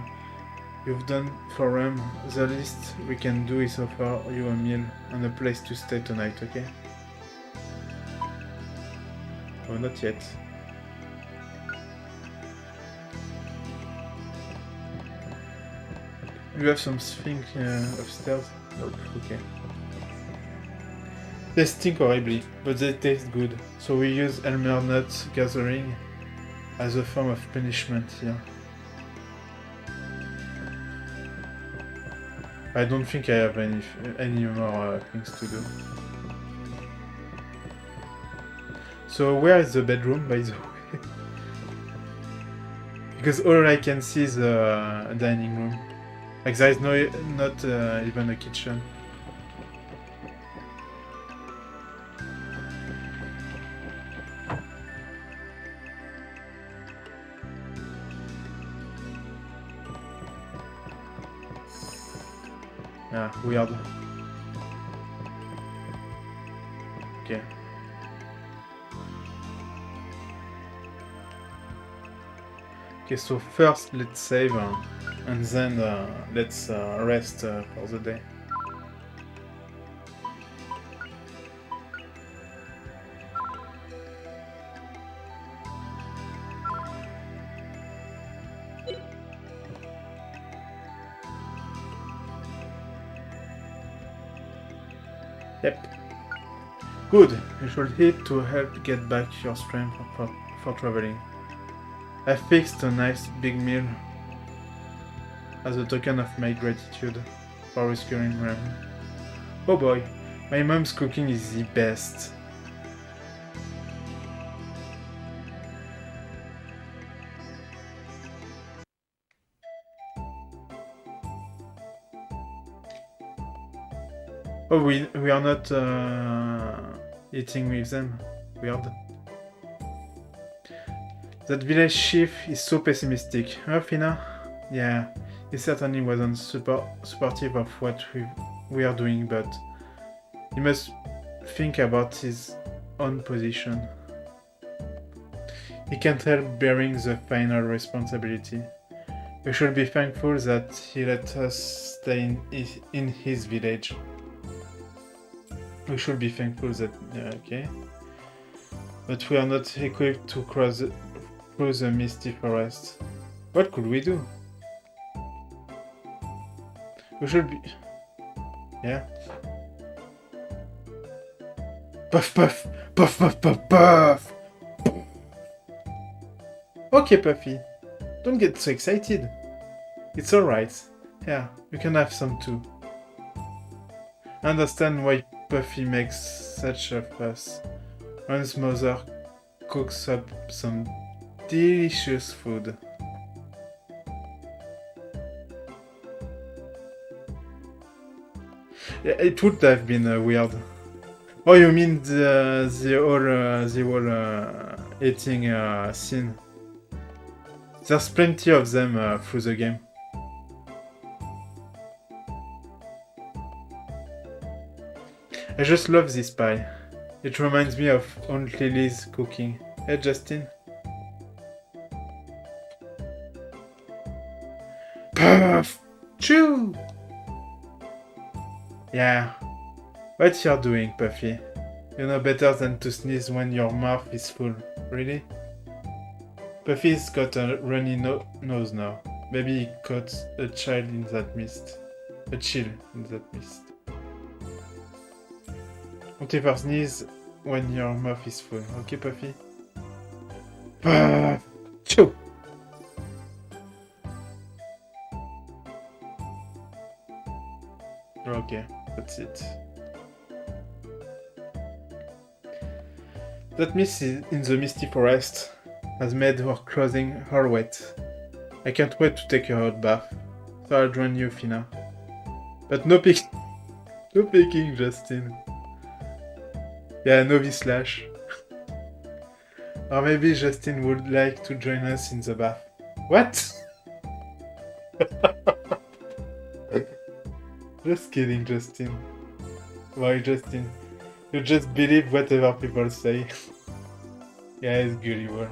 you've done for Rem. The least we can do is offer you a meal and a place to stay tonight, okay? Oh, not yet. You have something upstairs? Nope, okay. They stink horribly, but they taste good, so we use Elmer nut gathering as a form of punishment here. I don't think I have any more things to do. So where is the bedroom, by the way? Because all I can see is the dining room. Like there is not even a kitchen. Ah, weird. Okay. Okay, so first let's save and then let's rest for the day. Yep. Good. You should eat to help get back your strength for traveling. I fixed a nice big meal as a token of my gratitude for rescuing Rem. Oh boy, my mom's cooking is the best. Oh, we are not eating with them. Weird. That village chief is so pessimistic. Huh, Fina? Yeah, he certainly wasn't supportive of what we are doing, but he must think about his own position. He can't help bearing the final responsibility. We should be thankful that he let us stay in his village. We should be thankful that... okay. But we are not equipped to cross through the misty forest. What could we do? We should be... yeah? Puff puff! Puff puff puff puff! Okay, Puffy. Don't get so excited. It's alright. Yeah, you can have some too. I understand why Puffy makes such a fuss. One's mother cooks up some delicious food. Yeah, it would have been weird. Oh, you mean the whole eating scene? There's plenty of them through the game. I just love this pie. It reminds me of Aunt Lily's cooking. Hey, Justin. Puff! Chew! Yeah. What you're doing, Puffy? You know better than to sneeze when your mouth is full. Really? Puffy's got a runny nose now. Maybe he caught a child in that mist. A chill in that mist. Don't ever sneeze when your mouth is full. Okay, Puffy? Choo! Okay, that's it. That mist in the misty forest has made our clothing all wet. I can't wait to take a hot bath, so I'll join you, Fina. But no picking, Justin. Yeah, novice slash. Or maybe Justin would like to join us in the bath. What? Just kidding, Justin. Why, Justin? You just believe whatever people say. Yeah, it's gullible.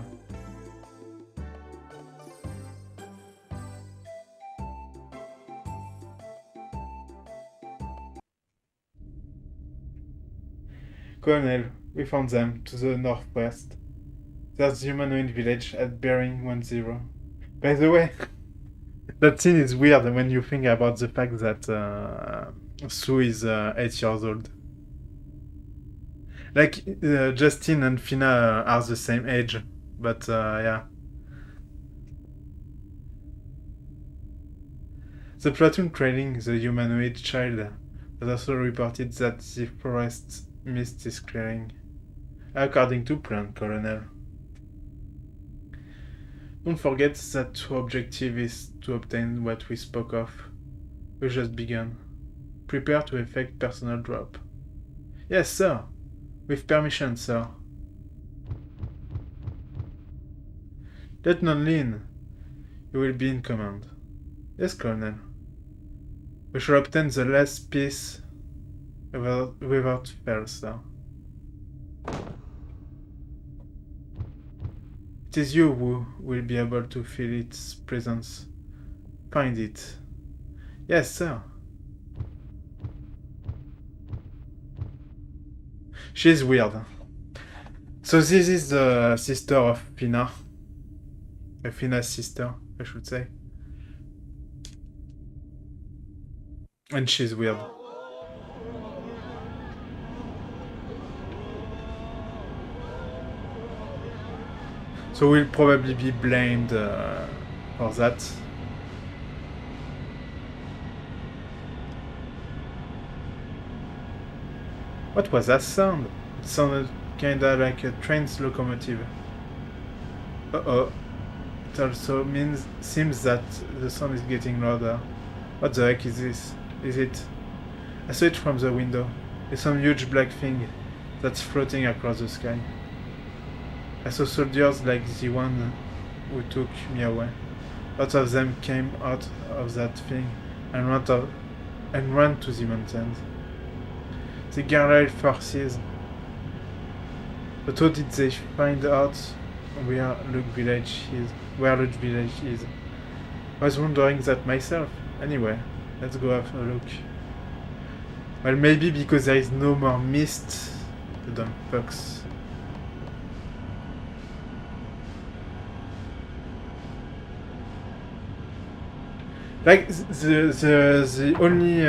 Colonel, we found them, to the northwest. There's the humanoid village at bearing 10. By the way, that scene is weird when you think about the fact that Sue is 8 years old. Like, Justin and Fina are the same age, but yeah. The platoon trailing the humanoid child has also reported that the forest mist is clearing. According to plan, Colonel. Don't forget that our objective is to obtain what we spoke of. We just begun. Prepare to effect personal drop. Yes, sir. With permission, sir. Lieutenant Lin, you will be in command. Yes, Colonel. We shall obtain the last piece without fail, sir. It is you who will be able to feel its presence. Find it. Yes, sir. She's weird. So this is the sister of Fina. Fina's sister, I should say. And she's weird. So we'll probably be blamed for that. What was that sound? It sounded kinda like a train's locomotive. Uh-oh. It also seems that the sound is getting louder. What the heck is this? Is it? I saw it from the window. It's some huge black thing that's floating across the sky. I saw soldiers like the one who took me away. Lots of them came out of that thing and ran to the mountains. The guerrilla forces. But how did they find out where Luke Village is? I was wondering that myself. Anyway, let's go have a look. Well, maybe because there is no more mist. The dumb fucks. Like the only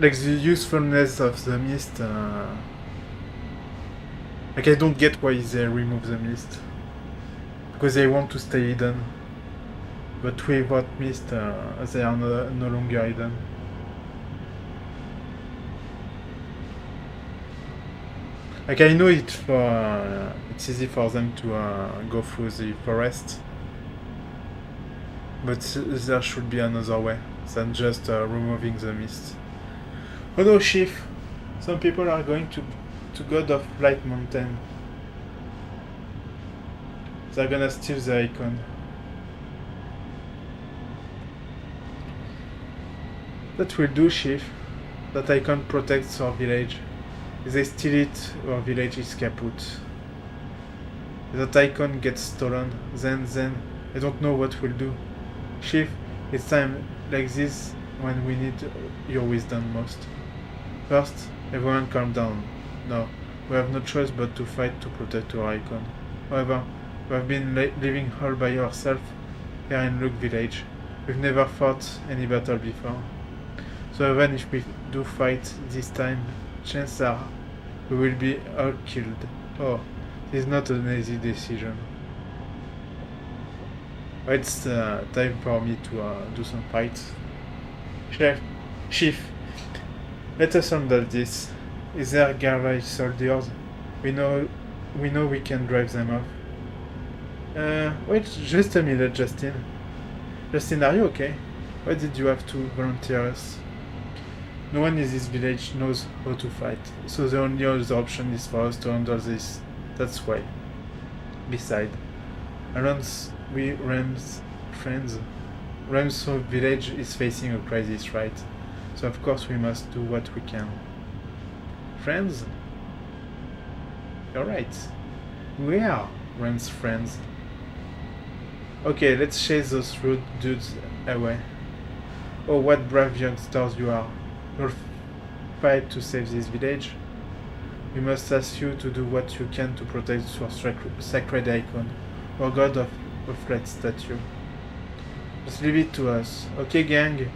like the usefulness of the mist. Like I don't get why they remove the mist. Because they want to stay hidden. But without mist, they are no longer hidden. Like I know it's easy for them to go through the forest. But there should be another way than just removing the mist. Oh no, Chief! Some people are going to God of Light Mountain. They're gonna steal the icon. That will do, Chief. That icon protects our village. If they steal it, our village is kaput. If that icon gets stolen, then I don't know what we'll do. Chief, it's time like this when we need your wisdom most. First, everyone calm down. No, we have no choice but to fight to protect our icon. However, You have been living all by yourself here in Luke Village. We've never fought any battle before. So even if we do fight this time, chances are we will be all killed. Oh, this is not an easy decision. It's time for me to do some fights. Chief, let us handle this. Is there garage soldiers? We know we can drive them off. Wait just a minute, Justin. Justin, are you okay? Why did you have to volunteer us? No one in this village knows how to fight, so the only other option is for us to handle this. That's why. Besides, Ram's friends. Ram's village is facing a crisis, right? So of course we must do what we can. Friends? You're right. We are Ram's friends. Okay, let's chase those rude dudes away. Oh, what brave youngsters you are. You'll fight to save this village. We must ask you to do what you can to protect your sacred icon, or god of a flat statue. Just leave it to us. Okay, gang?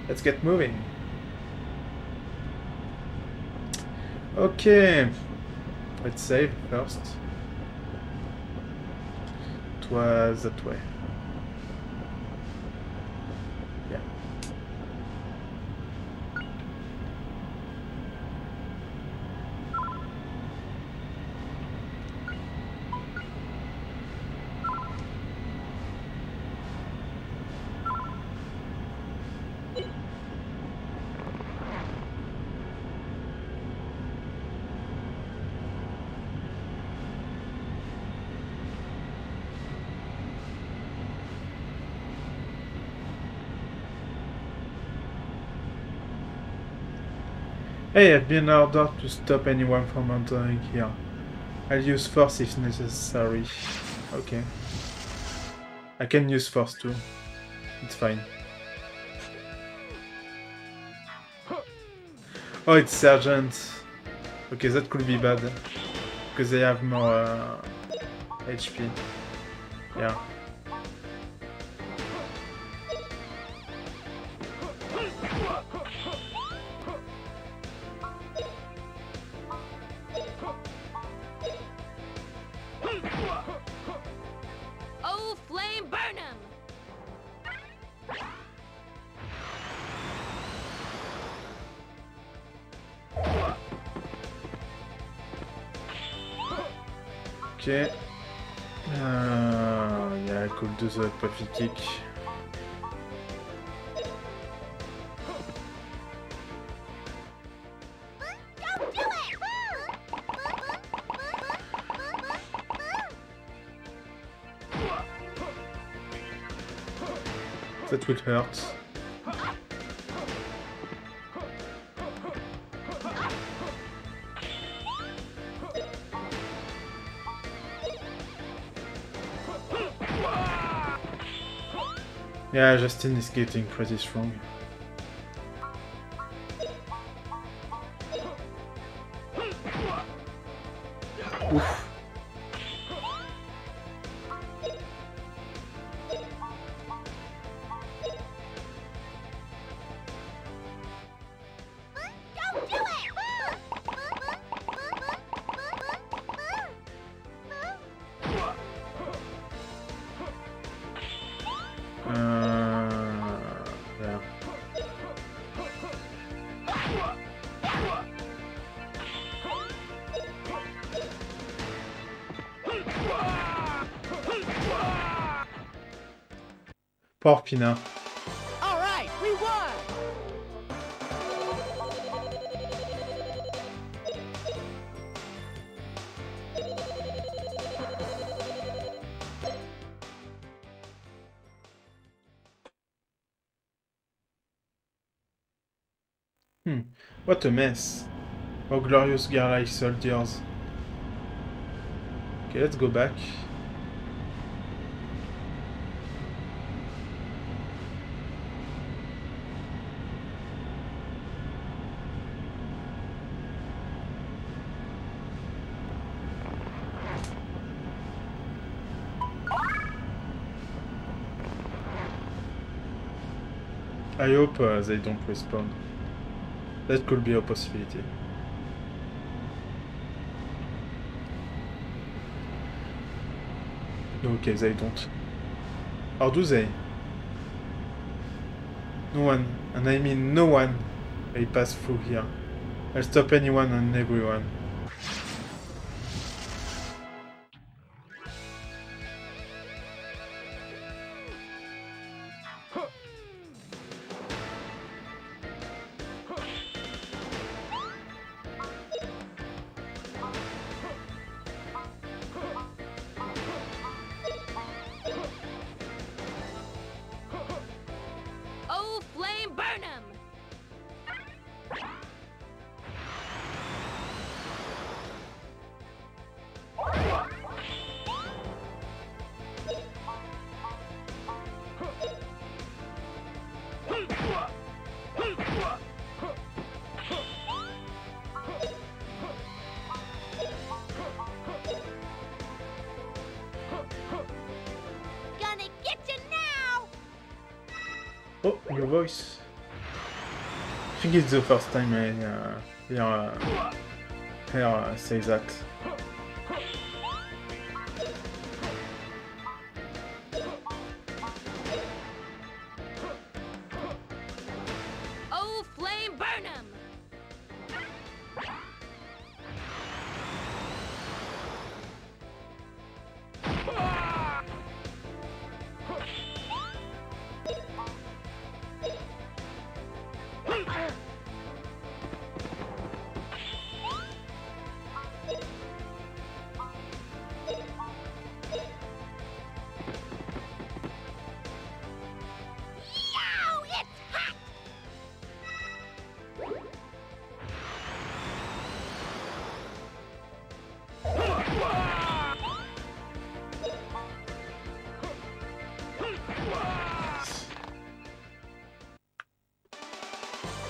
Let's get moving. Okay. Let's save first. It was that way. Yeah. Hey, I've been ordered to stop anyone from entering here. I'll use force if necessary. Okay. I can use force too. It's fine. Oh, it's Sergeant. Okay, that could be bad. Because they have more HP. Yeah.
Oh, flame burn 'em!
Okay. Yeah, I could do the puffy kick.
Don't do it!
That will hurt. Yeah, Justin is getting pretty strong. Oof.
Don't do it!
Yeah. Poor Pina.
All right, we won!
What a mess. Oh, glorious garlic soldiers. Okay, let's go back. I hope they don't respawn. That could be a possibility. Okay, they don't. Or do they? No one, and I mean no one, may pass through here. I'll stop anyone and everyone.
Oh, flame burn 'em! Gonna get you now!
Oh, your voice. I think it's the first time I hear say that.
Oh, flame burn 'em! Yow, it's hot!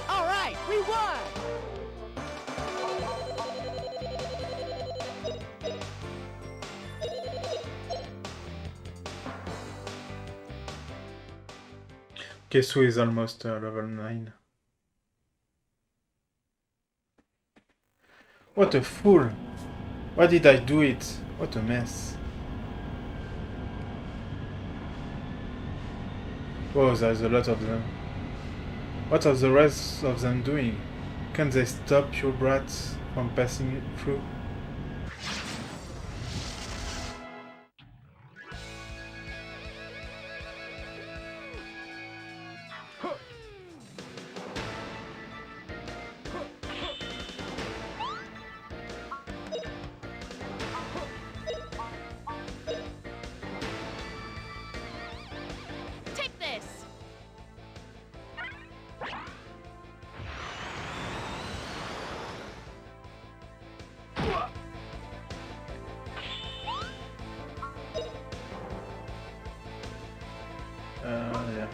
All right, we won!
Kesu is almost level 9. What a fool! Why did I do it? What a mess. Whoa, there's a lot of them. What are the rest of them doing? Can they stop your brats from passing through?
Take this!
Yeah.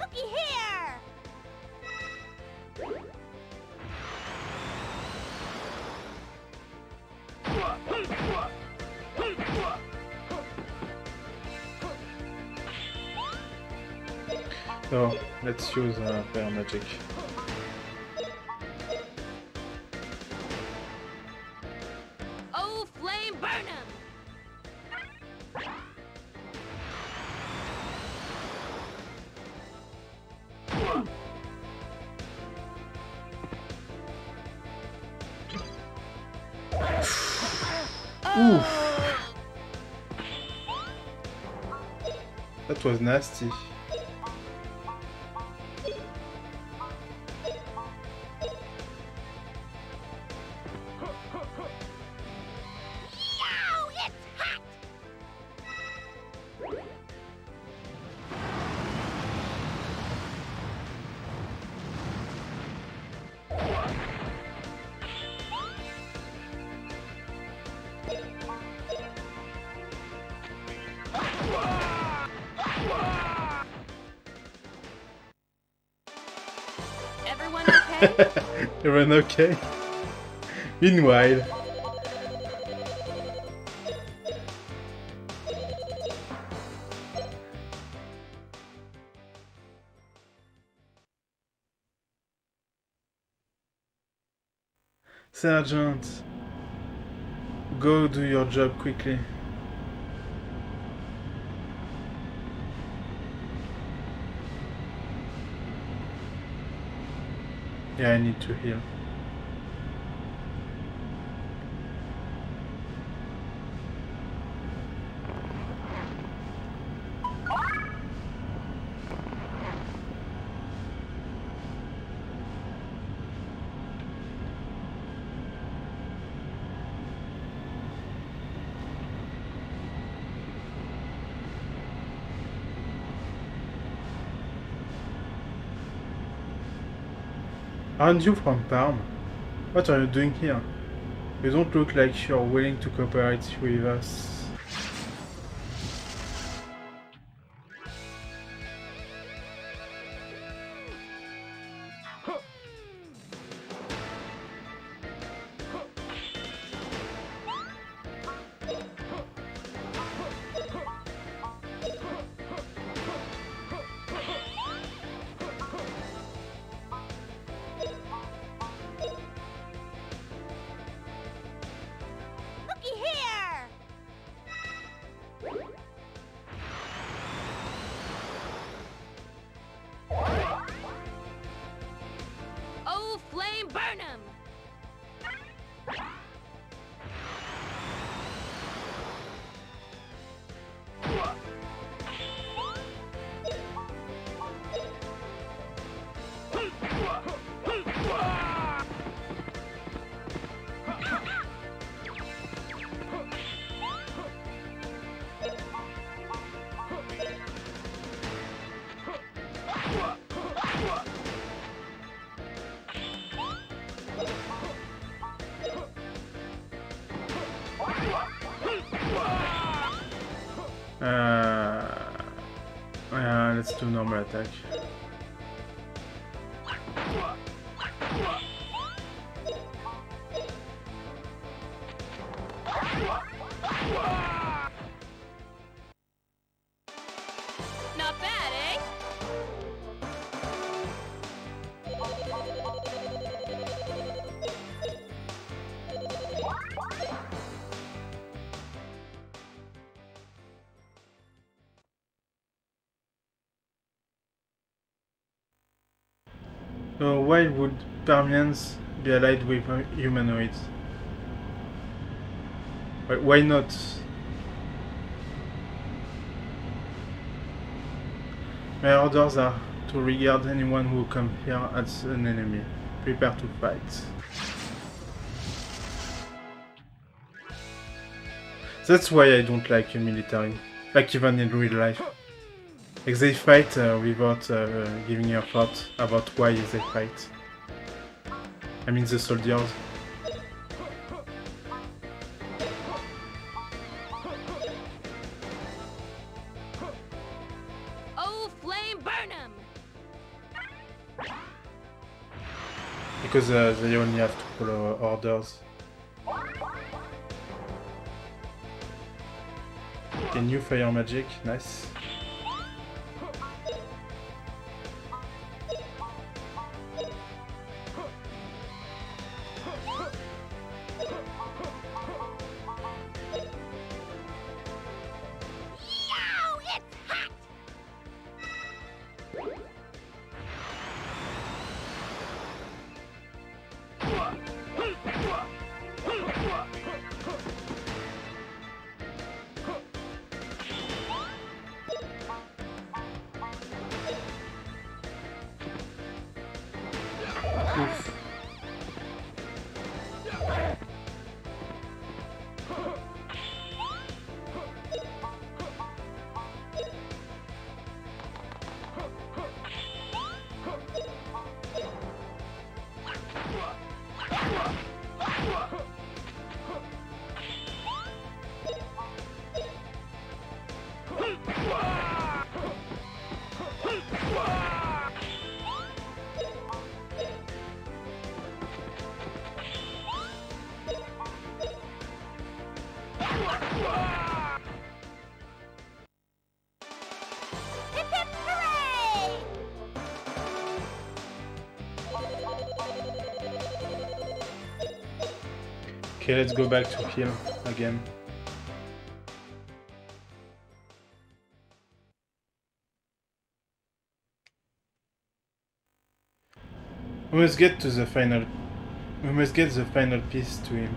Looky here!
So, let's use Fire Magic.
Oh, flame burn 'em!
That was nasty.
Yow, it's hot! Everyone okay?
Everyone okay? Meanwhile, Sergeant, go do your job quickly. Yeah, I need to heal. Aren't you from Parm? What are you doing here? You don't look like you're willing to cooperate with us.
Looky here! Oh, flame burn 'em!
Let's do normal attack.
Not bad, eh?
So why would Parmians be allied with humanoids? Why not? My orders are to regard anyone who comes here as an enemy. Prepare to fight. That's why I don't like military, like even in real life. Like they fight without giving a thought about why they fight. I mean the soldiers.
Oh, flame burn 'em!
Because they only have to follow orders. Okay, new fire magic, nice.
Yow! It's hot!
Oof.
Hip hip hooray!
Okay, let's go back to heal again. We must get to the final. We must get the final piece to him.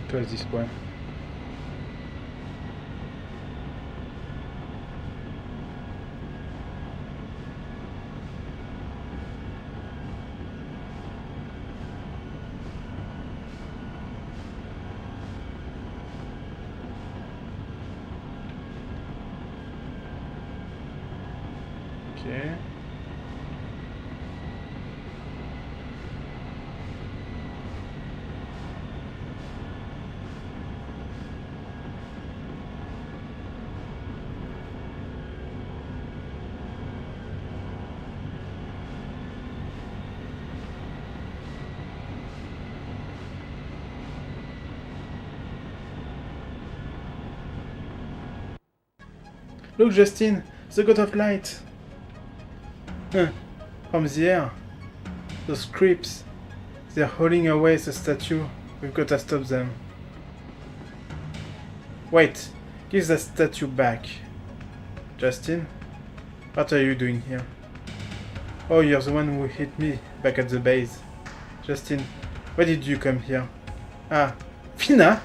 It was this one. Okay. Look, Justin, the god of light. From the air, those creeps. They're hauling away the statue. We've got to stop them. Wait, give the statue back. Justin? What are you doing here? Oh, you're the one who hit me back at the base. Justin, why did you come here? Ah, Fina?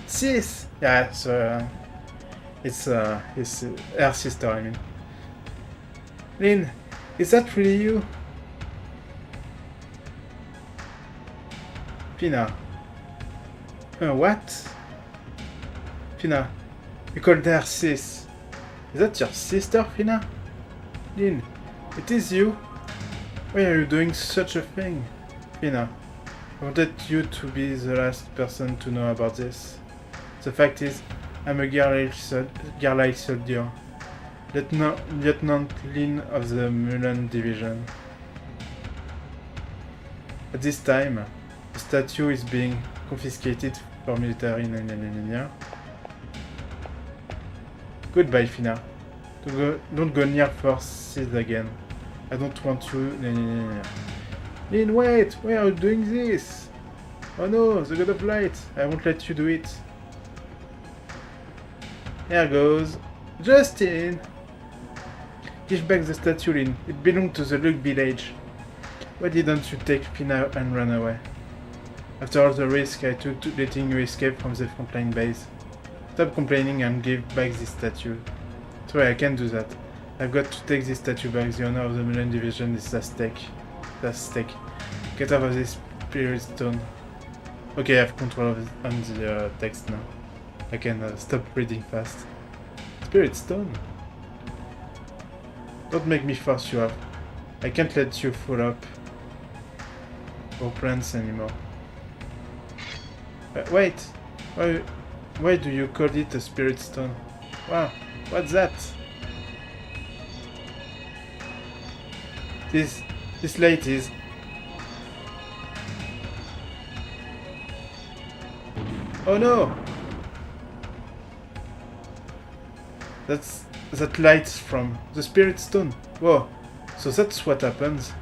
Sis? Yeah, so it's her sister, I mean. Lynn, is that really you? Fina. What? Fina, you called her sis. Is that your sister, Fina? Lynn, it is you? Why are you doing such a thing? Fina, I wanted you to be the last person to know about this. The fact is, I'm a girl-like soldier. Lieutenant Lin of the Mulan Division. At this time, the statue is being confiscated for military. Goodbye, Fina. Don't go near forces again. I don't want you. Lin, wait! Why are you doing this? Oh no, the god of light! I won't let you do it. Here goes. Justin! Give back the statue, Lin. It belonged to the Luke village. Why didn't you take Fina and run away? After all the risk I took to letting you escape from the frontline base. Stop complaining and give back this statue. Sorry, I can't do that. I've got to take this statue back. The honor of the Mulan Division is at stake. That's stake. Get out of this spirit stone. Okay, I have control on the text now. I can stop reading fast. Spirit stone? Don't make me force you up. I can't let you fall up our plans anymore. Wait! Why do you call it a spirit stone? Wow, what's that? This light is... Oh no! That light's from the spirit stone. Whoa, so that's what happens.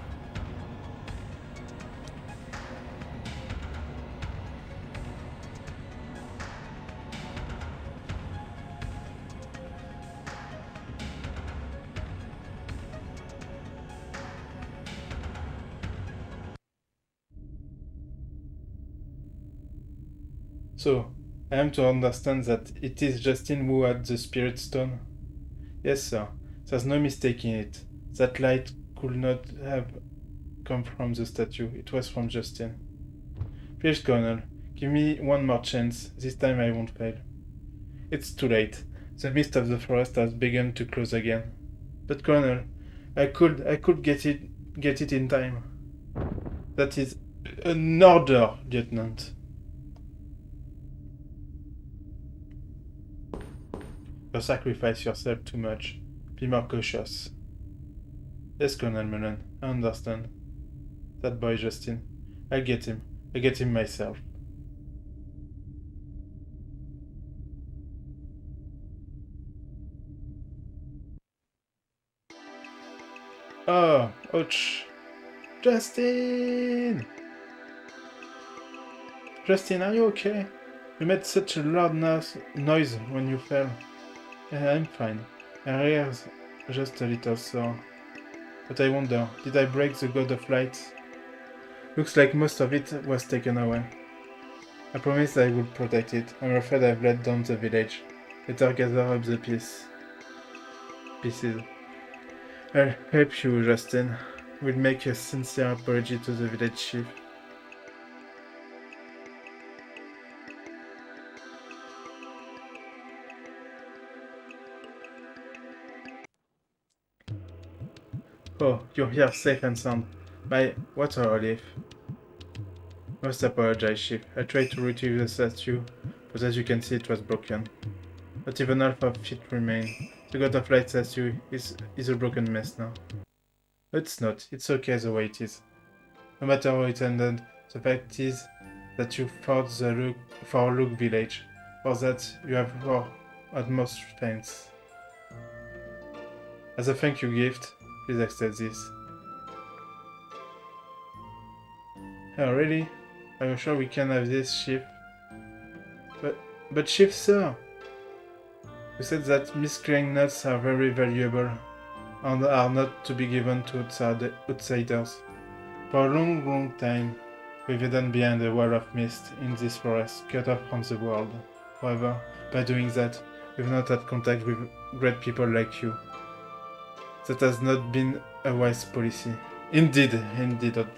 So, I am to understand that it is Justin who had the spirit stone? Yes, sir. There's no mistaking it. That light could not have come from the statue. It was from Justin. Please, Colonel, give me one more chance. This time I won't fail. It's too late. The mist of the forest has begun to close again. But Colonel, I could get it in time. That is an order, Lieutenant. You sacrifice yourself too much. Be more cautious. Yes, Colonel Mullen, I understand. That boy Justin. I'll get him. I'll get him myself. Oh, ouch. Justin! Justin, are you okay? You made such a loud noise when you fell. Yeah, I'm fine. My ears just a little sore. But I wonder, did I break the god of light? Looks like most of it was taken away. I promised I would protect it. I'm afraid I've let down the village. Better gather up the pieces. I'll help you, Justin. We'll make a sincere apology to the village chief. Oh, you're here safe and sound. What a relief. Must apologize, Chief. I tried to retrieve the statue, but as you can see it was broken. Not even half of it remains. The God of Light statue is a broken mess now. It's not. It's okay the way it is. No matter how it ended, the fact is that you fought for Luke village. For that, you have our utmost thanks. As a thank you gift, please accept this. Oh, really? Are you sure we can have this, Chief? But Chief, sir! You said that miscreant nuts are very valuable and are not to be given to outsiders. For a long, long time, we've hidden behind a wall of mist in this forest, cut off from the world. However, by doing that, we've not had contact with great people like you. That has not been a wise policy. Indeed,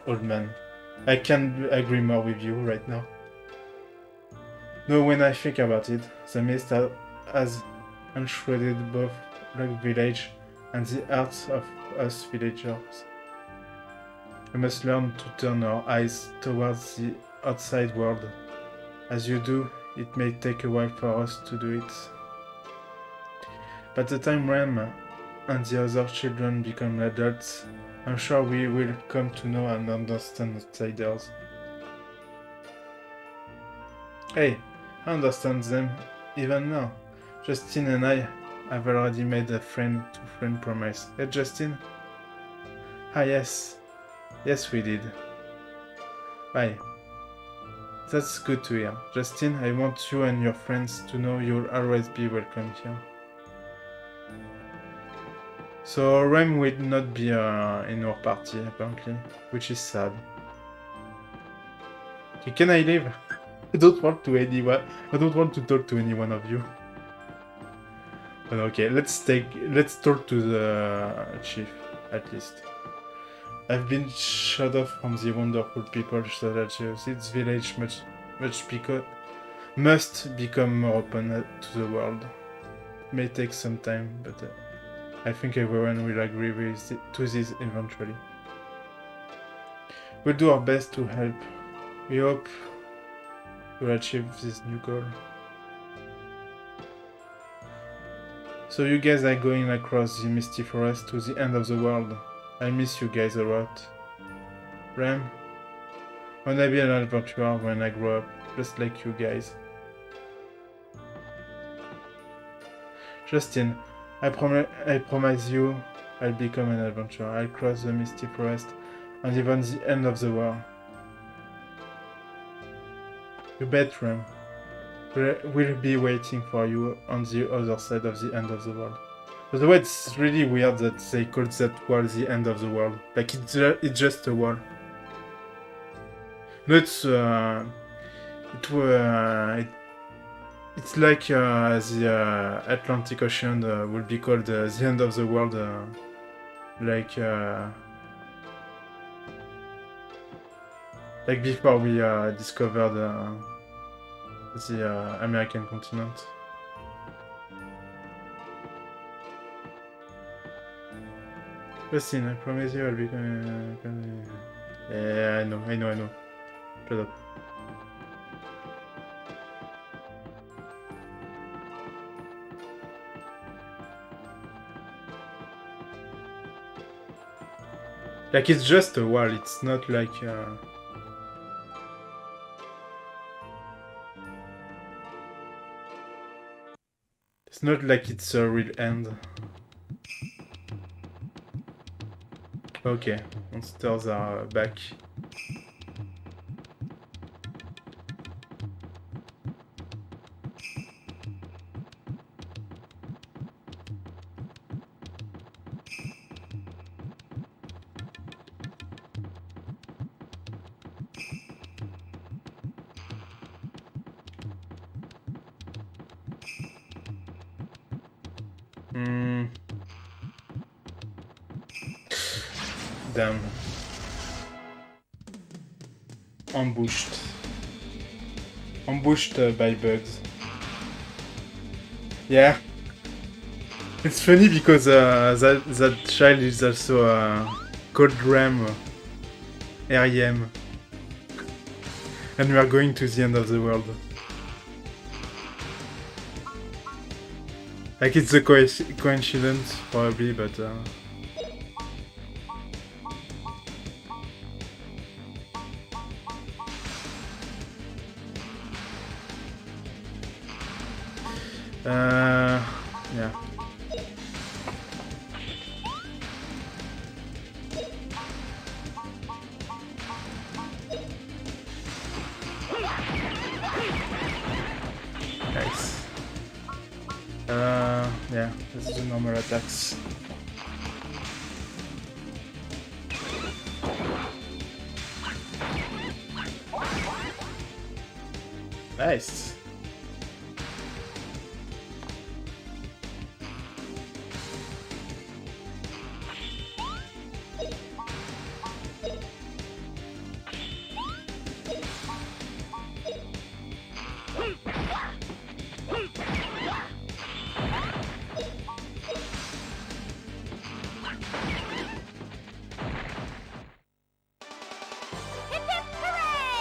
old man. I can't agree more with you right now. No, when I think about it, the mist has enshrouded both Log Village and the hearts of us villagers. We must learn to turn our eyes towards the outside world. As you do, it may take a while for us to do it. By the time Rem and the other children become adults, I'm sure we will come to know and understand outsiders. Hey, I understand them even now. Justin and I have already made a friend-to-friend promise. Hey, Justin? Ah, yes. Yes, we did. Bye. That's good to hear. Justin, I want you and your friends to know you'll always be welcome here. So Rem will not be in our party, apparently, which is sad. Okay, can I leave? I don't want to talk to any one of you. But okay, let's talk to the chief, at least. I've been shut off from the wonderful people such as this village must become more open to the world. It may take some time, but I think everyone will agree to this eventually. We'll do our best to help. We hope we'll achieve this new goal. So you guys are going across the misty forest to the end of the world. I miss you guys a lot. Rem, I wanna be an adventurer when I grow up, just like you guys. Justin, I promise you I'll become an adventurer. I'll cross the misty forest and even the end of the world. You bet, Rem. We'll be waiting for you on the other side of the end of the world. By the way, it's really weird that they called that wall the end of the world. Like, it's just a wall. No, it's like the Atlantic Ocean will be called the end of the world, Like before we discovered the American continent. Justin, I promise you I'll be... yeah, I know. Shut up. Like, it's just a wall, it's not like... It's not like it's a real end. Okay, monsters are back. Damn. Ambushed. Ambushed by bugs. Yeah. It's funny because that child is also called Ram. R.E.M. And we are going to the end of the world. Like, it's a coincidence, probably, but... yeah. Nice. Yeah, let's do normal attacks. Nice.
Hip hip hooray!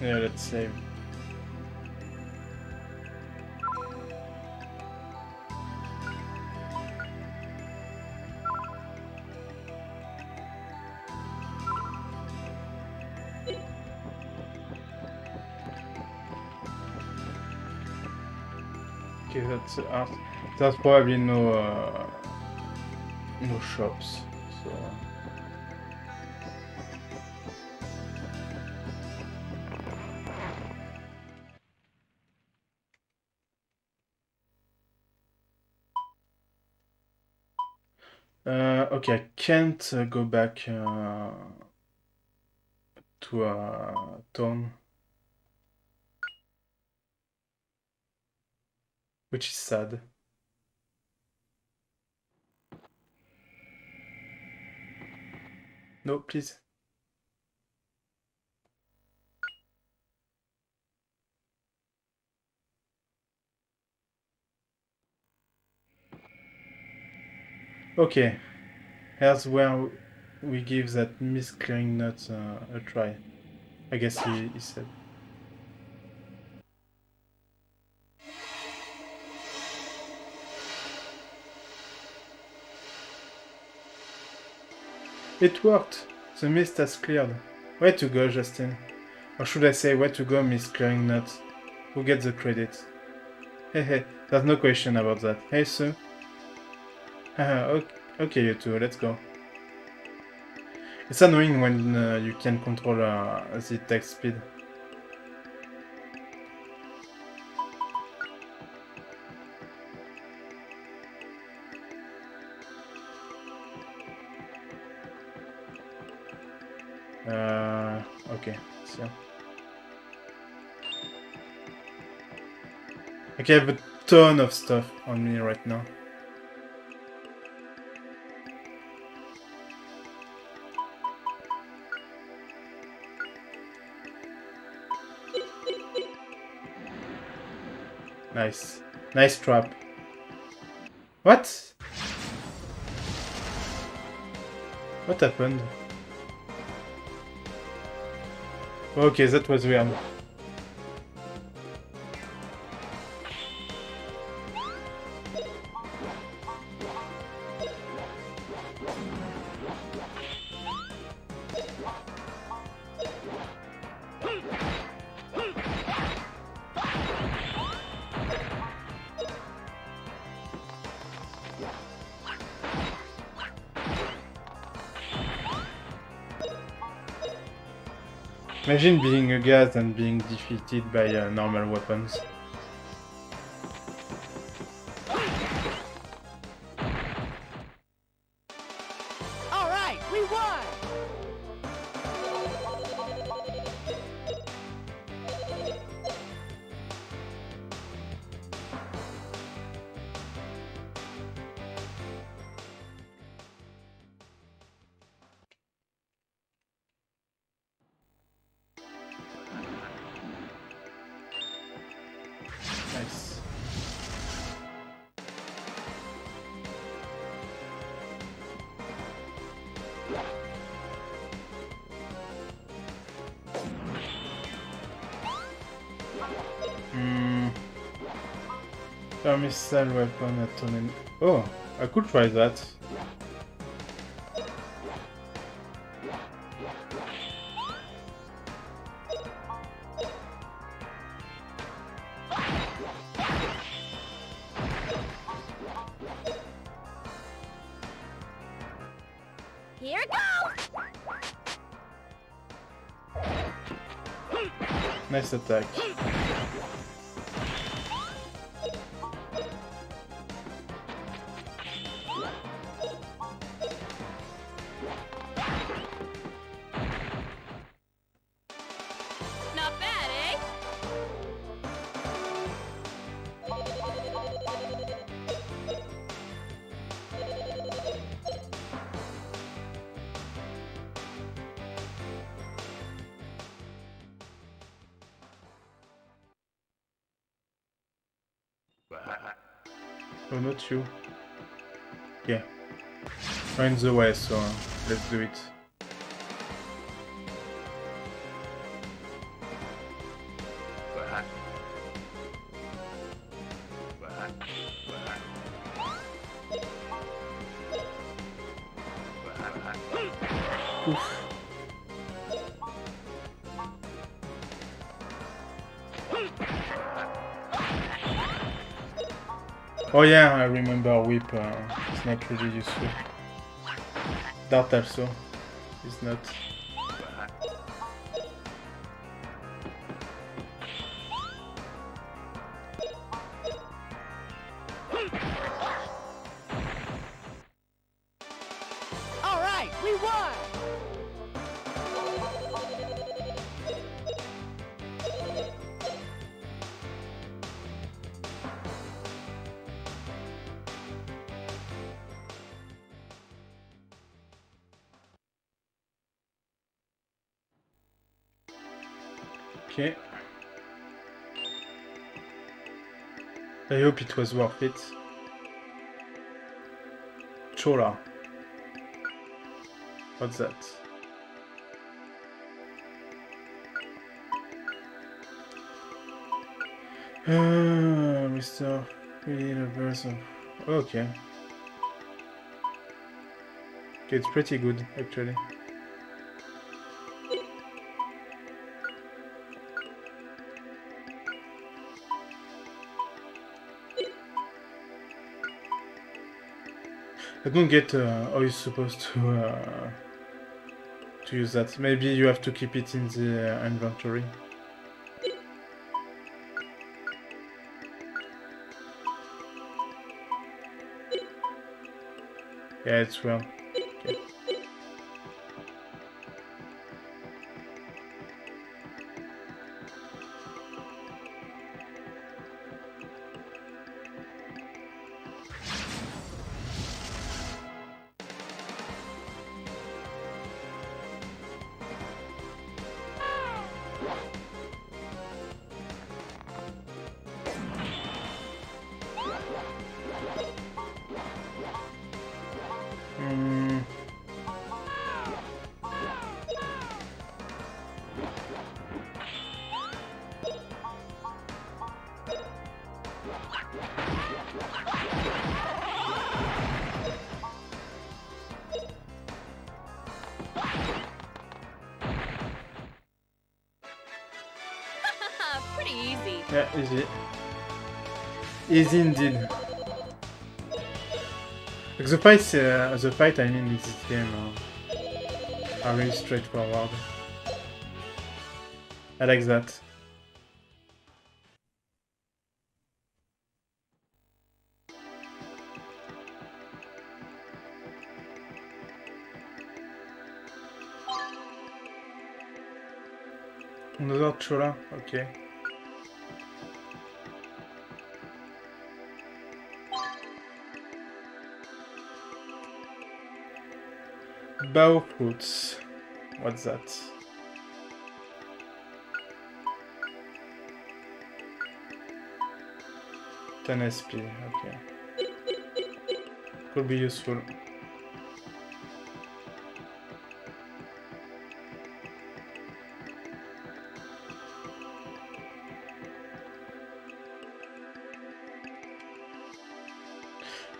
Yeah, let's save. Okay, that's art. There's probably no shops, so... okay, I can't go back to town, which is sad. No, please. Okay, here's where we give that mist clearing nut a try. I guess he said. It worked! The mist has cleared. Way to go, Justin. Or should I say, way to go, Miss Clearing Nuts. Who gets the credit? Hey, there's no question about that. Hey, Sue. Haha, okay, you two, let's go. It's annoying when you can control the text speed. Okay, so. Okay, I have a ton of stuff on me right now. Nice. Nice trap. What? What happened? Okay, that was weird. Imagine being a gas and being defeated by normal weapons.
All right, we won!
Nice. Missile weapon atonement. Oh, I could try that.
Here it goes!
Nice attack.
Not bad, eh?
Oh, not you. Yeah. We're in the way, so let's do it. Oof. Oh yeah, I remember whip. It's not really useful. Dart also is not.
All right, we won!
Okay. I hope it was worth it. Chola. What's that? Mr. Universal. Okay. Okay, it's pretty good, actually. I don't get how you're supposed to use that. Maybe you have to keep it in the inventory. Yeah, it's well. Okay. Mm.
Pretty easy.
Yeah, easy. Easy indeed. Like the fight I mean in this game are really straightforward. I like that. Another Chola, okay. Bow fruits. What's that? Ten SP, okay. Could be useful.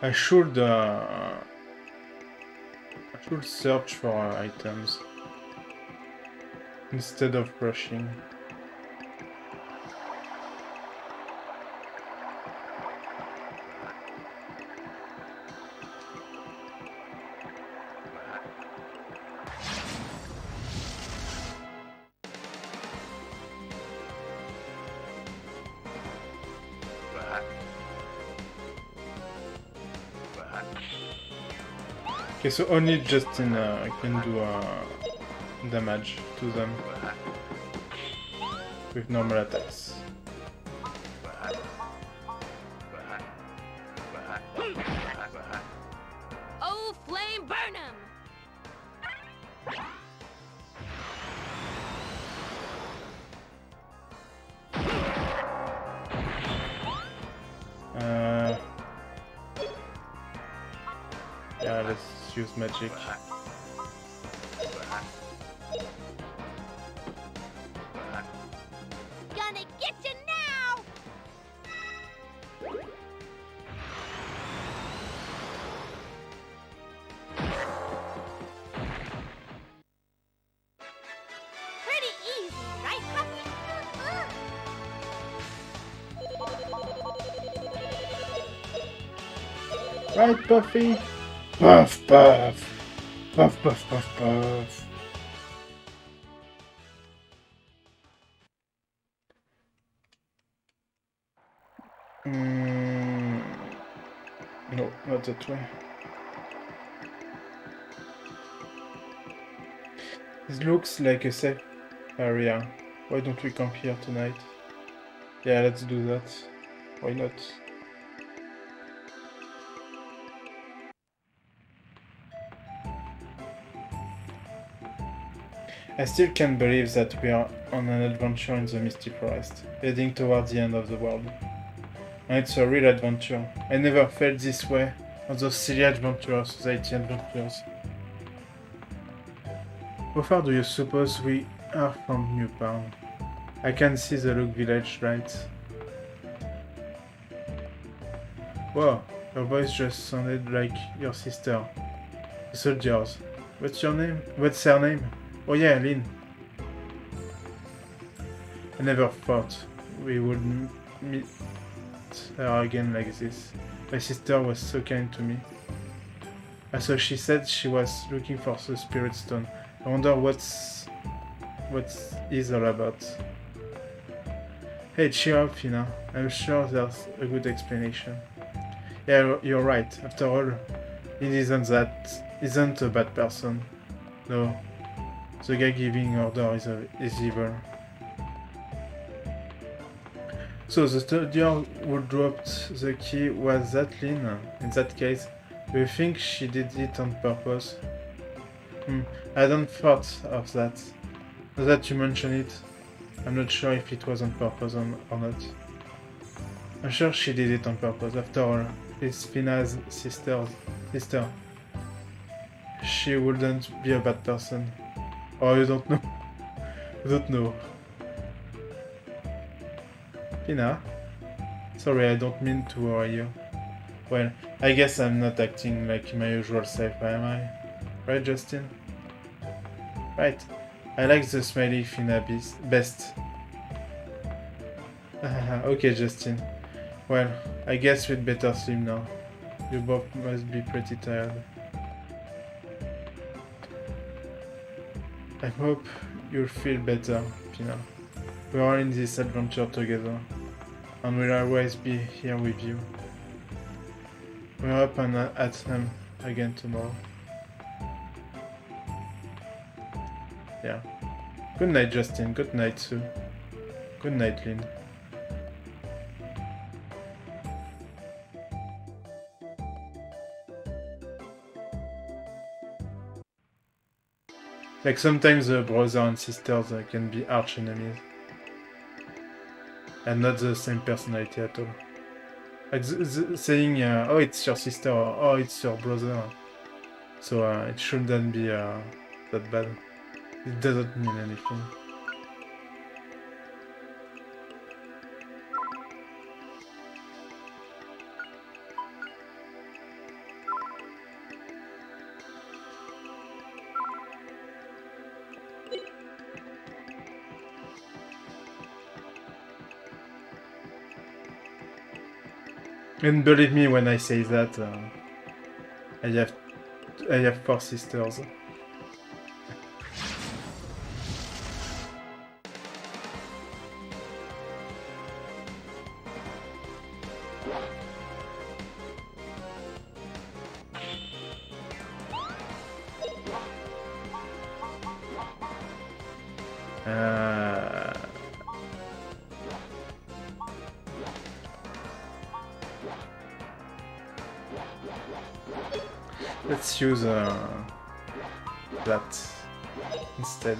I should search for items instead of rushing. Okay, so only Justin can do damage to them with normal attacks.
Oh, flame burn 'em!
Yeah, let's use magic.
Gonna get you now! Pretty easy, right, Puppy?
Right, Buffy? Puff, puff. Puff, puff, puff, puff. No, not that way. This looks like a safe area. Why don't we camp here tonight? Yeah, let's do that. Why not? I still can't believe that we are on an adventure in the Misty Forest, heading towards the end of the world. And it's a real adventure. I never felt this way on those silly adventure society adventures. How far do you suppose we are from Newtown? I can see the Look Village lights. Whoa, your voice just sounded like your sister. The soldiers. What's your name? What's her name? Oh yeah, Lynn. I never thought we would meet her again like this. My sister was so kind to me. So she said she was looking for the spirit stone. I wonder what is all about. Hey, cheer up, Fina. I'm sure there's a good explanation. Yeah, you're right. After all, it isn't a bad person. No, the guy giving order is evil. So the soldier who dropped the key was that Lynn? In that case, do you think she did it on purpose? I hadn't thought of that. Now that you mention it, I'm not sure if it was on purpose or not. I'm sure she did it on purpose. After all, it's Fina's sister. She wouldn't be a bad person. Or you don't know. You don't know. Fina? Sorry, I don't mean to worry you. Well, I guess I'm not acting like my usual self, am I? Right, Justin? Right. I like the smiley Fina best. Okay, Justin. Well, I guess we'd better sleep now. You both must be pretty tired. I hope you'll feel better, Fina. We are in this adventure together, and we'll always be here with you. We're up and at them again tomorrow. Yeah. Good night, Justin. Good night, Sue. Good night, Lynn. Like sometimes the brother and sisters can be arch enemies. And not the same personality at all. Like saying, oh, it's your sister, or oh, it's your brother. So it shouldn't be that bad. It doesn't mean anything. And believe me when I say that, I have 4 sisters. Let's use that instead.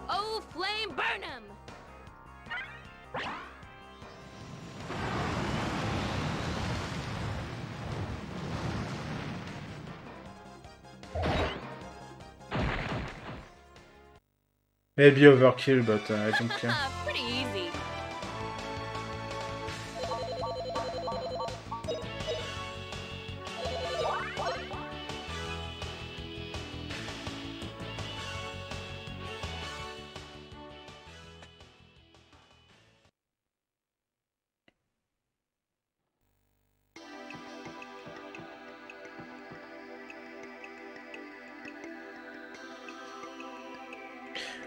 Oh, flame burn 'em!
Maybe overkill, but I don't care.
Pretty easy.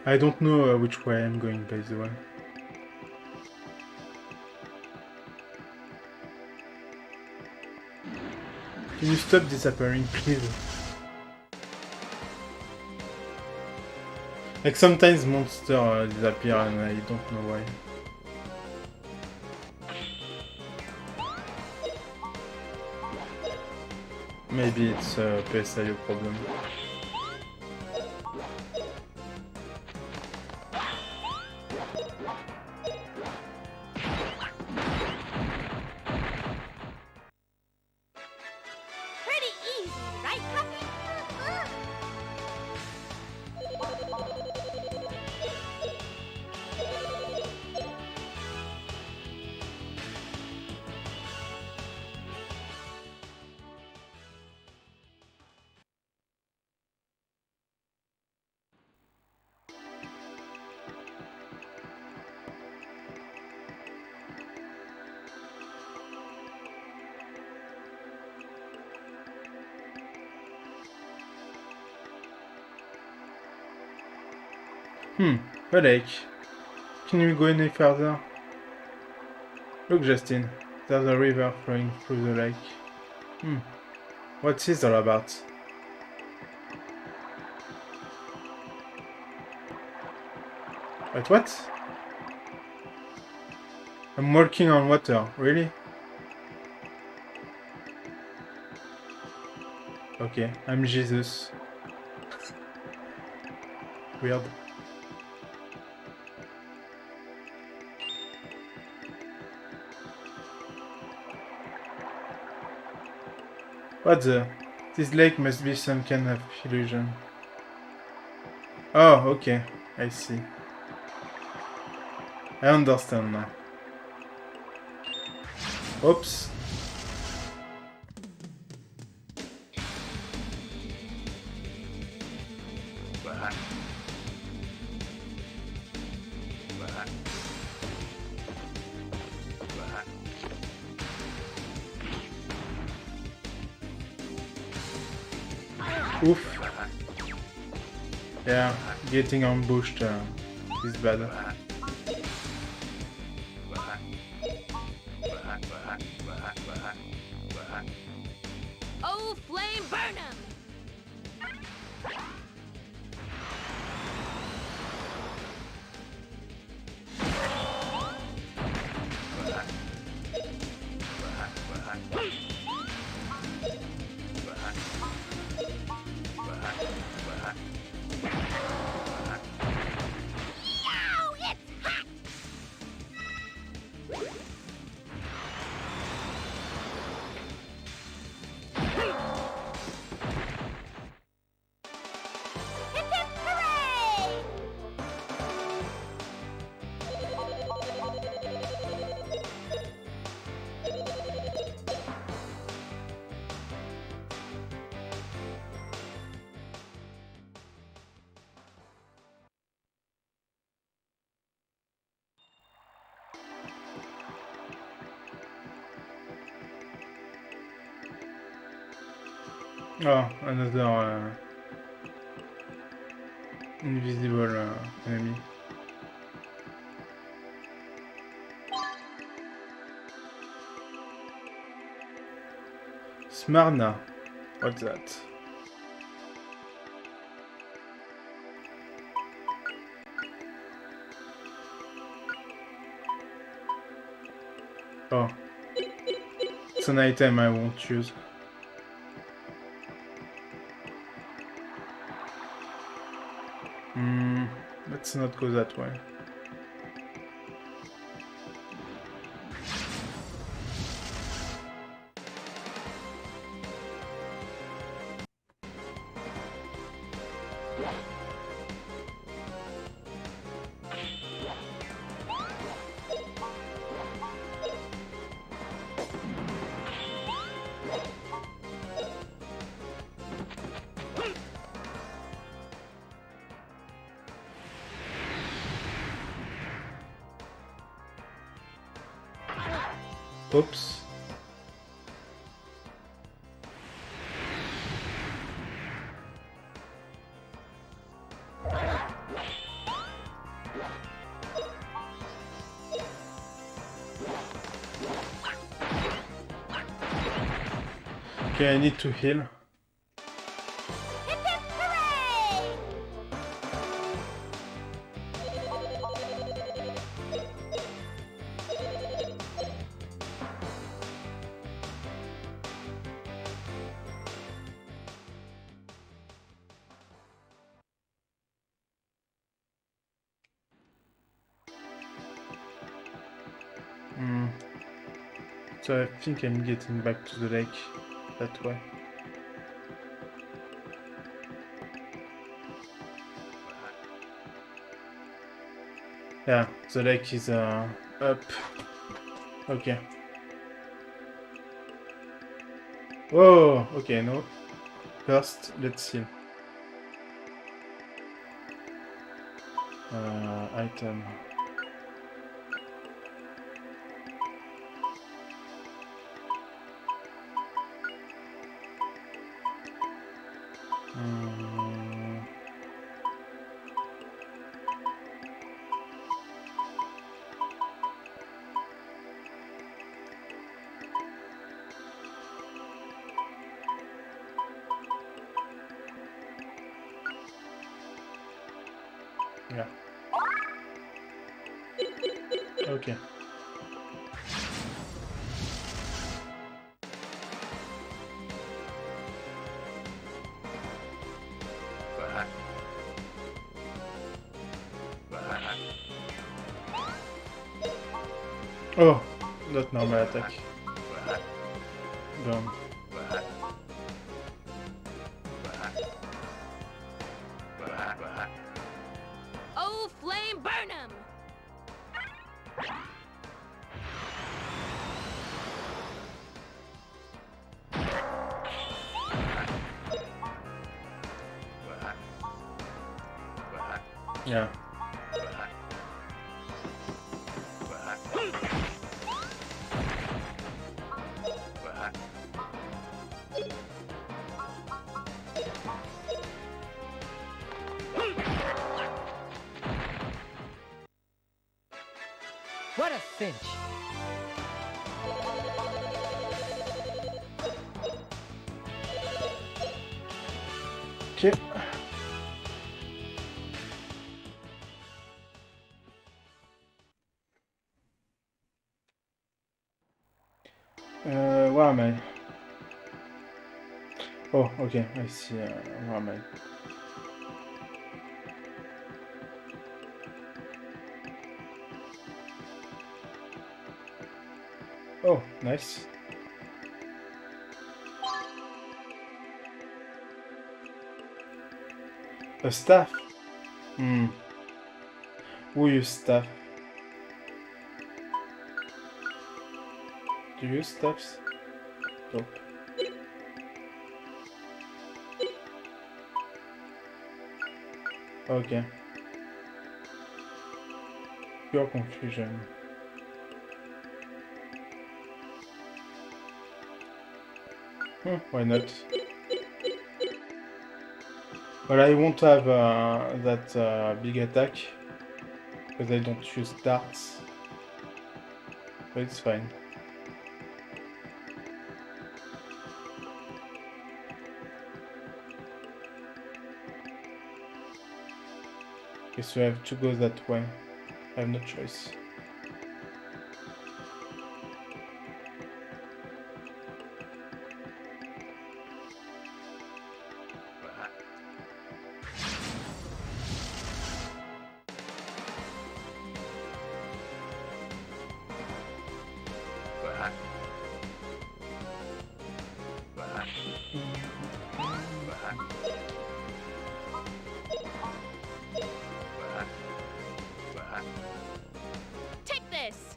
I don't know which way I'm going, by the way. Can you stop disappearing, please? Like sometimes monsters disappear and I don't know why. Maybe it's a PSIO problem.
Pretty easy, right, Puppy?
A lake. Can we go any further? Look, Justin. There's a river flowing through the lake. What's this all about? Wait, what? I'm walking on water, really? Okay, I'm Jesus. Weird. What the? This lake must be some kind of illusion. Oh, okay. I see. I understand now. Oops. Oof. Yeah, getting ambushed is bad.
Oh, flame burn 'em! Yow, it's hot! Hip hip hooray!
Oh, another invisible enemy. Smyrna. What's that? Oh. It's an item I won't use. Let's not go that way. Oops. Okay, I need to heal.
Hip hip hooray!
So I think I'm getting back to the lake that way. Yeah, the lake is up. Okay. Whoa, okay, no. First, let's see. Item. Yeah. Okay. Oh, not normal attack. Gone.
Oh, flame burn 'em!
Yeah.
What a cinch.
Ok. Where am I? Oh, okay, I see. Where am I? Oh, nice. A staff? Hmm. Who use staff? Do you use staffs? Nope. Okay. Pure confusion. Why not? Well, I won't have that big attack because I don't use darts. But it's fine. Guess we have to go that way. I have no choice.
Take this!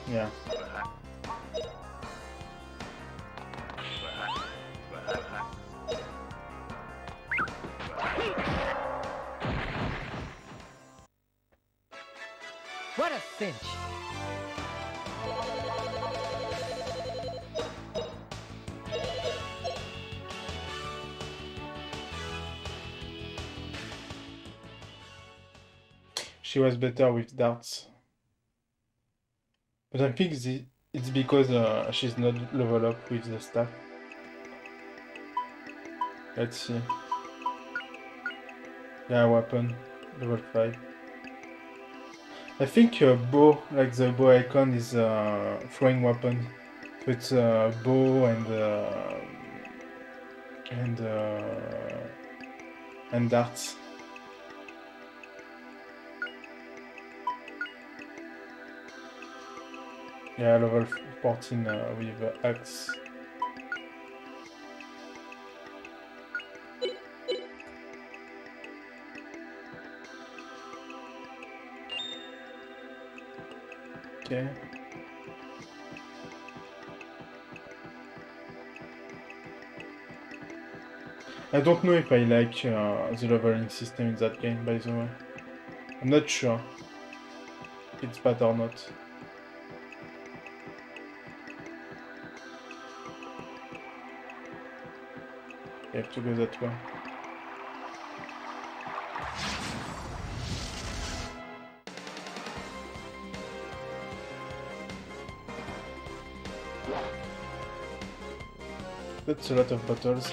Yeah.
What a cinch.
She was better with darts. But I think it's because she's not leveled up with the staff. Let's see. Yeah, weapon. Level 5. I think bow, like the bow icon, is throwing weapon. So it's bow and darts. Yeah, level 14 with axe. Okay. I don't know if I like the leveling system in that game, by the way. I'm not sure if it's bad or not. I have to go that way. That's a lot of bottles.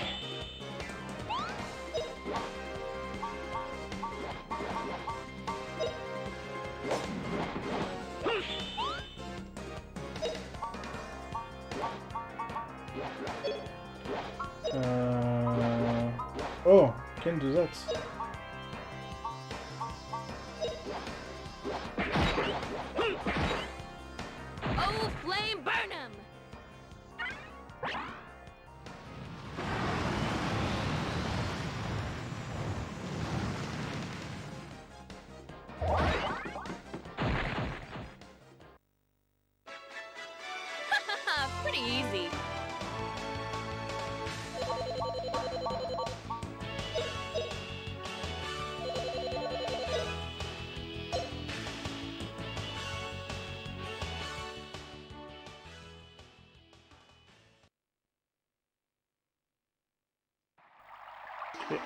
Oh, can do that.
Oh, flame burn 'em! Pretty easy.
Okay.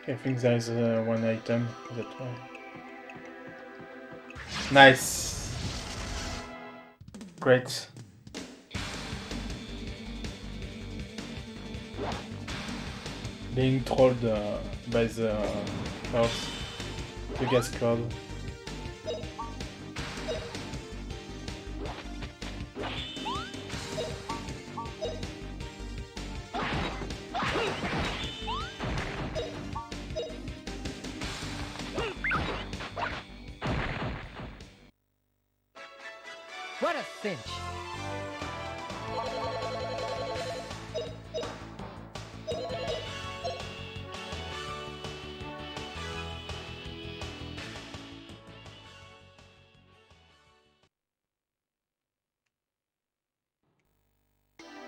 I think there's one item that way. Nice. Great. Being trolled by the house, the gas cloud.
What a cinch.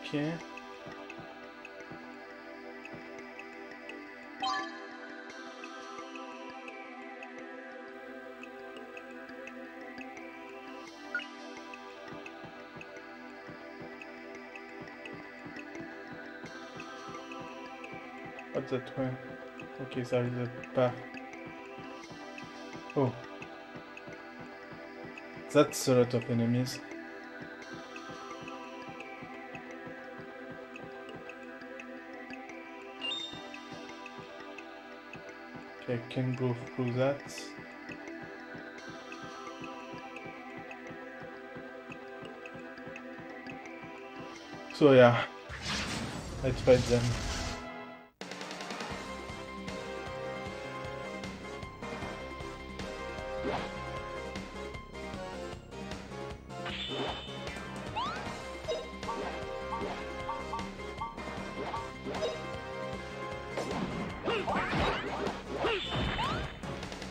Okay. What's that way? Okay, there is a path. Oh. That's a lot of enemies. Okay, I can go through that. So yeah, let's fight them.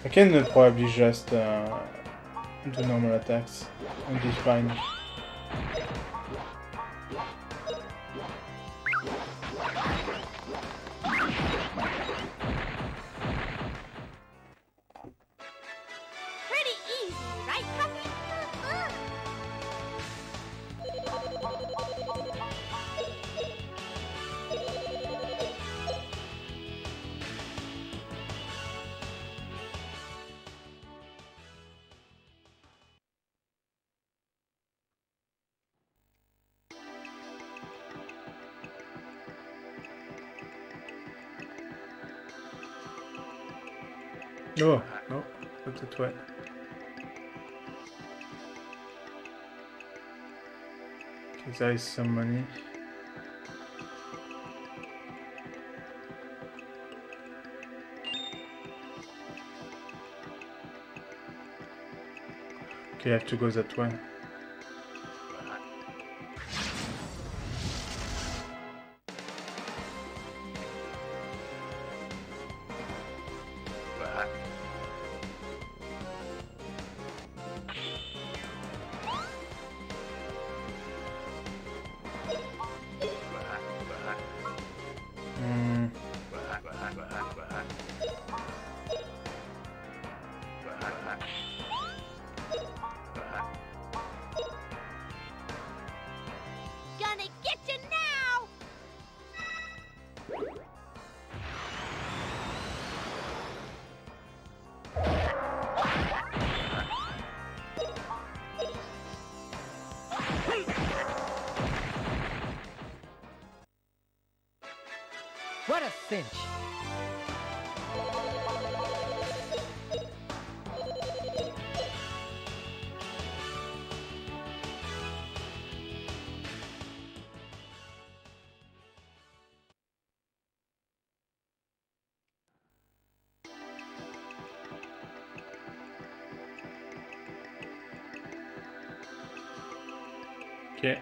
I can probably just do normal attacks and be fine.
Pretty easy, right, Puppy?
Oh, no, not that way. Okay, there is some money. Okay, I have to go that way.
What a cinch.
Ok.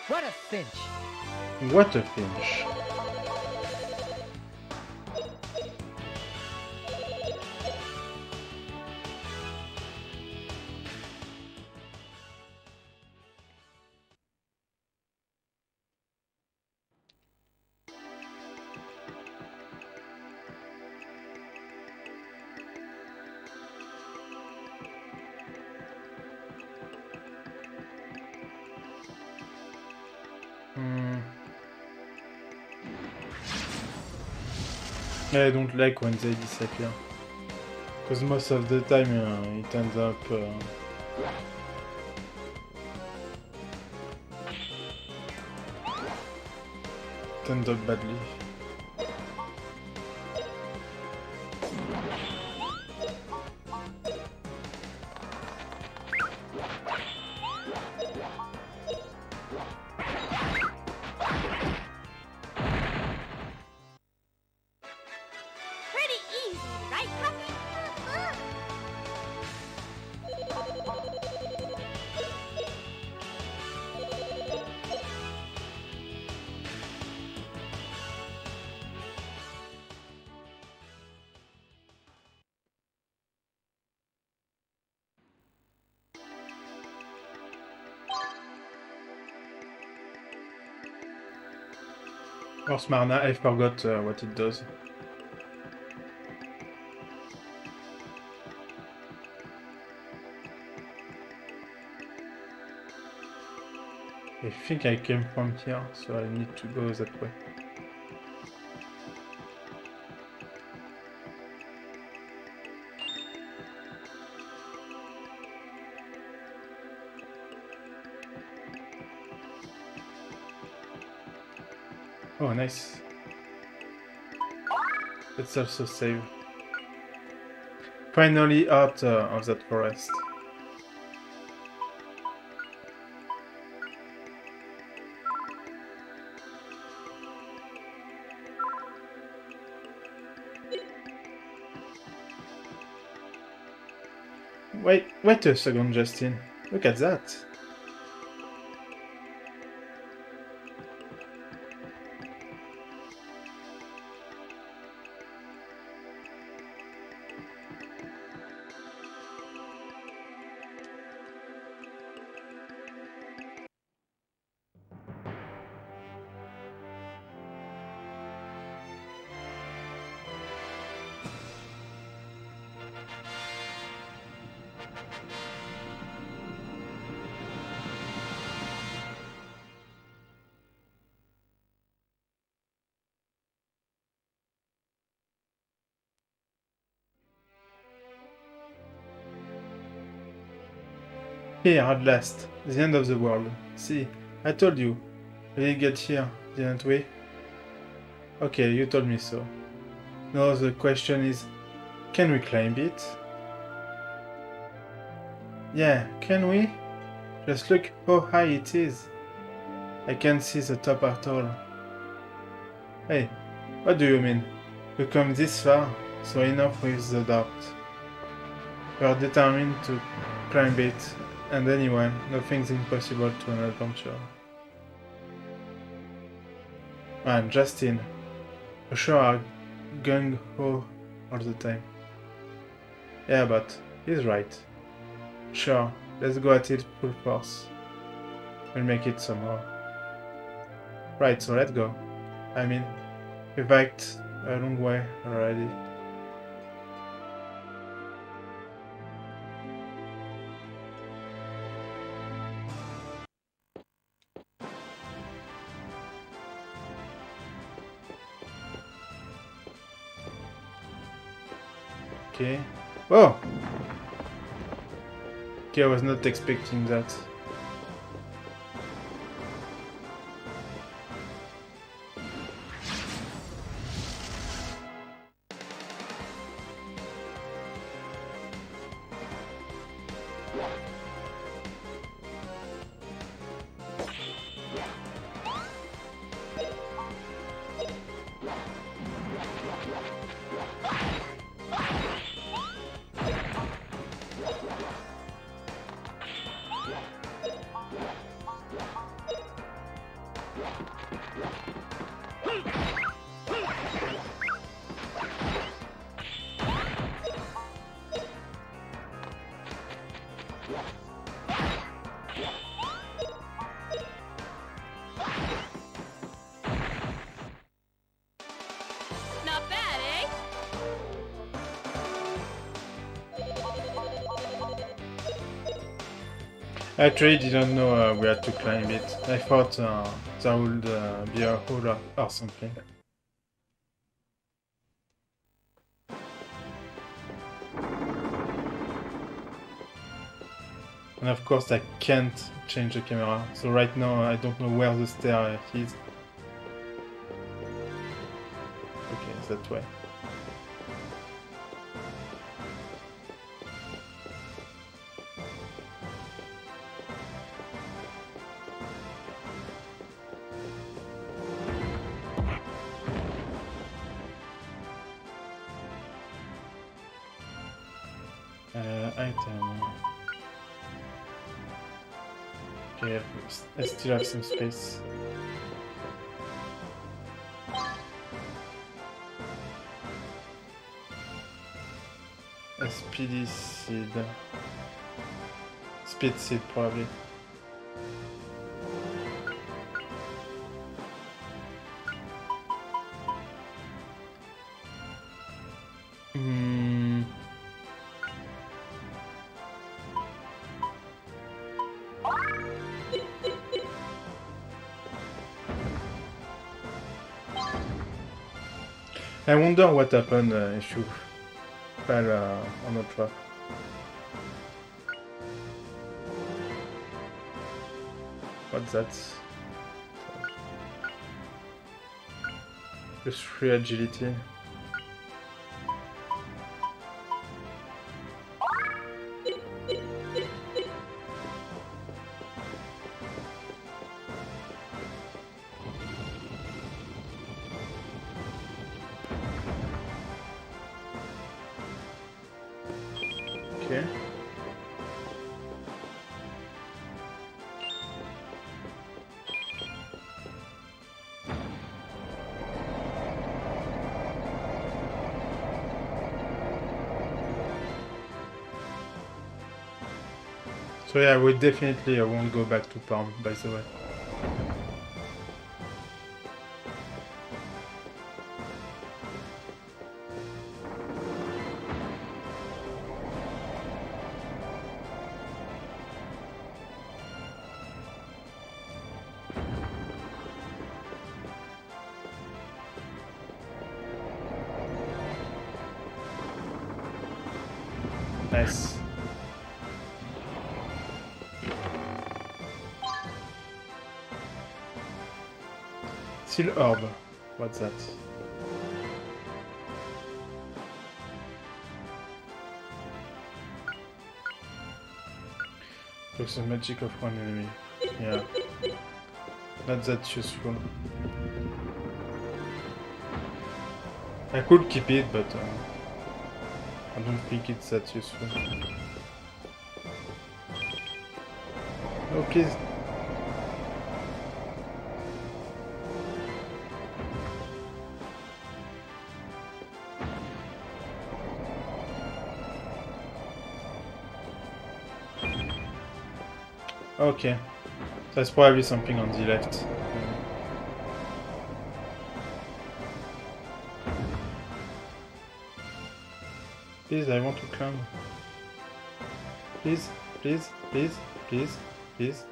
What a cinch.
What a finish. I don't like when they disappear. Because most of the time it ends up... badly.
Pretty easy, right, Puppy?
Horse Marna, I forgot what it does. I think I came from here, so I need to go that way. Oh, nice. Let's also save. Finally out of that forest. Wait a second, Justin. Look at that. Here, at last. The end of the world. See, I told you. We get here, didn't we? Okay, you told me so. Now the question is, can we climb it? Yeah, can we? Just look how high it is. I can't see the top at all. Hey, what do you mean? You come this far, so enough with the doubt. You are determined to climb it, And anyway, nothing's impossible to an adventurer. Man, Justin. You sure are gung-ho all the time. Yeah, but he's right. Sure, let's go at it full force. We'll make it somehow. Right, so let's go. I mean, we've hiked a long way already. Okay. Oh! Okay, I was not expecting that.
Not bad, eh?
I actually didn't know we had to climb it. I thought there would be a hole or something. And of course I can't change the camera, so right now I don't know where the stair is. Okay, that way. Item. Okay, I still have some space. SPD seed. Speed seed, probably. Hmm. I wonder what happened if you fell on a trap. What's that? Just free agility. Okay. So yeah, we definitely won't go back to Palm, by the way. Nice. Seal orb. What's that? Looks the magic of one enemy. Yeah. Not that useful. I could keep it, but I don't think it's that useful. Oh, please. Okay. There's probably something on the left. Please, I want to climb. Please, please, please, please, please.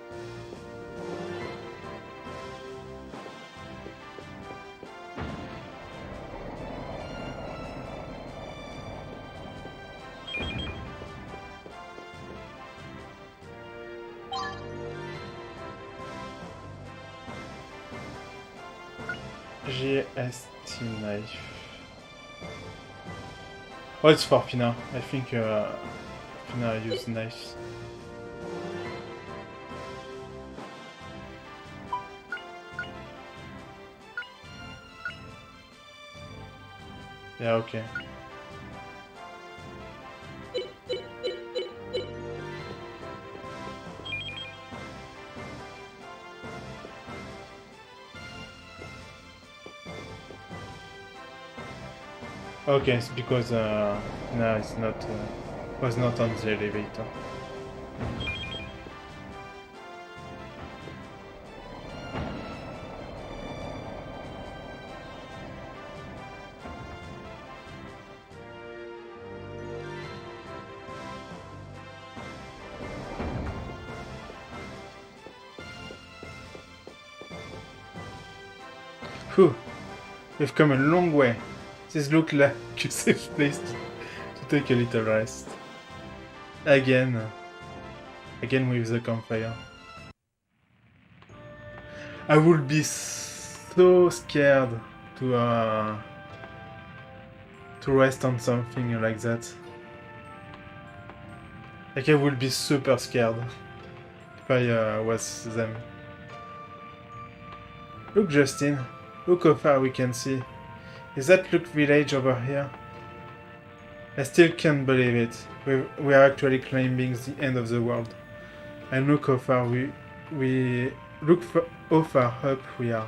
GST knife. Oh, it's for Fina. I think Fina use knives. Yeah, okay. Okay, it's because no, it's not. Was not on the elevator. Phew, we've come a long way. This looks like a safe place to take a little rest. Again with the campfire. I would be so scared to rest on something like that. Like I would be super scared if I was them. Look, Justin. Look how far we can see. Is that Luke village over here? I still can't believe it. We are actually climbing the end of the world. And look how far how far up we are.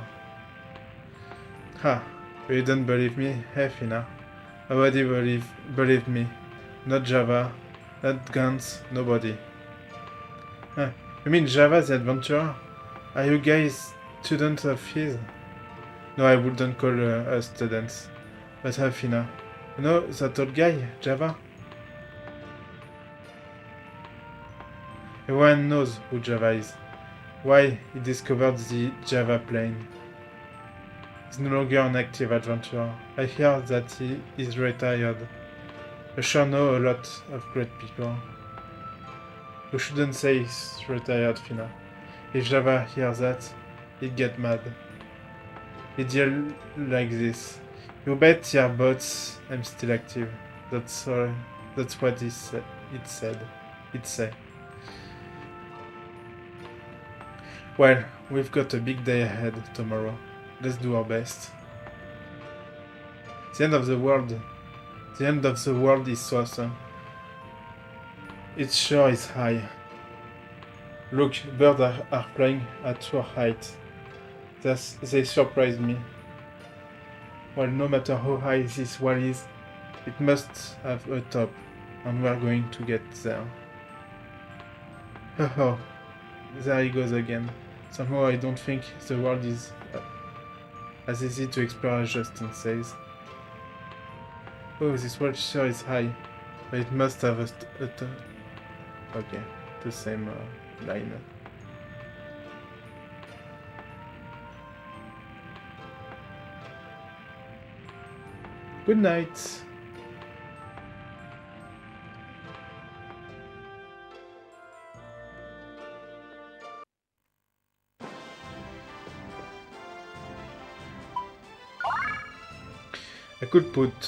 Ha! You don't believe me, hey Fina? Nobody believe me. Not Java, not Gans, nobody. Huh. You mean Java the adventurer? Are you guys students of his? No, I wouldn't call us students. But Fina. You know that old guy, Java? Everyone knows who Java is. Why he discovered the Java plane. He's no longer an active adventurer. I hear that he is retired. I sure know a lot of great people. You shouldn't say he's retired, Fina. If Java hears that, he'd get mad. He'd yell like this. You bet your butts I'm still active. That's what it said. It say. Well, we've got a big day ahead tomorrow. Let's do our best. The end of the world. The end of the world is so awesome. It sure is high. Look, birds are flying at your height. They surprise me. Well, no matter how high this wall is, it must have a top, and we're going to get there. Oh, there he goes again. Somehow I don't think the world is as easy to explore as Justin says. Oh, this wall sure is high, but it must have a top. Okay, the same line. Good night. I could put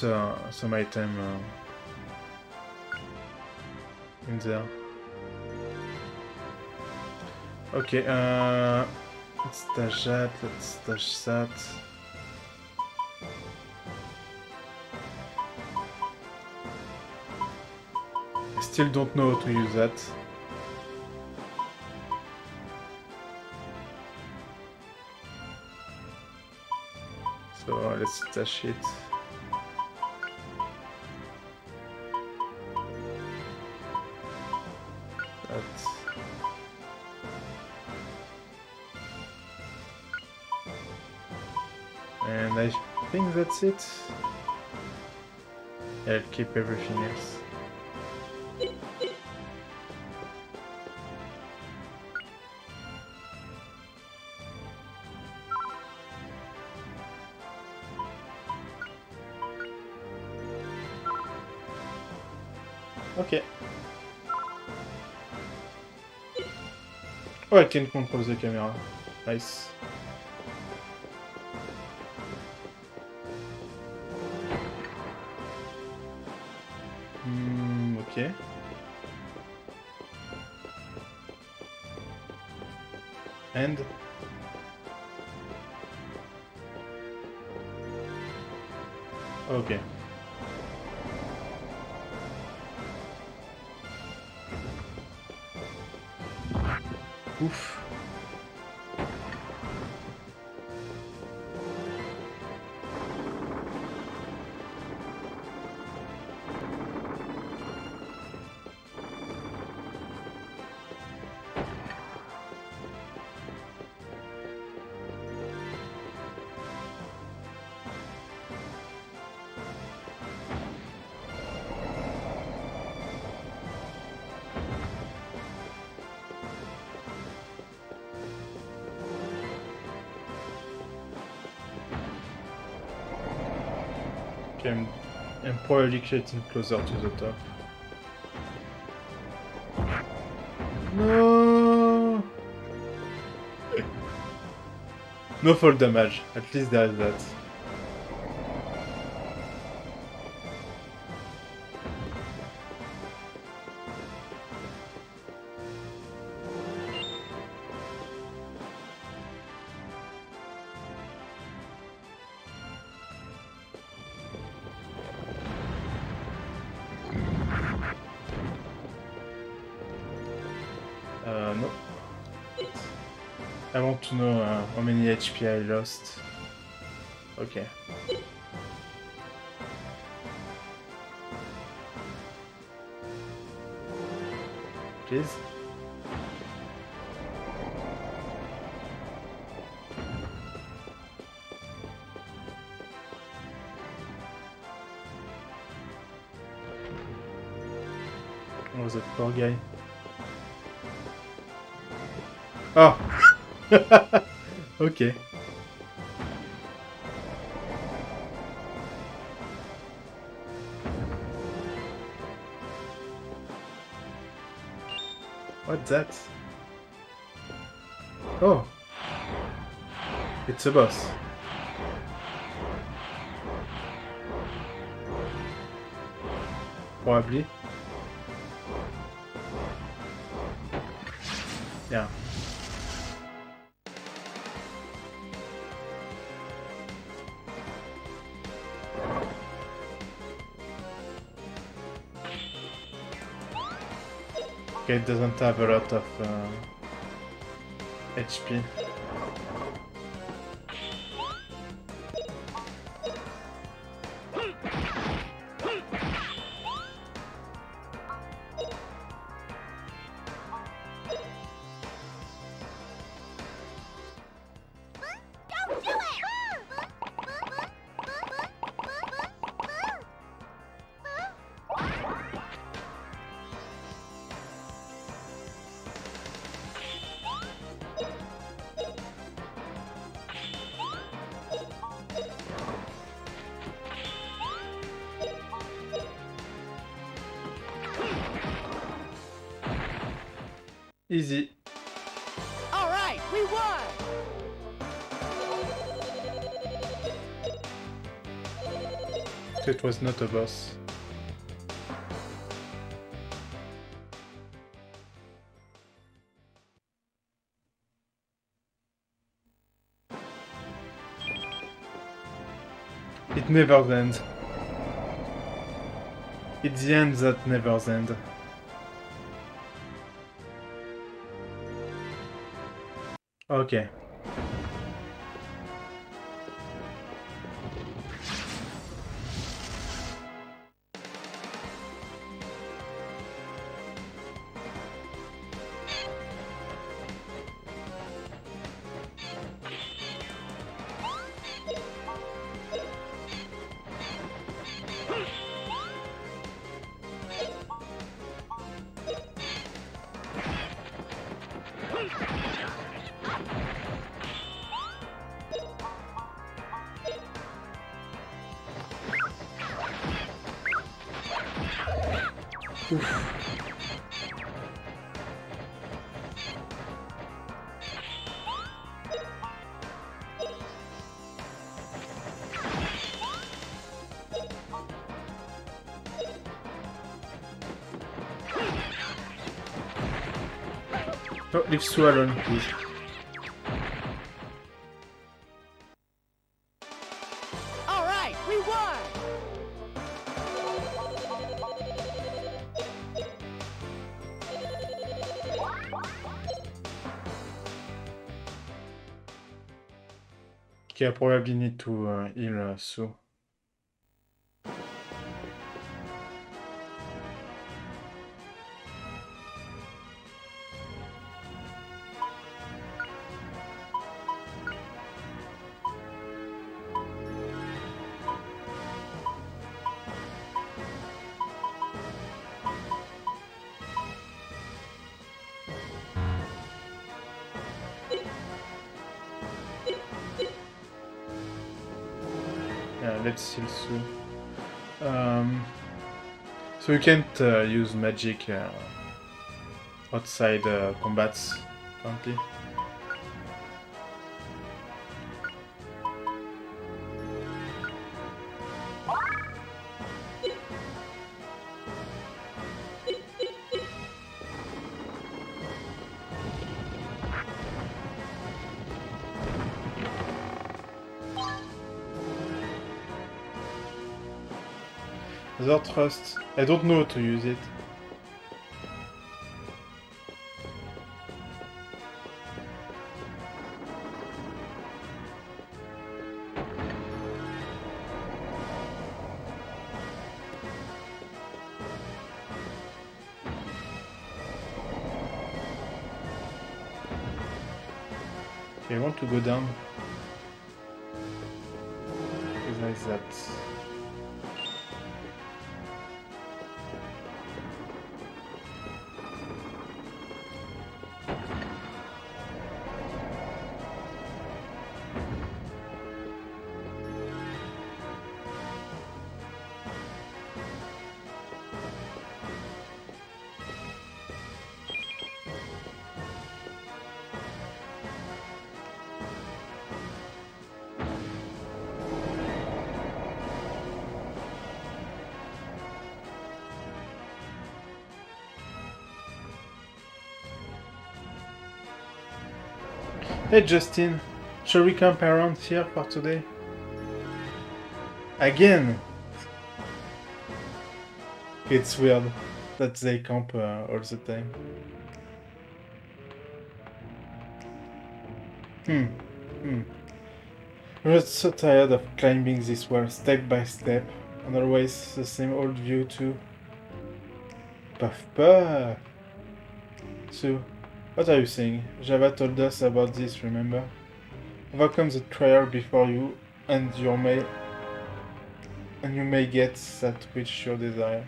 some item in there. Okay, let's dash that, let's dash that. I still don't know how to use that. So let's dash it. That. And I think that's it. I'll keep everything else. Okay. Oh, I can control the camera. Nice. Okay. And okay. Oof. Okay, I'm probably getting closer to the top. No! No fall damage. At least there is that. No. I want to know how many HP I lost. Okay. Please? Oh, that poor guy. Oh! Okay. What's that? Oh! It's a boss. Probably. Yeah. Okay, it doesn't have a lot of HP.
Don't do it!
Easy.
All right, we won!
It was not a boss. It never ends. It's the end that never ends. Okay. Oh, leave Sue alone, please.
All right, we won!
Okay, I probably need to heal Sue. Yeah, let's heal Sue. So you can't use magic outside combats currently. Other trust. I don't know how to use it. Okay, I want to go down. Besides that. Hey Justin, shall we camp around here for today? Again! It's weird that they camp all the time. I'm just so tired of climbing this wall step by step, and always the same old view too. Puff puff! So, what are you saying? Java told us about this, remember? Overcome the trial before you, and you may get that which you desire.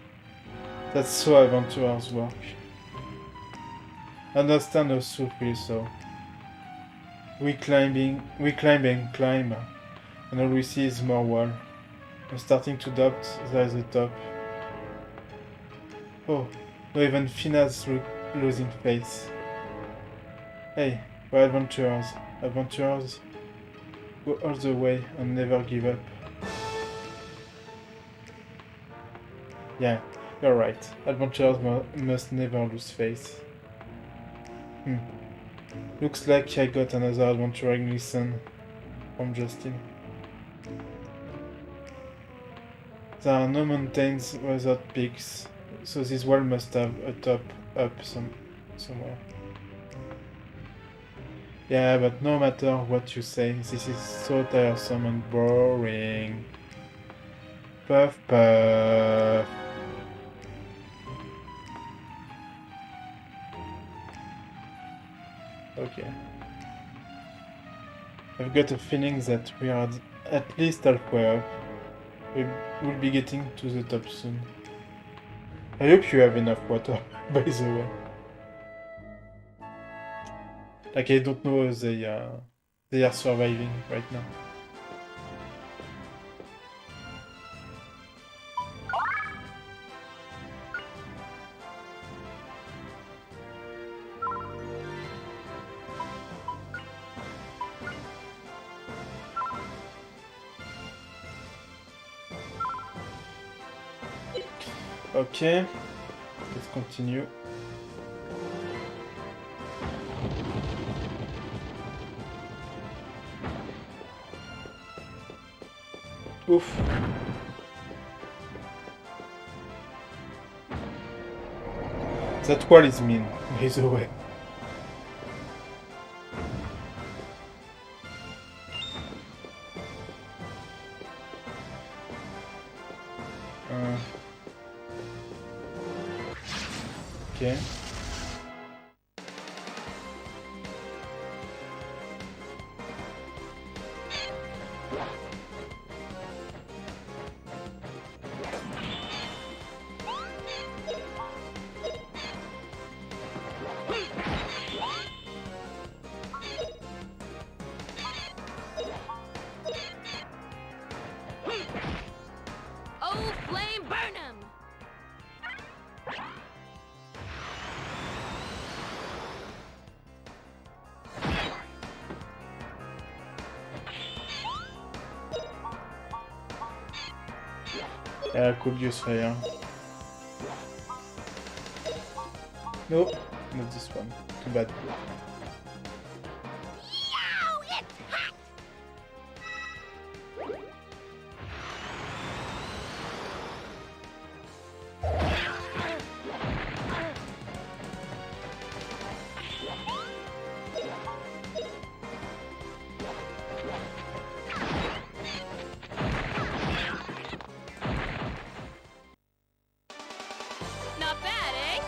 That's so adventurers work. Understand how Sue feels so. We climb and climb, and all we see is more wall. I'm starting to doubt there's a top. Oh, not even Fina's losing face. Hey, we're adventurers. Adventurers go all the way and never give up. Yeah, you're right. Adventurers must never lose face. Looks like I got another adventuring lesson from Justin. There are no mountains without peaks, so this wall must have a top up somewhere. Yeah, but no matter what you say, this is so tiresome and boring. Puff puff. Okay. I've got a feeling that we are at least halfway up. We'll be getting to the top soon. I hope you have enough water, by the way. Like I don't know if they are surviving right now. Okay, let's continue. Oof. That wall is mean, by the way. Okay.
Oh, flame burn 'em!
Yeah, I could use fire. Nope, not this one. Too bad.
Yow, it's hot! Not bad, eh?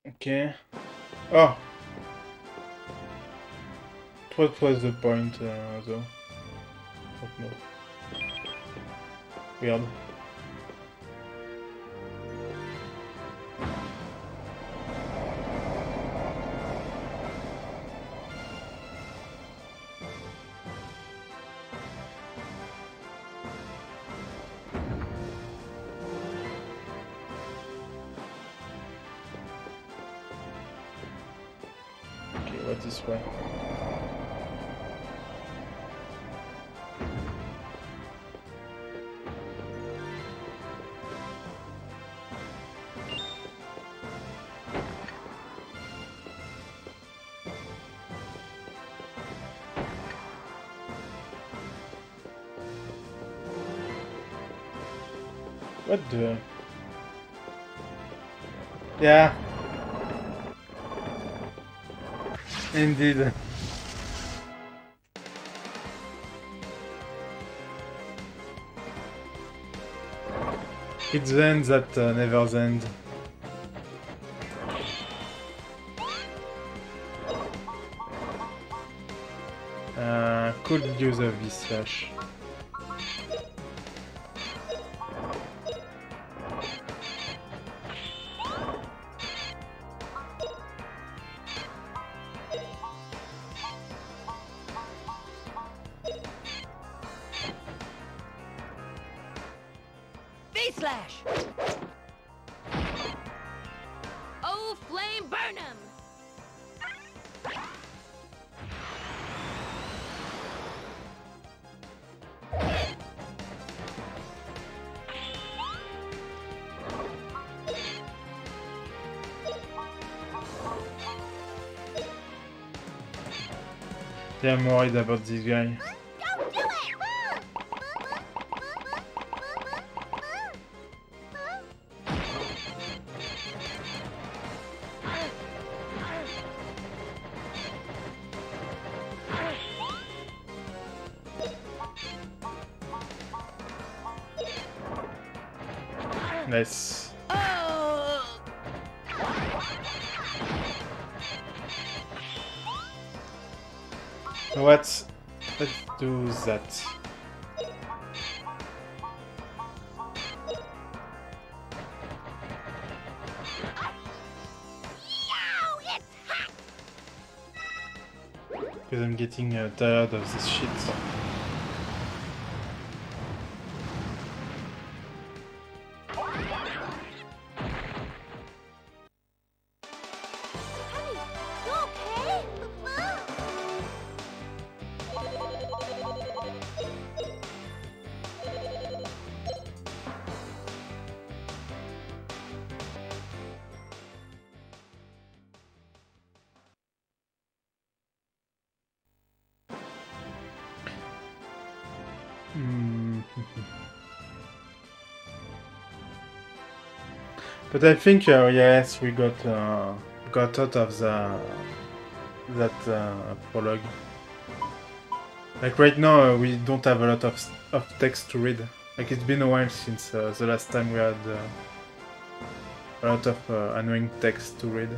Okay. Oh! What was the point, though? Don't know. Weird. Okay, what this way? What the? Yeah. Indeed. It's the end that never ends. Could use a V-slash.
V-slash! Oh, flame burn 'em!
Yeah, I'm worried about this guy.
Don't do it!
Nice.
Oh!
Let's do that.
Yow, it's hot!
Because I'm getting tired of this shit.
Honey, you okay?
But I think yes, we got out of that prologue. Like right now, we don't have a lot of text to read. Like it's been a while since the last time we had a lot of annoying text to read.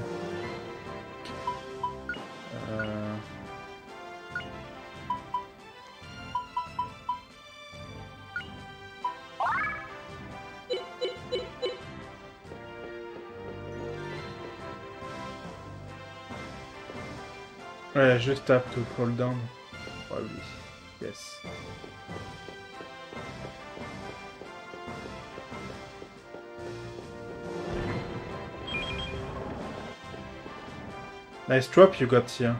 Ouais, just have to fall down. Probably. Yes. Nice drop you got here.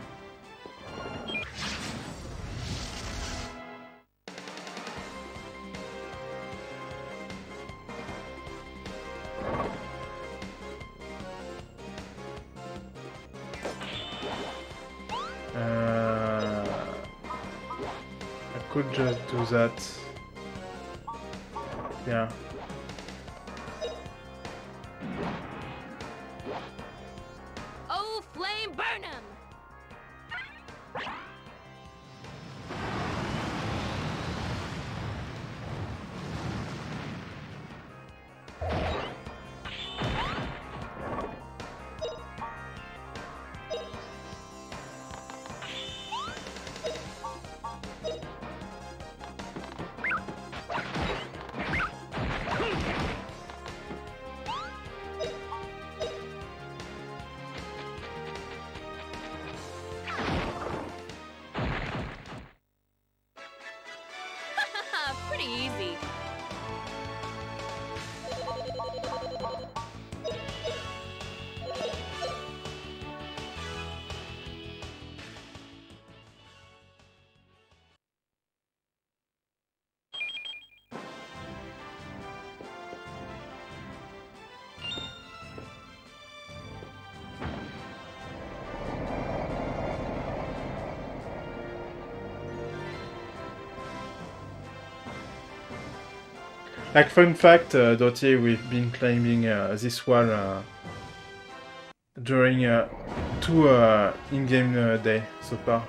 I could just do that. Yeah.
Oh, flame burn 'em! Pretty easy.
Like fun fact, Dottie, we've been climbing this wall during 2 in-game day so far.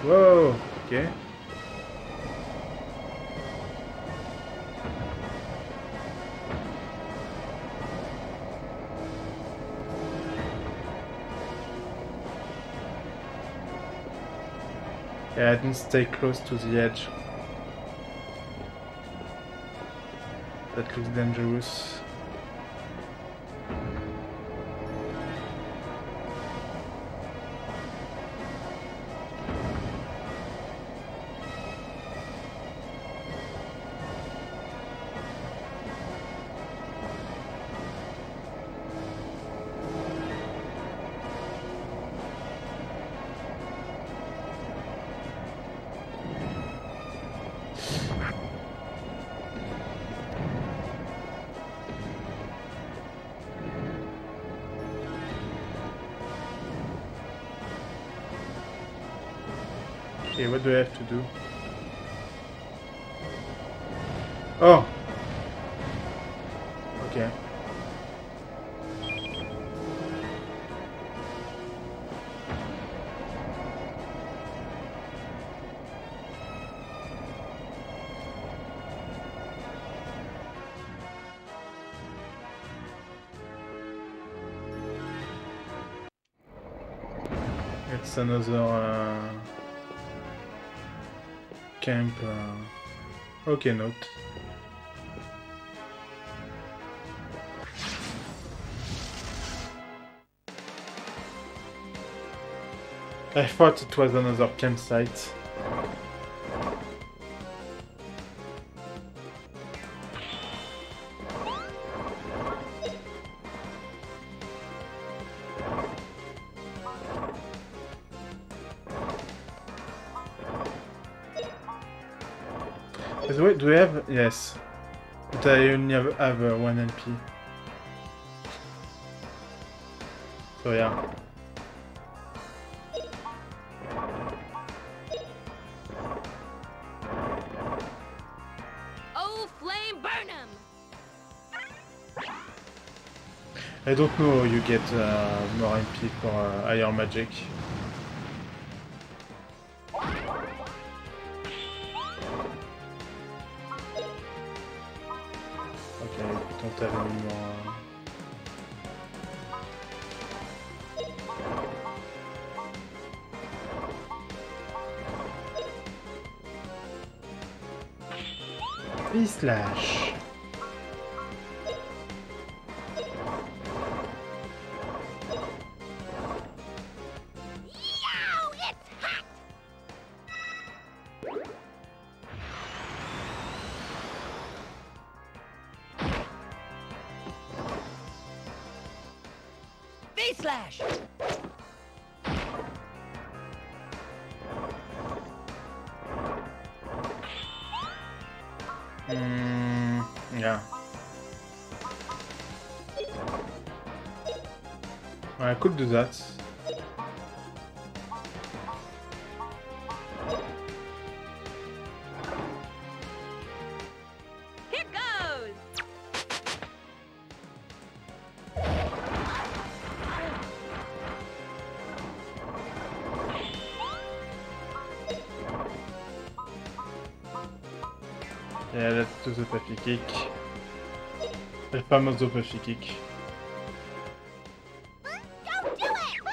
Whoa, okay. Yeah, I didn't stay close to the edge. That looks dangerous. Okay, what do I have to do? Oh! Okay. It's another camp. Okay, note. I thought it was another campsite. By the way, do we have... Yes. But I only have 1 NP. So yeah.
Oh, flame burn 'em!
I don't know how you get more MP for higher magic. Okay, we don't have any more. V-slash.
Yow! It's hot!
V-slash!
Yeah. I could do that.
Here goes!
Yeah, let's do the puffy kick. El famoso puffy kick.
Don't do it!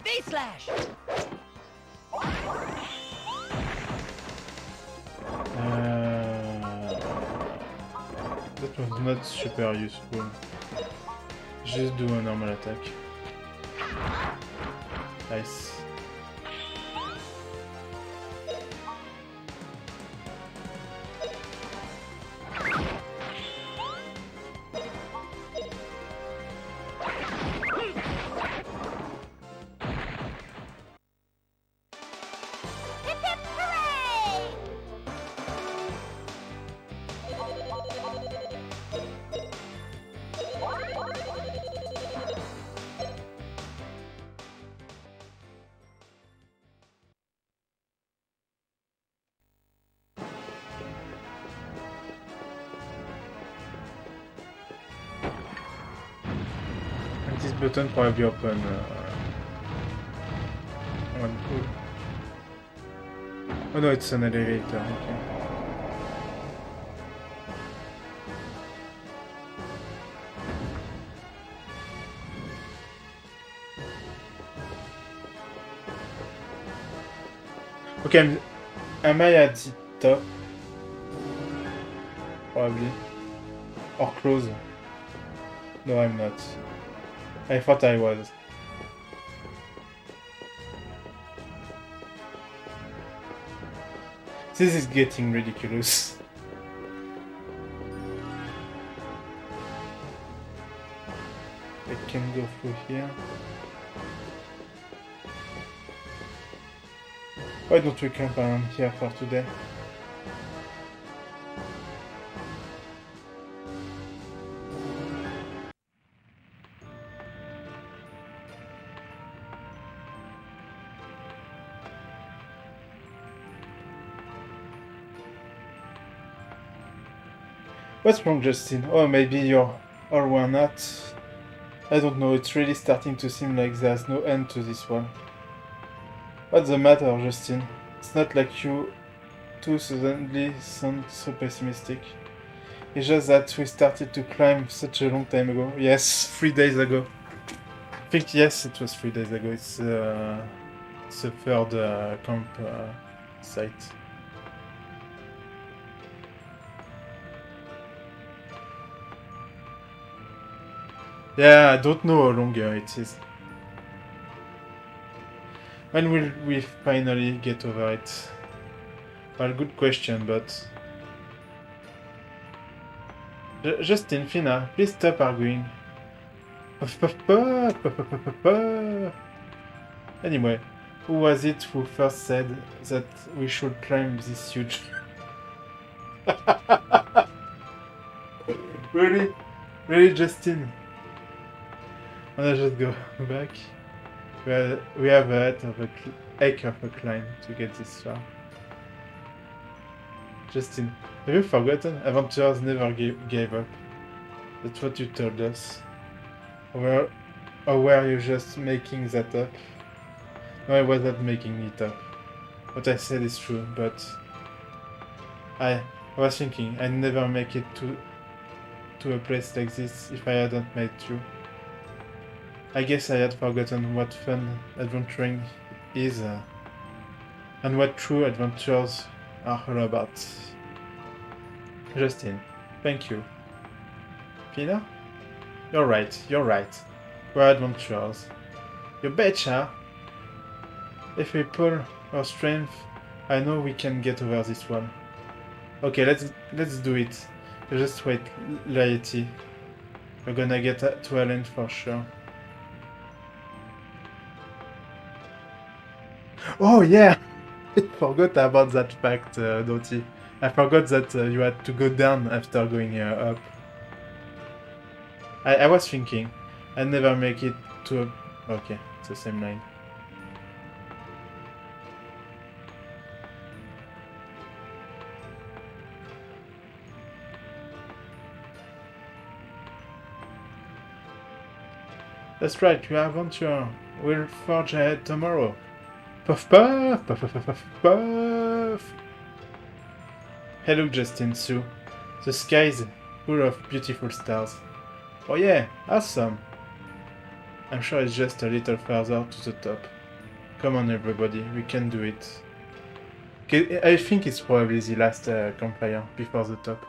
V-slash!
That was not super useful. Just do a normal attack. Nice.
Hip hip hooray!
And this button probably open one. Oh no, it's an elevator. Okay. Okay, am I at the top? Probably. Or close? No, I'm not. I thought I was. This is getting ridiculous. I can go through here. Why don't we camp around here for today? What's wrong, Justin? Oh, maybe you're Or we're not. I don't know, it's really starting to seem like there's no end to this one. What's the matter, Justin? It's not like you two suddenly sound so pessimistic. It's just that we started to climb such a long time ago. Yes, 3 days ago. I think, yes, it was 3 days ago. It's the third camp site. Yeah, I don't know how long it is. When will we finally get over it? Well, good question, but... Justin, Fina, please stop arguing. Anyway, who was it who first said that we should climb this huge... Really? Really, Justin? Wanna just go back? We have a heck of a climb to get this far. Justin, have you forgotten? Adventurers never gave up. That's what you told us. Or were you just making that up? No, I wasn't making it up. What I said is true, but... I was thinking I'd never make it to a place like this if I hadn't met you. I guess I had forgotten what fun adventuring is and what true adventures are all about. Justin, thank you. Pina? You're right. We're adventurers. You betcha! If we pull our strength, I know we can get over this one. Okay, let's do it. You just wait, Laity. We're gonna get to Island for sure. Oh yeah! I forgot about that fact, Dottie. I forgot that you had to go down after going up. I was thinking, I'd never make it to a... Okay, it's the same line. That's right, you are adventurer. We'll forge ahead tomorrow. Puff puff, puff puff puff puff puff. Hello, Justin, Sue. The sky's full of beautiful stars. Oh yeah, awesome. I'm sure it's just a little further to the top. Come on, everybody, we can do it. Okay, I think it's probably the last campfire before the top.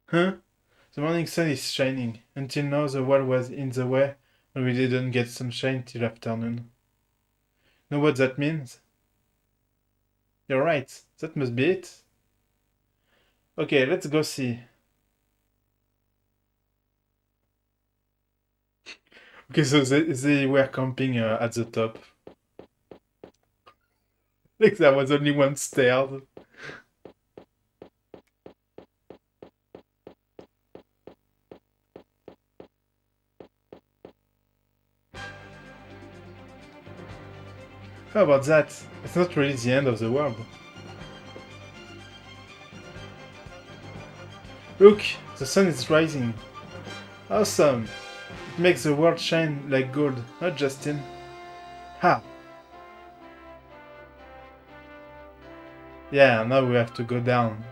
Huh? The morning sun is shining. Until now the wall was in the way and we didn't get sunshine till afternoon. Know what that means? You're right, that must be it. Okay, let's go see. Okay, so they were camping at the top. Like there was only one stairs. How about that? It's not really the end of the world. Look, the sun is rising. Awesome! It makes the world shine like gold, not Justin. Ha! Yeah, now we have to go down.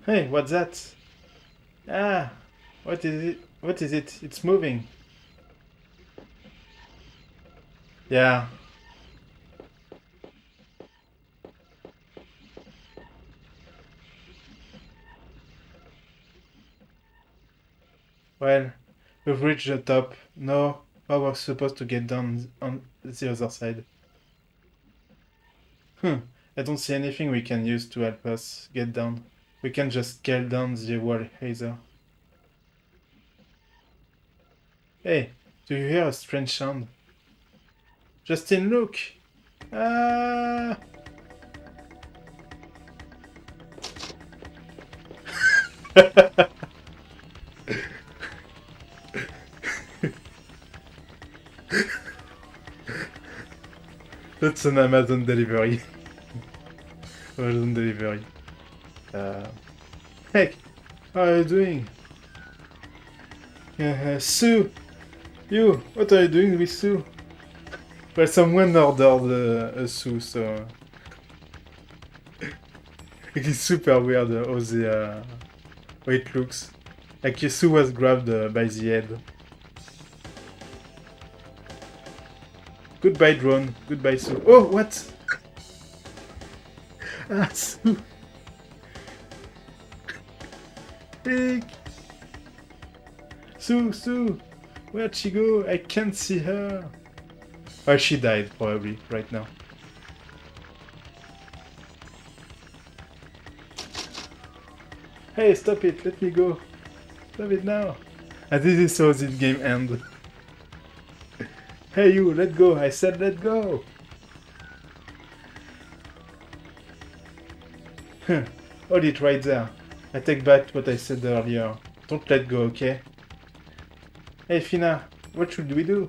Hey, what's that? Ah, what is it? What is it? It's moving. Yeah. Well, we've reached the top. Now, how we're supposed to get down on the other side? I don't see anything we can use to help us get down. We can just scale down the wall either. Hey, do you hear a strange sound? Justin, look! Ah! That's an Amazon delivery. Amazon delivery. Hey, how are you doing? Sue! You, what are you doing with Sue? Well, someone ordered a Sue, so... It's super weird how it looks. Like Sue was grabbed by the head. Goodbye, drone. Goodbye, Sue. Oh, what? Ah, Sue. Pig. Sue. Where'd she go? I can't see her. Oh, she died, probably, right now. Hey, stop it. Let me go. Stop it now. And this is how this game ends. Hey, you, let go. I said let go. Hold it right there. I take back what I said earlier. Don't let go, okay? Hey, Fina, what should we do?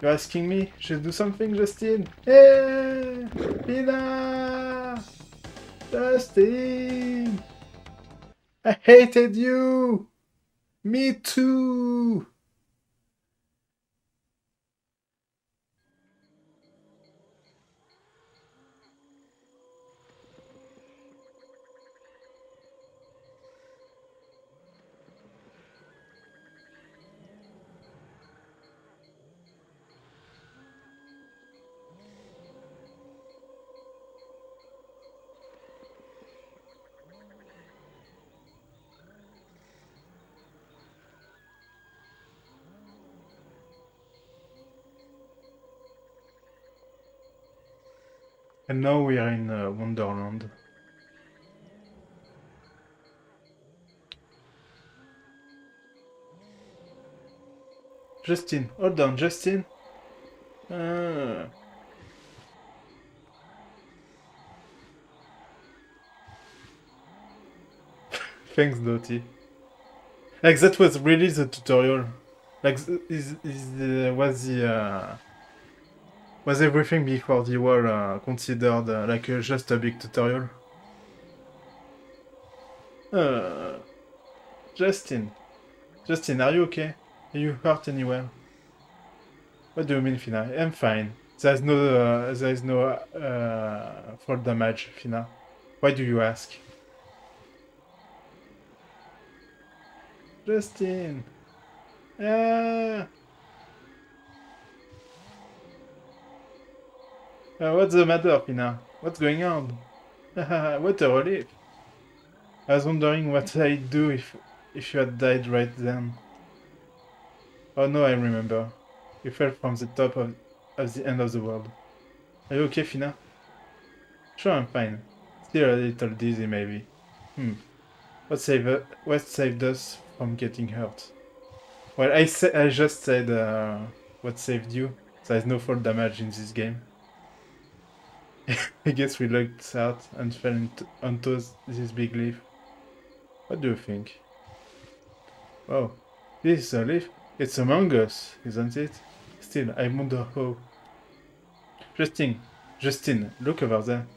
You're asking me? Should do something, Justin? Hey! Fina! Justin! I hated you! Me too! And now we are in Wonderland. Justin, hold on, Justin. Ah. Thanks, Dottie. Like, that was really the tutorial. Like, was everything before the war considered like just a big tutorial? Uh, Justin. Justin, are you okay? Are you hurt anywhere? What do you mean, Fina? I'm fine. There is no fall damage, Fina. Why do you ask? Justin! Ah! What's the matter, Fina? What's going on? What a relief! I was wondering what I'd do if you had died right then. Oh no, I remember. You fell from the top of the end of the world. Are you okay, Fina? Sure, I'm fine. Still a little dizzy, maybe. What saved us from getting hurt? Well, I just said what saved you. There's no fall damage in this game. I guess we looked out and fell onto this big leaf. What do you think? Oh, this is a leaf? It's among us, isn't it? Still, I wonder how. Justin, look over there.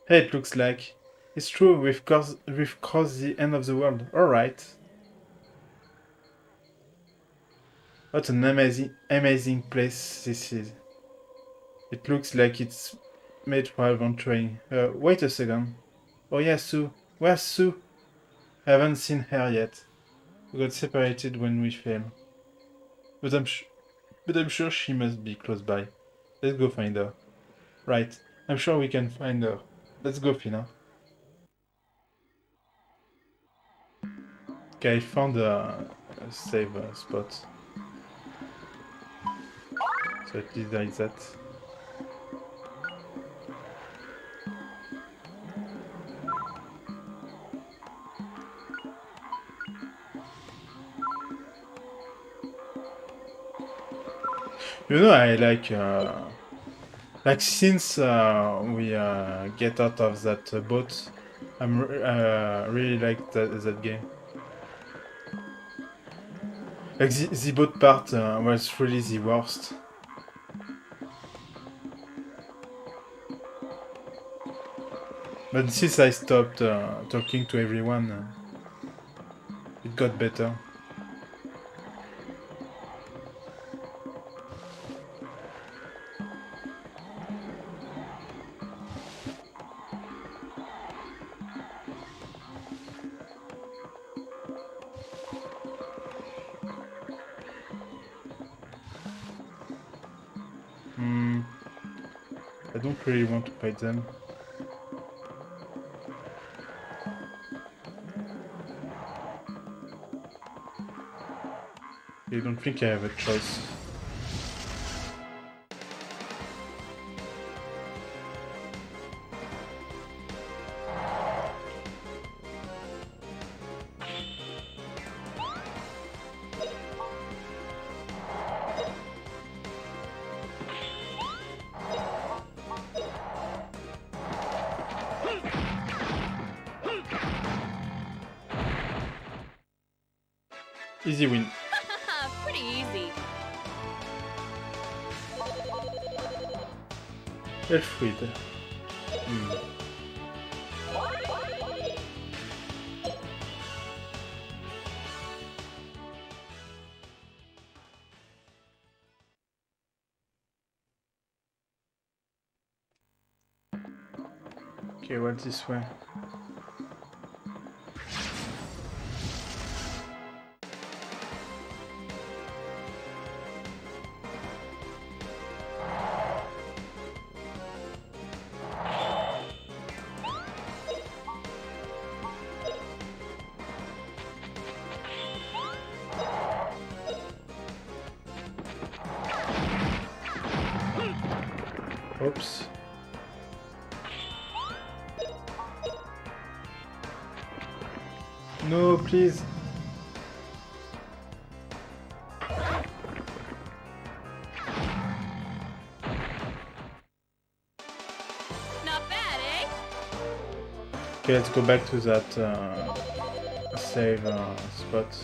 Hey, it looks like. It's true, we've crossed the end of the world. Alright. What an amazing place this is. It looks like it's made for adventuring. Wait a second. Oh yeah, Sue. Where's Sue? I haven't seen her yet. We got separated when we fell. But I'm sure she must be close by. Let's go find her. Right. I'm sure we can find her. Let's go, Fina. Okay, I found a save spot. So at least there is that. You know, I like since we get out of that boat, I'm really like that game. Like the boat part was really the worst. But since I stopped talking to everyone, it got better. I don't really want to fight them. I don't think I have a choice. Easy win.
Pretty easy.
Elfried. Okay, what's this way? Oops. No, please.
Not bad, eh?
Okay, let's go back to that save spot.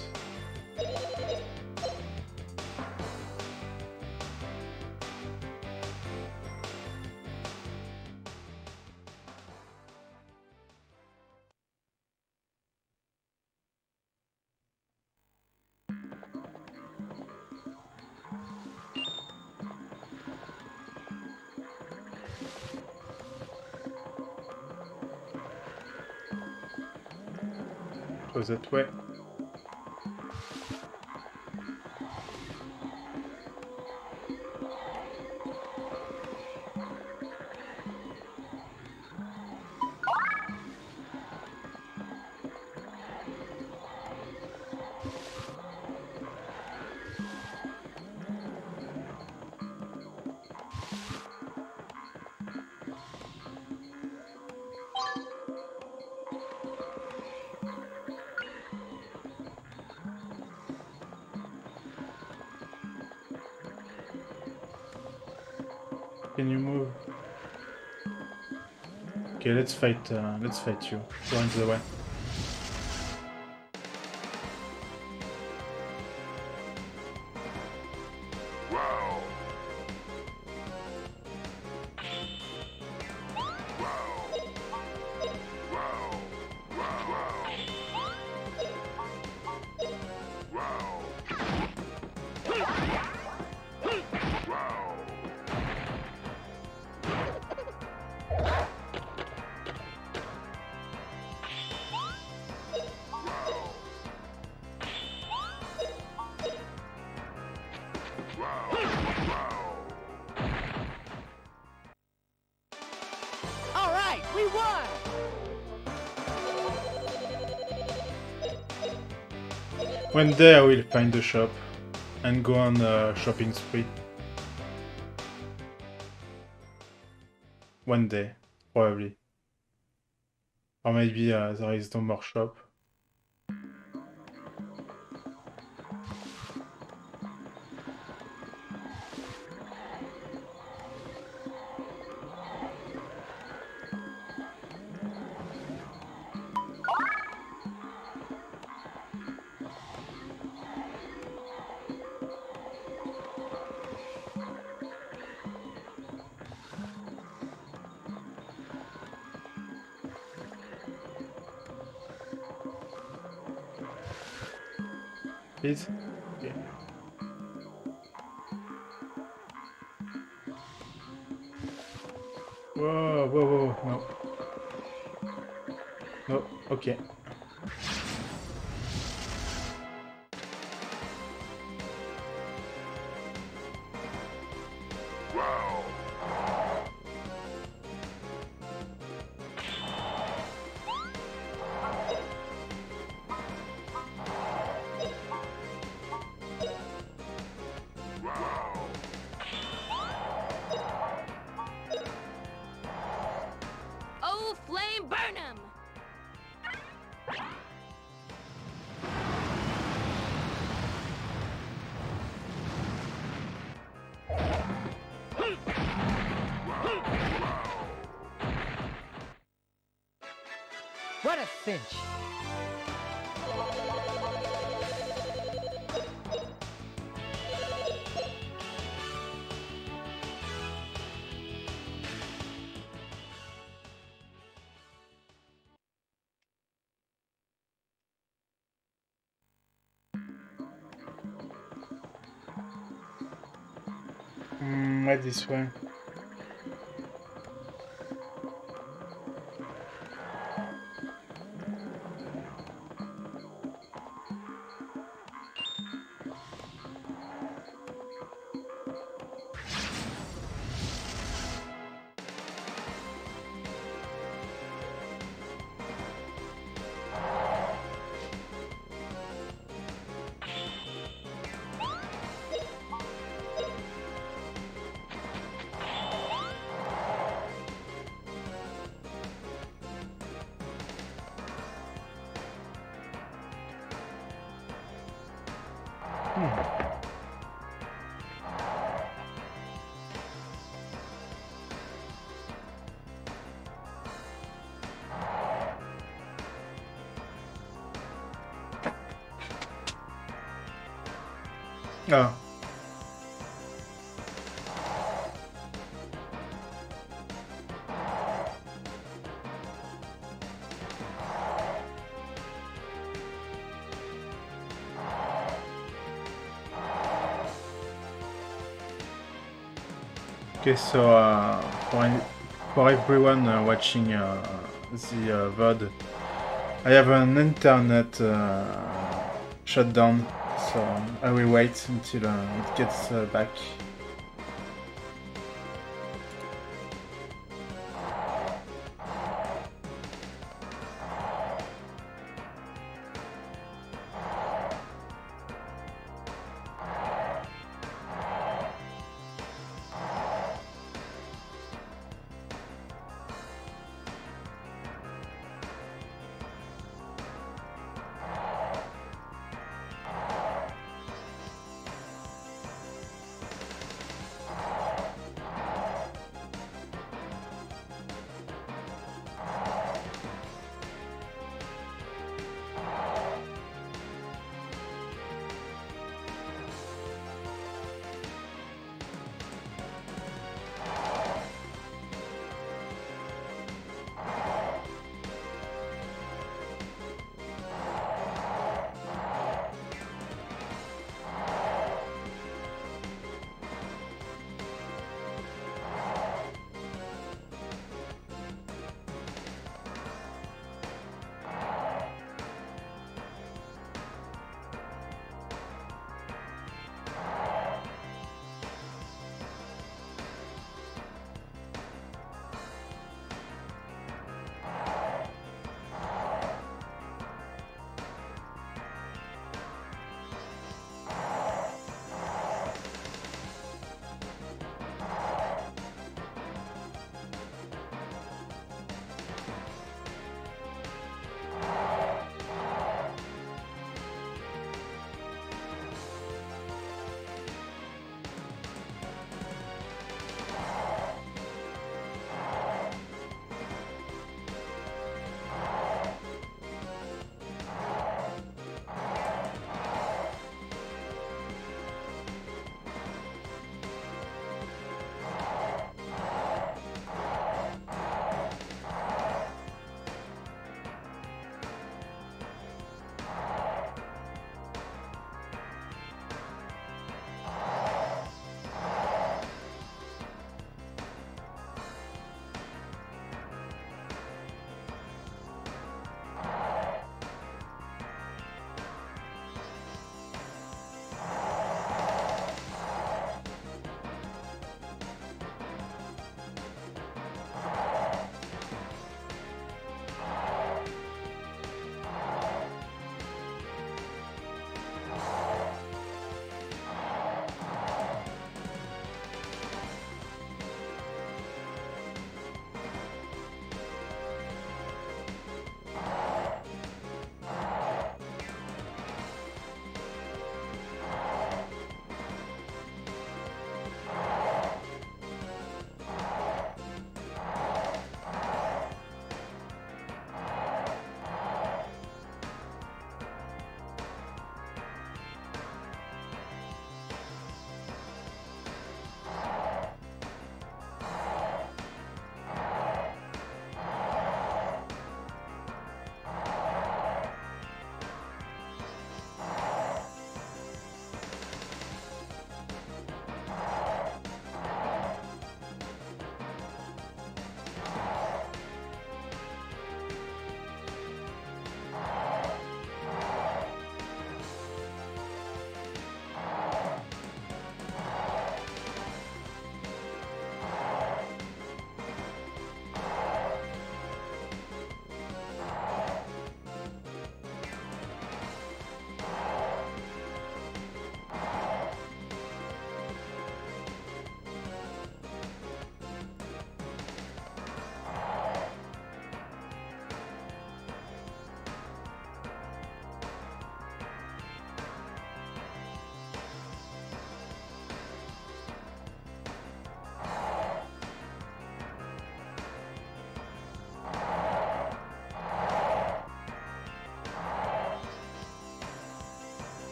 Go that way. Can you move? Okay, let's fight you. Go into the way.
All right, we won!
One day I will find a shop and go on a shopping spree. One day, probably. Or maybe there is no more shop. Please? Okay. Whoa, whoa, whoa, no. No, okay.
Oh, flame burn 'em!
What a cinch.
Why this way? Oh. Okay, so for everyone watching the VOD, I have an internet shutdown, so I will wait until it gets back.